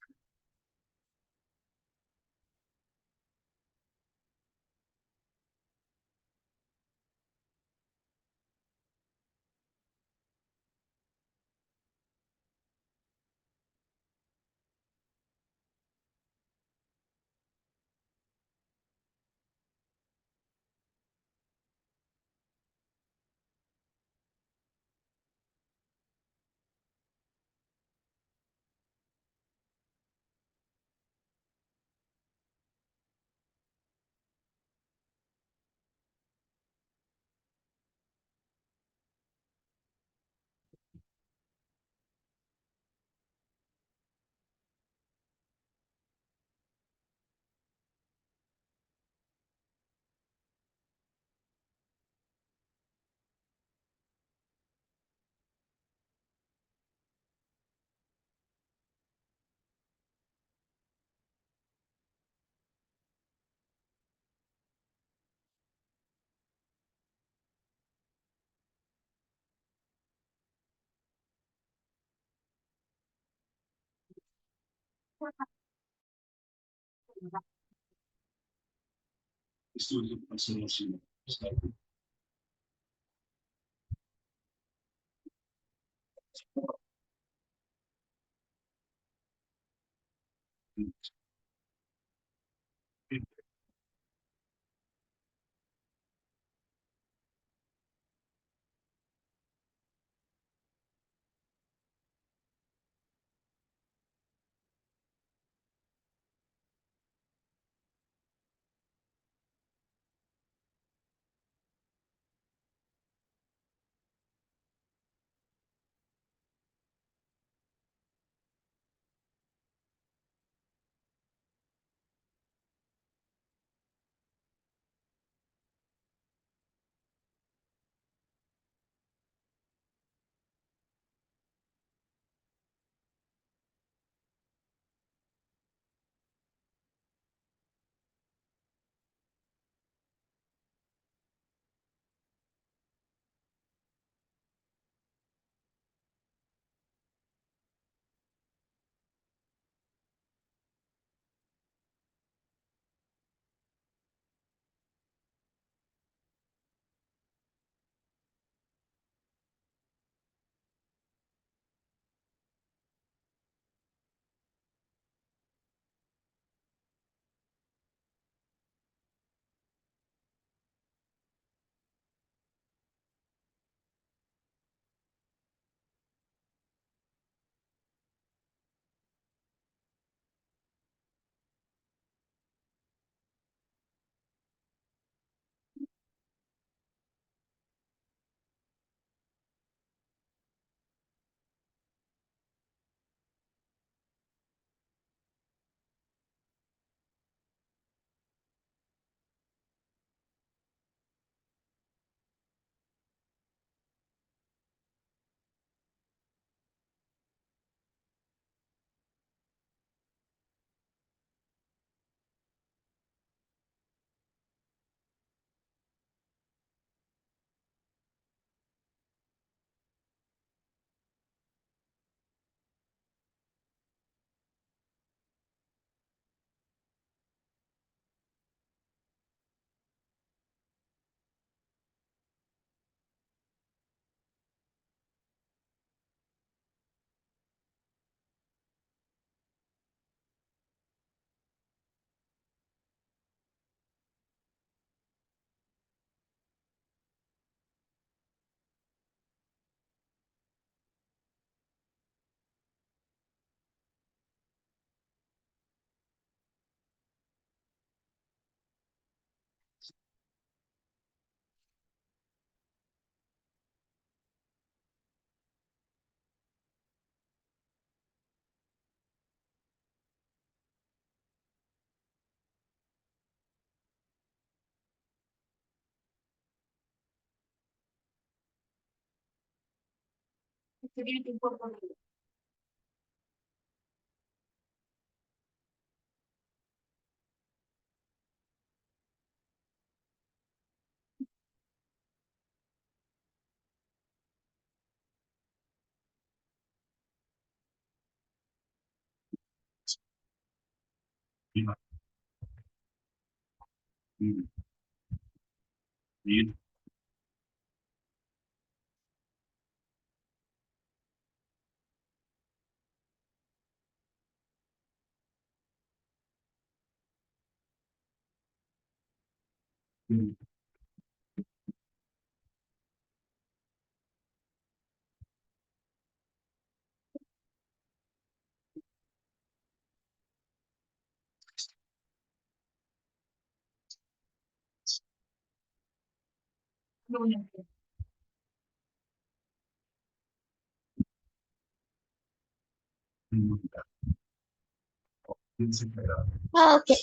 Okay,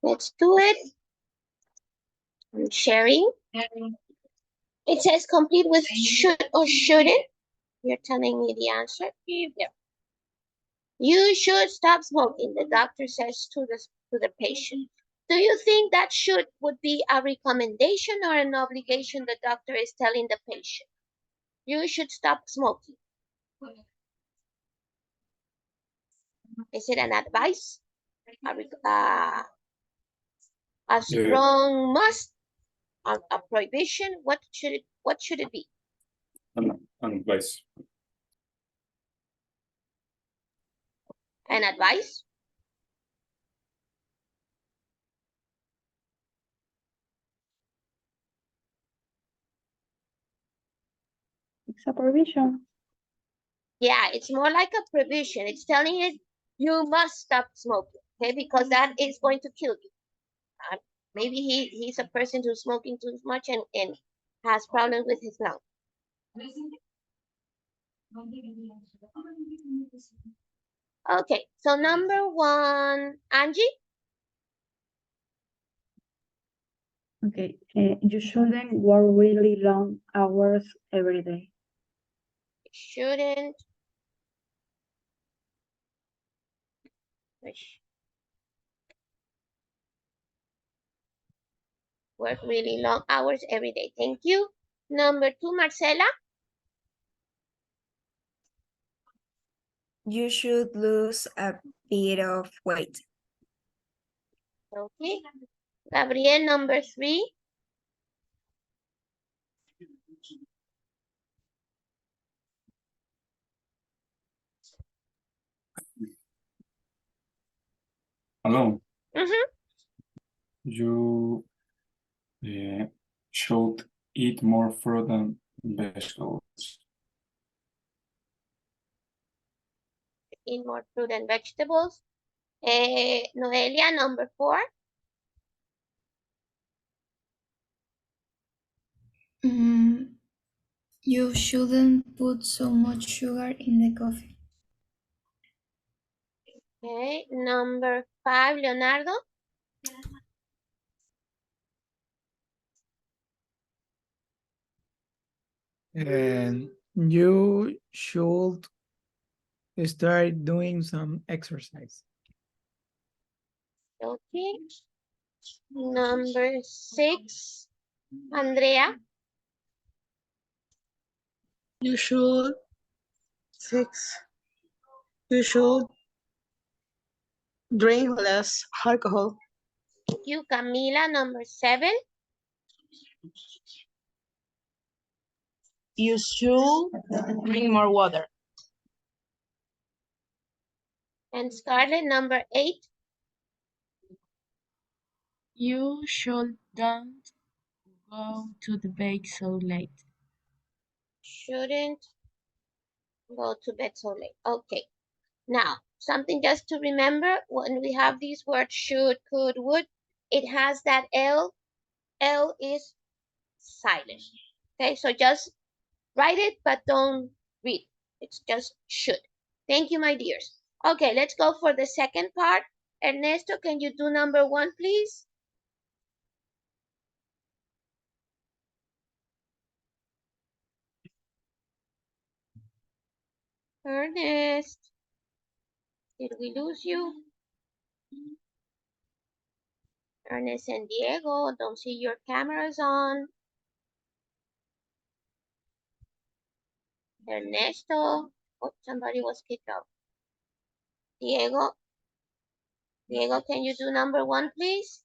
let's do it. I'm sharing. It says complete with should or shouldn't. You're telling me the answer. Here you go. You should stop smoking, the doctor says to the patient. Do you think that should would be a recommendation or an obligation the doctor is telling the patient? You should stop smoking. Is it an advice? A strong must? A prohibition? What should it be? An advice. An advice? It's a provision. Yeah, it's more like a provision. It's telling it you must stop smoking, okay? Because that is going to kill you. Maybe he's a person who's smoking too much and has problems with his lungs. Okay, so number one, Angie? Okay, you shouldn't work really long hours every day. Shouldn't work really long hours every day. Thank you. Number two, Marcela? You should lose a bit of weight. Okay. Gabriel, number three. Hello. Mm-hmm. You should eat more fruit and vegetables. Eat more fruit and vegetables. Noelia, number four. You shouldn't put so much sugar in the coffee. Okay. Number five, Leonardo. And you should start doing some exercise. Okay. Number six, Andrea. You should you should drink less alcohol. Thank you, Camila. Number seven. You should drink more water. And Scarlett, number eight. You should don't go to the bed so late. Shouldn't go to bed so late. Okay. Now, something just to remember when we have these words should, could, would, it has that L. L is silent. Okay, so just write it, but don't read. It's just should. Thank you, my dears. Okay, let's go for the second part. Ernesto, can you do number one, please? Ernest, did we lose you? Ernest and Diego, don't see your cameras on. Ernesto, oh, somebody was kicked out. Diego, Diego, can you do number 1, please?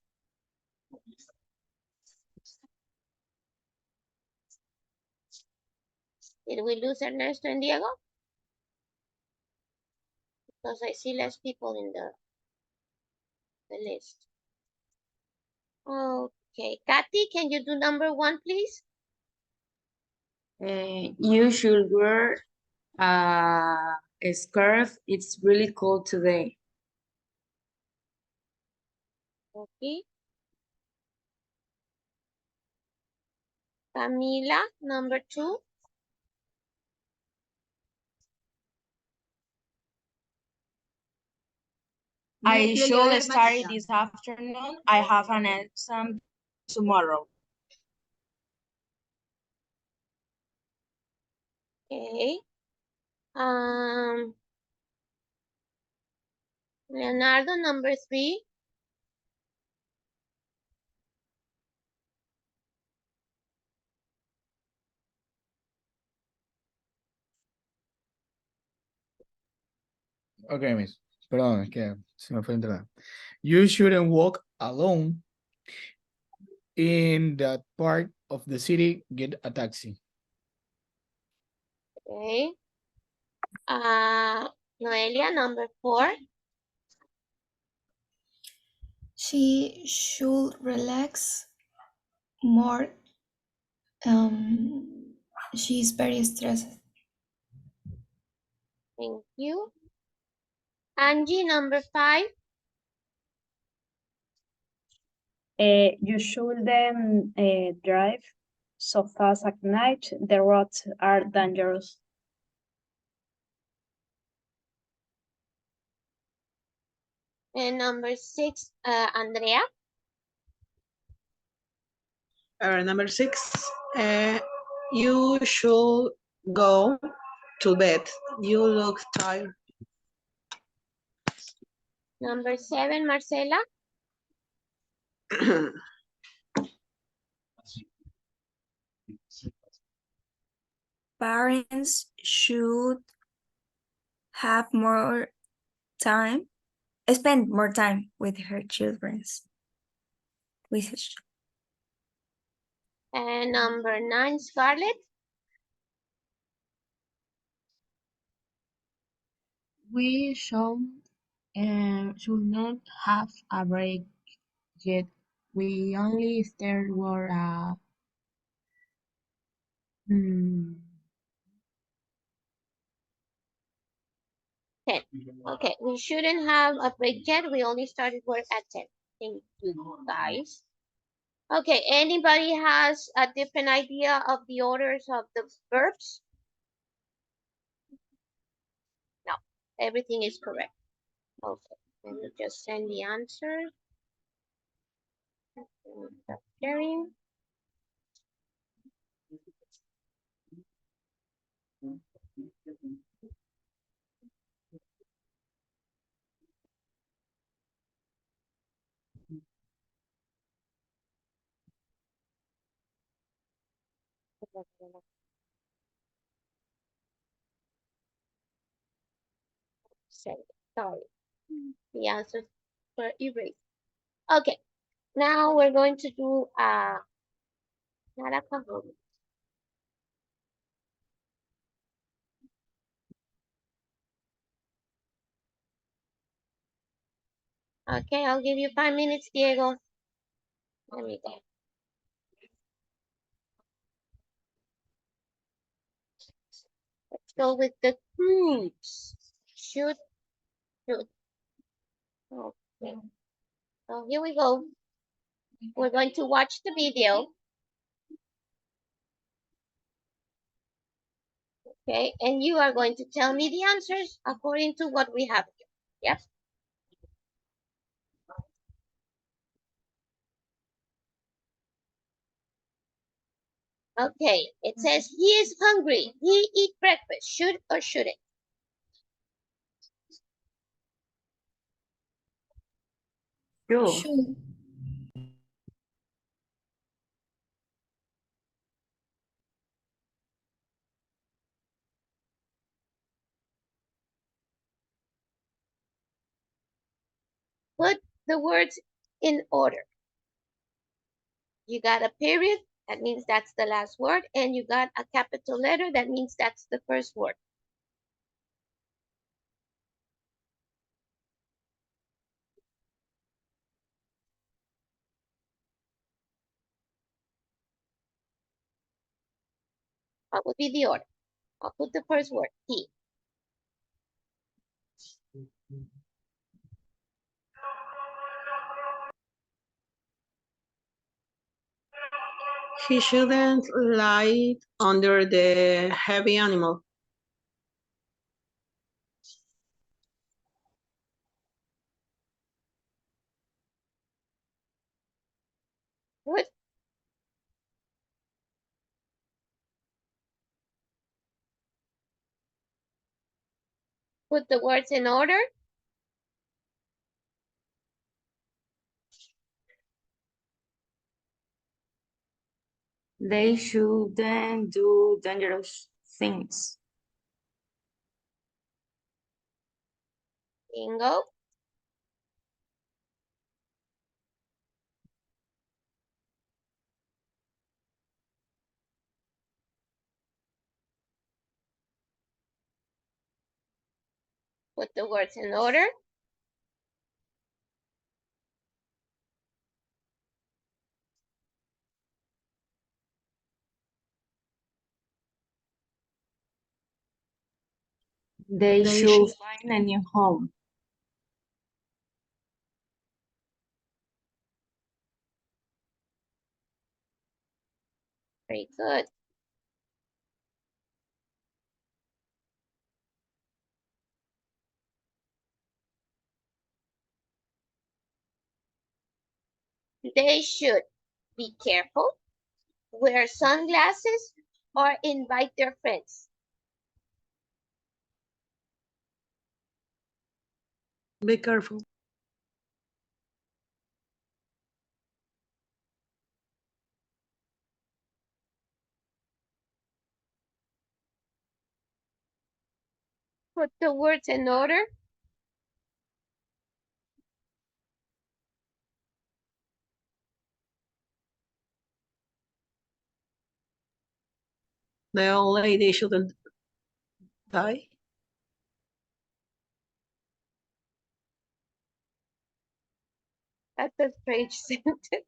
Did we lose Ernesto and Diego? Because I see less people in the list. Okay, Kathy, can you do number 1, please? You should wear a scarf. It's really cold today. Okay. Camila, number 2. I should study this afternoon. I have an exam tomorrow. Okay. Leonardo, number 3. Okay, miss. Perdón, es que se me fue entrar. You shouldn't walk alone in that part of the city. Get a taxi. Okay. Noelia, number 4. She should relax more. She's very stressed. Thank you. Angie, number 5. You shouldn't drive so fast at night. The roads are dangerous. And number 6, Andrea. Number 6, you should go to bed. You look tired. Number 7, Marcela. Parents should have more time, spend more time with her children. And number 9, Scarlett. We should not have a break yet. We only started for hmm, 10. Okay, we shouldn't have a break yet. We only started work at 10. Thank you, guys. Okay, anybody has a different idea of the orders of the verbs? No, everything is correct. Okay, let me just send the answer. Stop sharing. Sorry, the answers were erased. Okay, now we're going to do not a Kahoot. Okay, I'll give you 5 minutes, Diego. Let me go. Let's go with the groups. Should. Okay. So here we go. We're going to watch the video. Okay, and you are going to tell me the answers according to what we have here. Yep. Okay, it says he is hungry. He eat breakfast. Should or shouldn't? Should. Put the words in order. You got a period, that means that's the last word, and you got a capital letter, that means that's the first word. What would be the order? I'll put the first word, he. He shouldn't lie under the heavy animal. Good. Put the words in order. They shouldn't do dangerous things. Bingo. Put the words in order. They should find a new home. Very good. They should be careful, wear sunglasses, or invite their friends. Be careful. Put the words in order. The old lady shouldn't die. That's a strange sentence.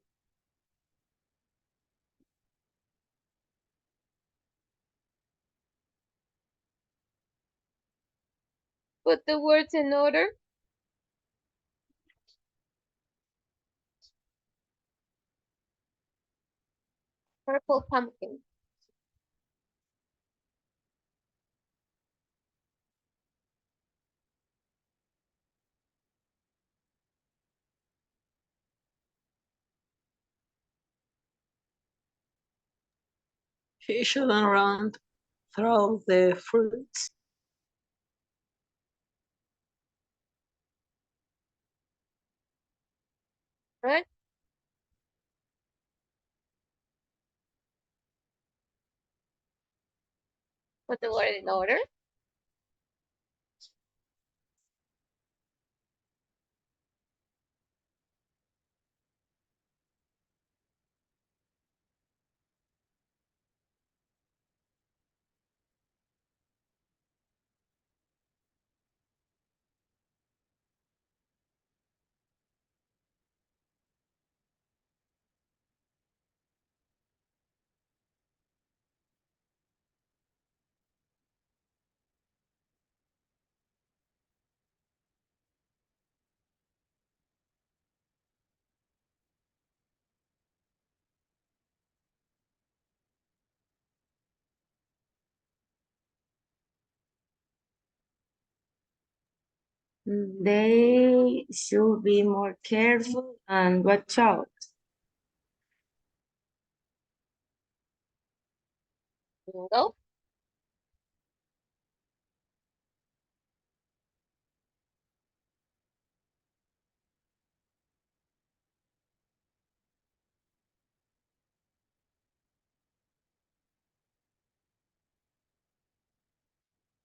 Put the words in order. Purple pumpkin. He shouldn't run through the fruits. Good. Put the word in order. They should be more careful and watch out. Bingo.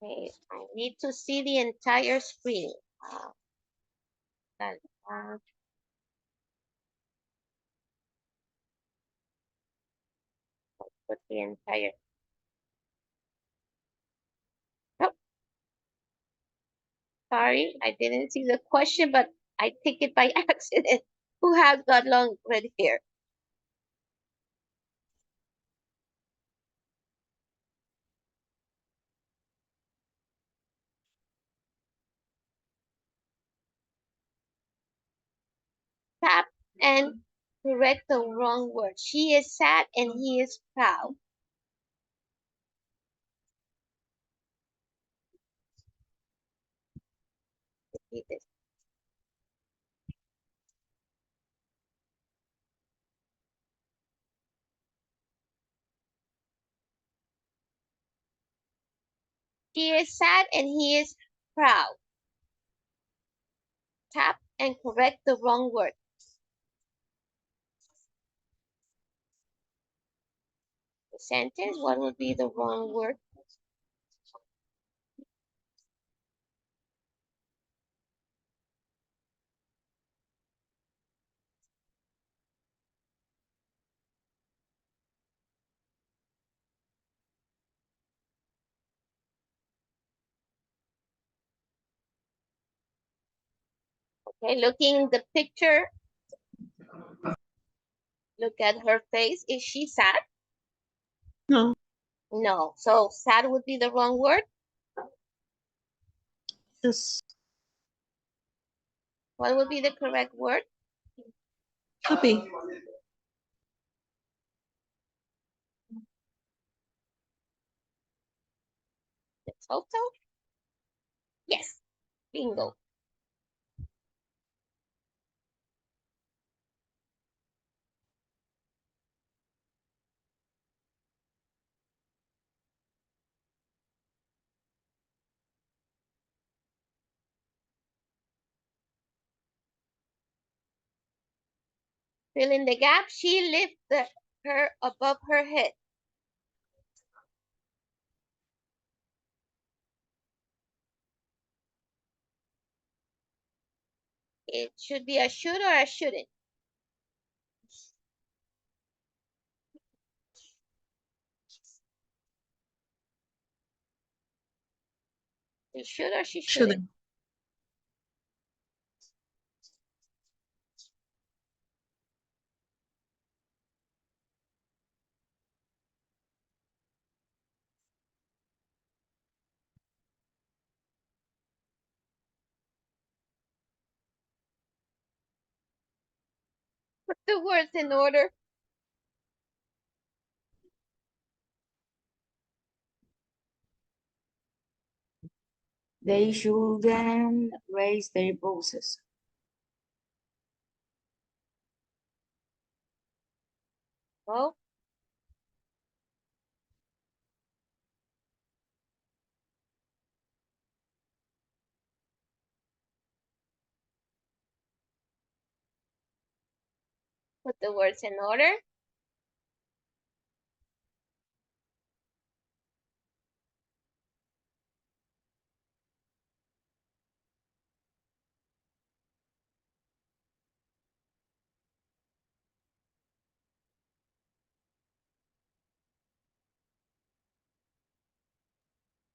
Okay, I need to see the entire screen. Wow. put the entire. Oh, sorry, I didn't see the question, but I take it by accident. Who has got long red hair? Tap and correct the wrong word. She is sad and he is proud. Repeat this. She is sad and he is proud. Tap and correct the wrong word. The sentence, what would be the wrong word? Okay, looking the picture. Look at her face. Is she sad? No. No. So sad would be the wrong word. Yes. What would be the correct word? Happy. Let's hope so. Yes. Bingo. Fill in the gap. She lifted her above her head. It should be a should or a shouldn't. She should or she shouldn't. Put the words in order. They shouldn't raise their voices. Oh. Put the words in order.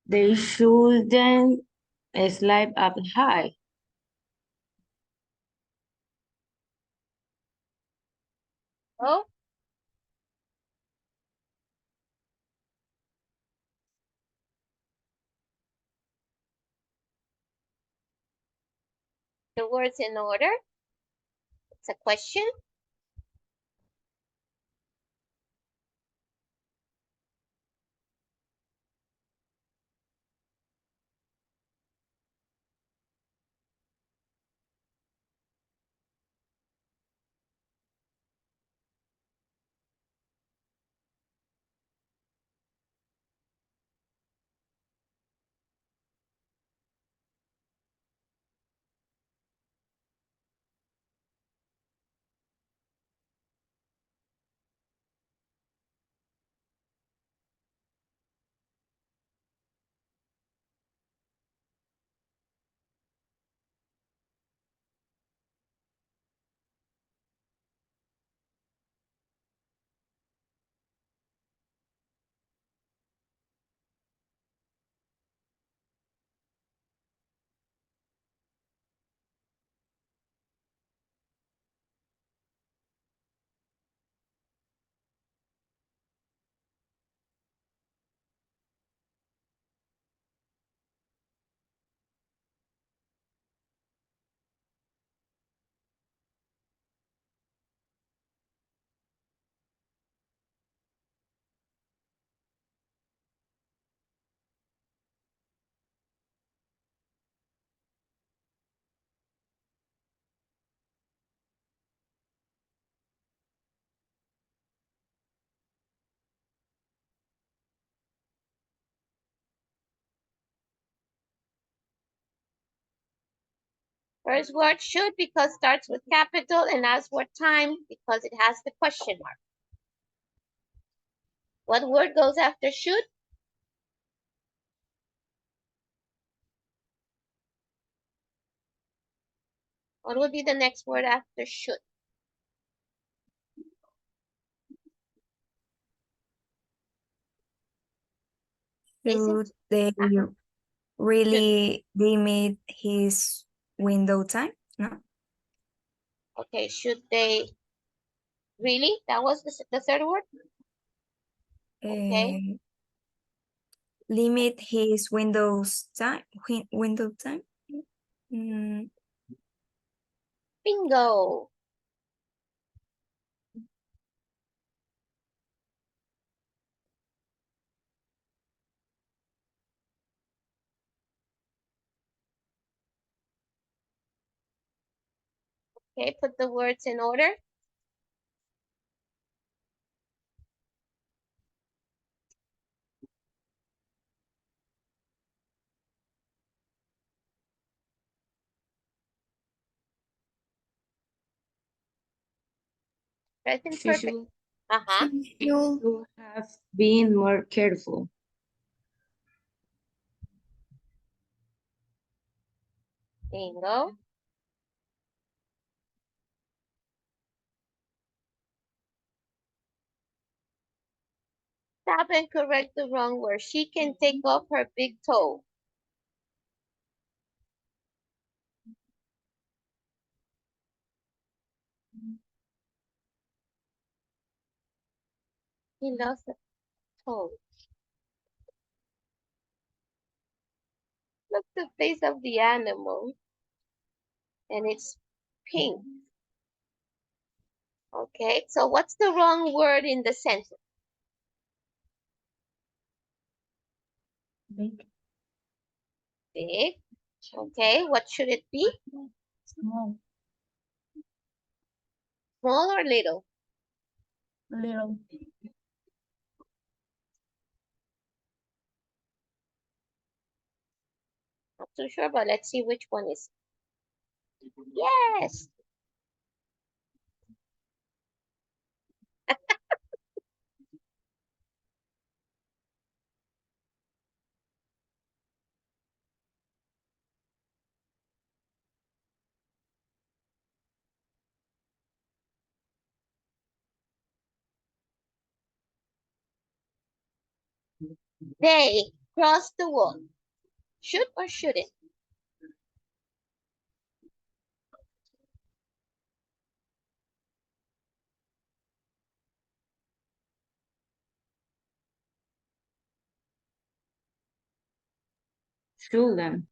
They shouldn't sleep up high. Oh. The words in order. It's a question. First word should because starts with capital, and last word time because it has the question mark. What word goes after should? What would be the next word after should? Should they really limit his window time? No. Okay, should they really? That was the third word? Okay. Limit his windows time. Window time. Mm, Bingo. Okay, put the words in order. Present She perfect. should, Uh-huh. she should have been more careful. Bingo. Stop and correct the wrong word. She can take off her big toe. He lost a toe. Look the face of the animal. And it's pink. Okay, so what's the wrong word in the sentence? Big, Big. Okay, what should it be? small, Small or little? little, Not too sure, but let's see which one is. Yes. They crossed the wall. Should or shouldn't? shouldn't.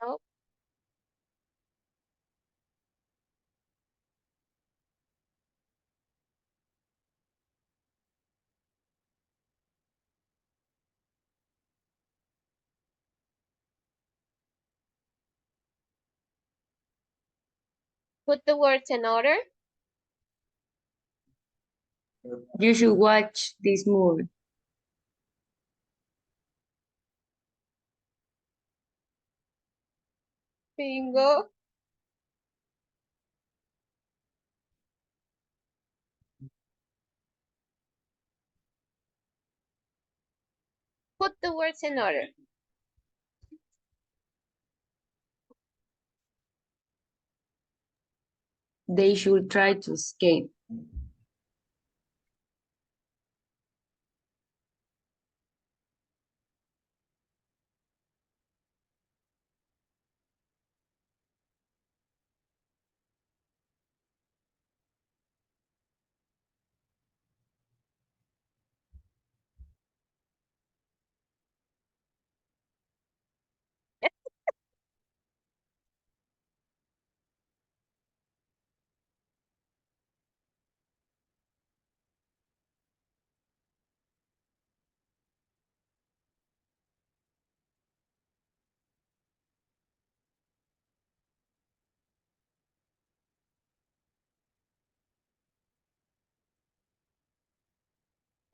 No. Put the words in order. You should watch this movie. Bingo. Put the words in order. They should try to escape.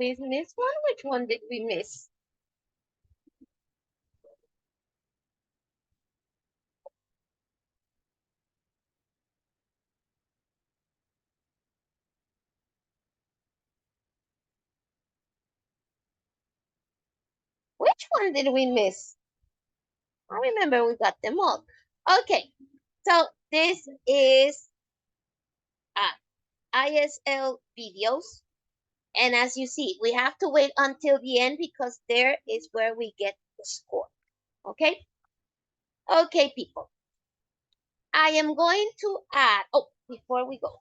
we miss one? Which one did we miss? Which one did we miss? I remember we got them all. Okay, so this is ISL videos. And as you see, we have to wait until the end because there is where we get the score. Okay? Okay, people. I am going to add, before we go,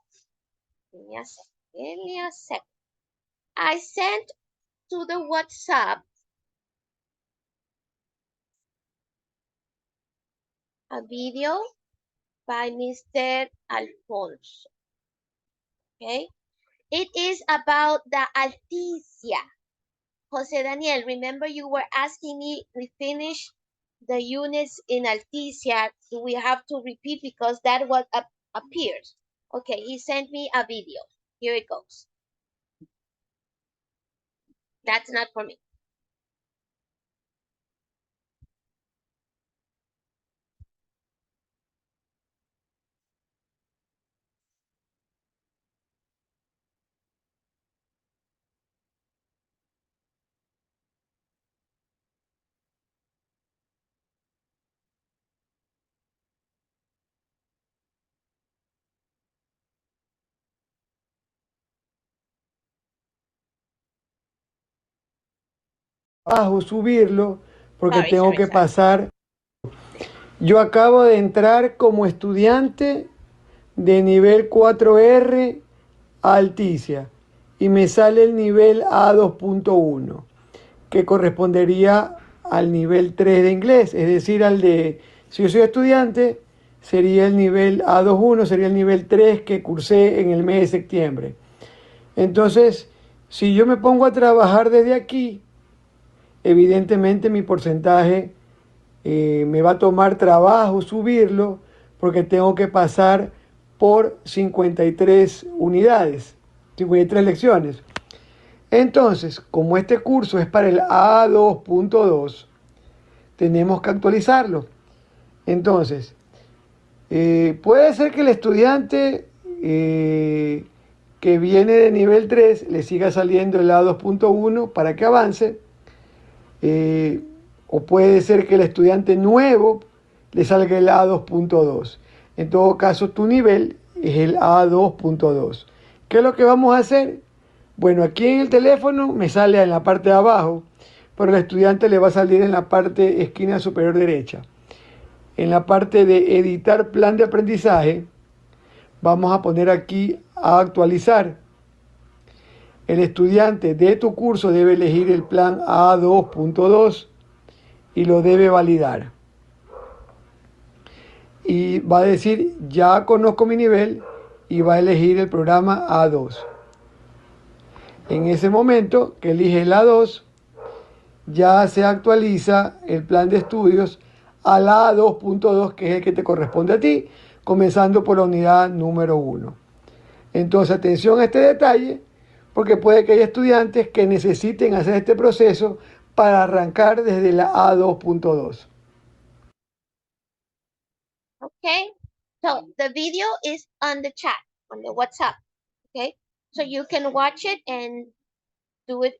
give me a second. Give me a second. I sent to the WhatsApp a video by Mr. Alfonso. Okay? It is about the Alticia. Jose Daniel, remember you were asking me, we finished the units in Alticia. Do we have to repeat because that what appears? Okay, he sent me a video. Here it goes. That's not for me. Abajo, subirlo, porque Sorry, tengo sorry, que sorry. pasar. Yo acabo de entrar como estudiante de nivel 4R a Alticia y me sale el nivel A2.1, que correspondería al nivel 3 de inglés, es decir, al de, si yo soy estudiante, sería el nivel A2.1, sería el nivel 3 que cursé en el mes de septiembre. Entonces, si yo me pongo a trabajar desde aquí, evidentemente mi porcentaje me va a tomar trabajo subirlo porque tengo que pasar por 53 unidades, 53 lecciones. Entonces, como este curso es para el A2.2, tenemos que actualizarlo. Entonces, puede ser que el estudiante que viene de nivel 3 le siga saliendo el A2.1 para que avance. O puede ser que el estudiante nuevo le salga el A2.2. En todo caso, tu nivel es el A2.2. ¿Qué es lo que vamos a hacer? Bueno, aquí en el teléfono me sale en la parte de abajo, pero el estudiante le va a salir en la parte esquina superior derecha. En la parte de editar plan de aprendizaje, vamos a poner aquí a actualizar. El estudiante de tu curso debe elegir el plan A2.2 y lo debe validar. Y va a decir, ya conozco mi nivel y va a elegir el programa A2. En ese momento que elige el A2, ya se actualiza el plan de estudios al A2.2, que es el que te corresponde a ti, comenzando por la unidad número 1. Entonces, atención a este detalle, porque puede que haya estudiantes que necesiten hacer este proceso para arrancar desde la A2.2. Okay, so the video is on the chat, on the WhatsApp. Okay, so you can watch it and do it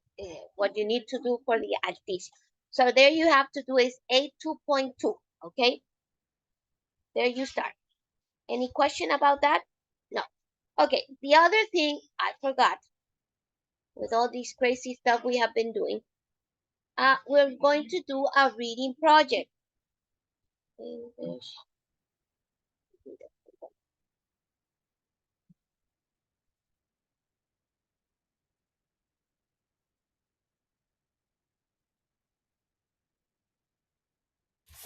what you need to do for the Alticia. So there you have to do is A2.2. Okay, there you start. Any question about that? No. Okay, the other thing I forgot with all these crazy stuff we have been doing, we're going to do a reading project. English.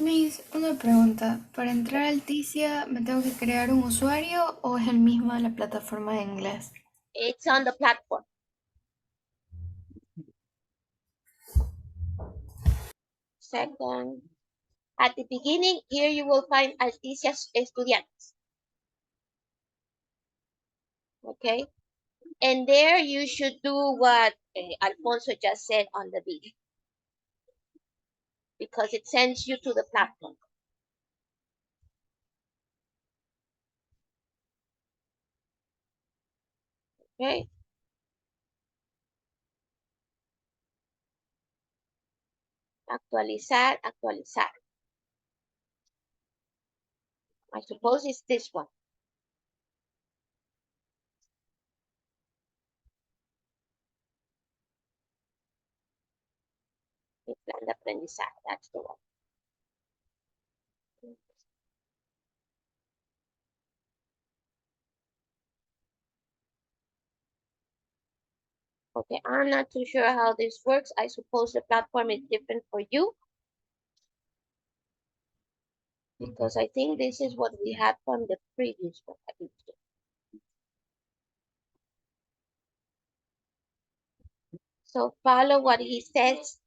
Miss, una pregunta. ¿Para entrar a Alticia me tengo que crear un usuario o es el mismo de la plataforma de inglés? It's on the platform. Second, at the beginning, here you will find Alticia Estudiantes. Okay, and there you should do what Alfonso just said on the video, because it sends you to the platform. Okay. Actualizar, actualizar. I suppose it's this one. El plan de aprendizaje, that's the one. Okay, I'm not too sure how this works. I suppose the platform is different for you, because I think this is what we had from the previous one. So follow what he says.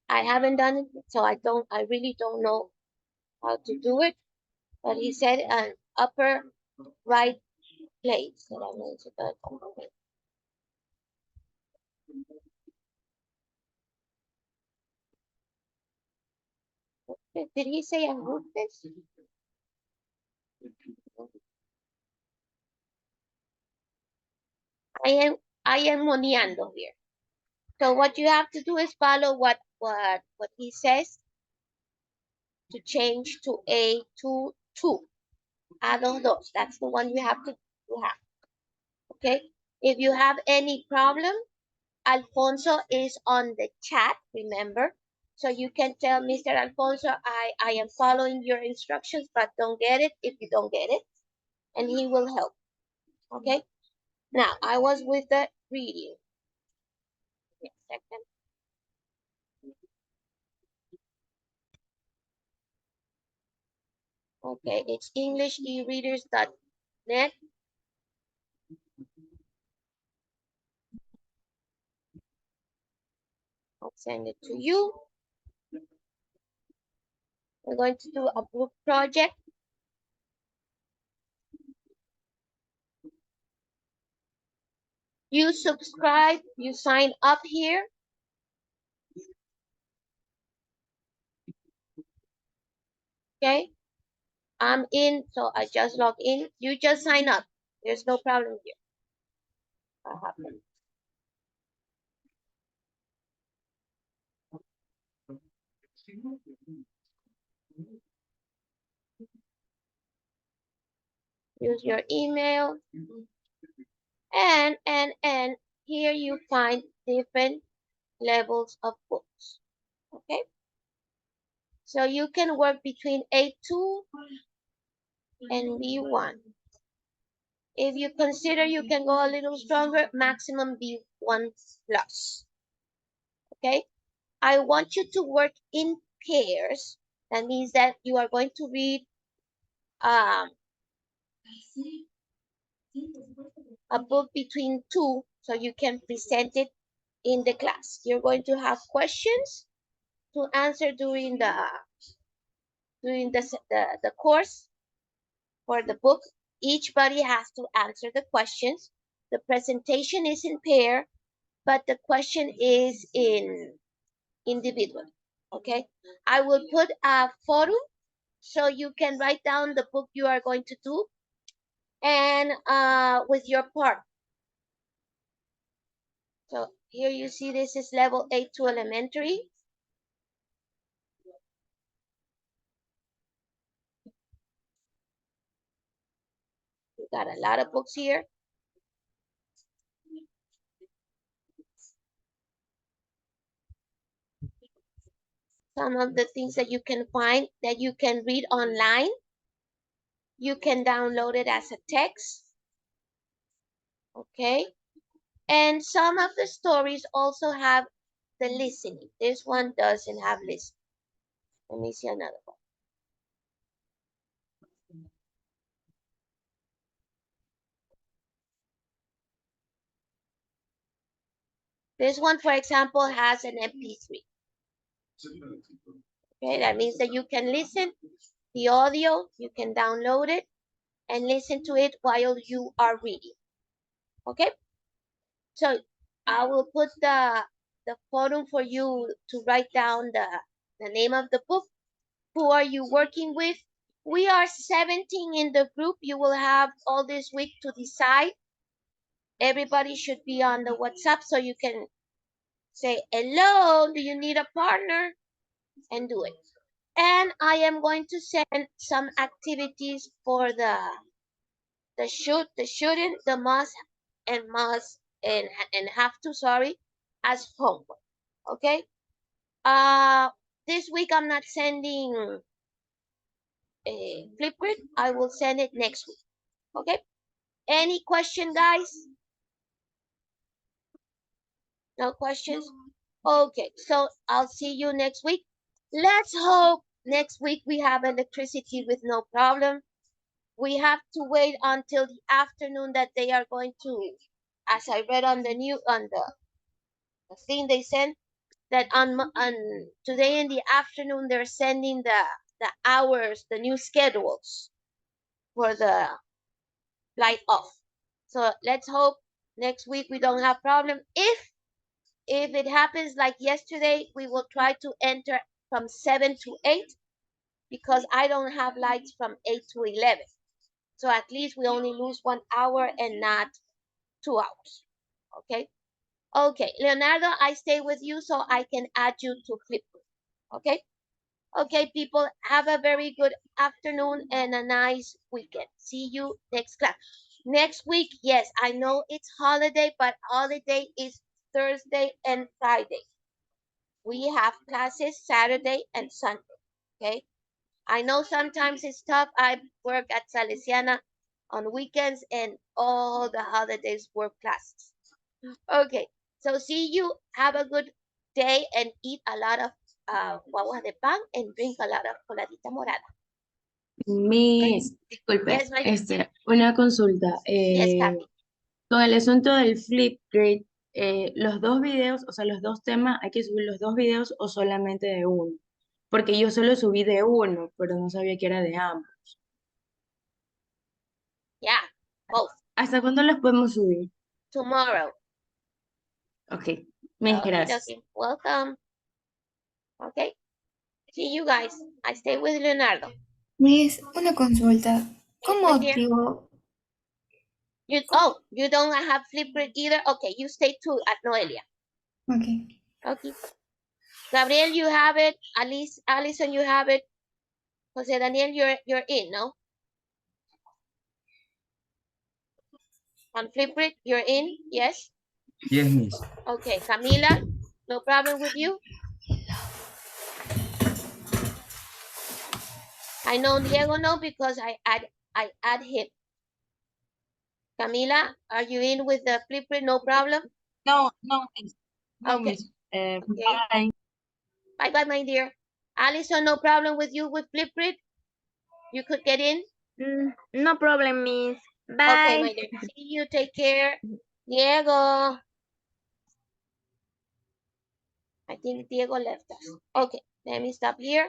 I haven't done it, so I really don't know how to do it. But he said an upper right place. So that means did he say ajustes? I am moneando here. So what you have to do is follow what he says to change to A22. A22. That's the one you have to have. Okay. If you have any problem, Alfonso is on the chat, remember? So you can tell Mr. Alfonso, I am following your instructions, but don't get it if you don't get it. And he will help. Okay. Now, I was with the reading. Wait a second. Okay, it's englishereaders.net. I'll send it to you. We're going to do a book project. You subscribe, you sign up here. Okay, I'm in, so I just log in. You just sign up. There's no problem here. What happened? Use your email. And here you find different levels of books. Okay. So you can work between A2 and B1. If you consider you can go a little stronger, maximum B1 plus. Okay. I want you to work in pairs. That means that you are going to read a book between two, so you can present it in the class. You're going to have questions to answer during the course for the book. Each buddy has to answer the questions. The presentation is in pair, but the question is in individual. Okay, I will put a forum so you can write down the book you are going to do, and with your part. So here you see this is level A2 elementary. We got a lot of books here. Some of the things that you can find that you can read online. You can download it as a text. Okay. And some of the stories also have the listening. This one doesn't have listening. Let me see another one. This one, for example, has an MP3. Okay, that means that you can listen the audio, you can download it and listen to it while you are reading. Okay, so I will put the forum for you to write down the name of the book. Who are you working with? We are 17 in the group. You will have all this week to decide. Everybody should be on the WhatsApp so you can say, hello, do you need a partner? And do it. And I am going to send some activities for the shouldn't, the must, and have to, sorry, as homework. Okay? This week I'm not sending Flipgrid. I will send it next week. Okay? Any question, guys? No questions? Okay, so I'll see you next week. Let's hope next week we have electricity with no problem. We have to wait until the afternoon that they are going to, as I read on the thing they sent, that on today in the afternoon they're sending the hours, the new schedules for the light off. So let's hope next week we don't have problem. If it happens like yesterday, we will try to enter from 7 to 8 because I don't have lights from 8 to 11. So at least we only lose 1 hour and not 2 hours. Okay? Okay, Leonardo, I stay with you so I can add you to Flipgrid. Okay? Okay, people, have a very good afternoon and a nice weekend. See you next class. Next week, yes, I know it's holiday, but holiday is Thursday and Friday. We have classes Saturday and Sunday. Okay? I know sometimes it's tough. I work at Salesiana on weekends and all the holidays work classes. Okay, so see you. Have a good day and eat a lot of guaguas de pan and drink a lot of coladita morada. Miss, disculpe, Yes, my una consulta. Yes, Kathy. Con el asunto del Flipgrid, los dos videos, o sea, los dos temas, ¿hay que subir los dos videos o solamente de uno? Porque yo solo subí de uno, pero no sabía que era de ambos. Yeah, both. ¿Hasta cuándo los podemos subir? Tomorrow. Ok, Miss, gracias. Okay. Welcome. Okay. See you guys. I stay with Leonardo. Miss, una consulta. ¿Cómo my dear. activo? You don't have Flipgrid either? Okay, you stay too at Noelia. Okay. Okay. Gabriel, you have it. Alison, you have it. Jose Daniel, you're in, no? On Flipgrid, you're in, yes? Yes, miss. Okay, Camila, no problem with you? I know Diego no because I add him. Camila, are you in with the Flipgrid, no problem? No, Okay. Okay. Bye. Bye, my dear. Alison, no problem with you with Flipgrid? You could get in? No problem, Miss. Bye. Okay, my dear. See you. Take care. Diego. I think Diego left us. Okay, let me stop here.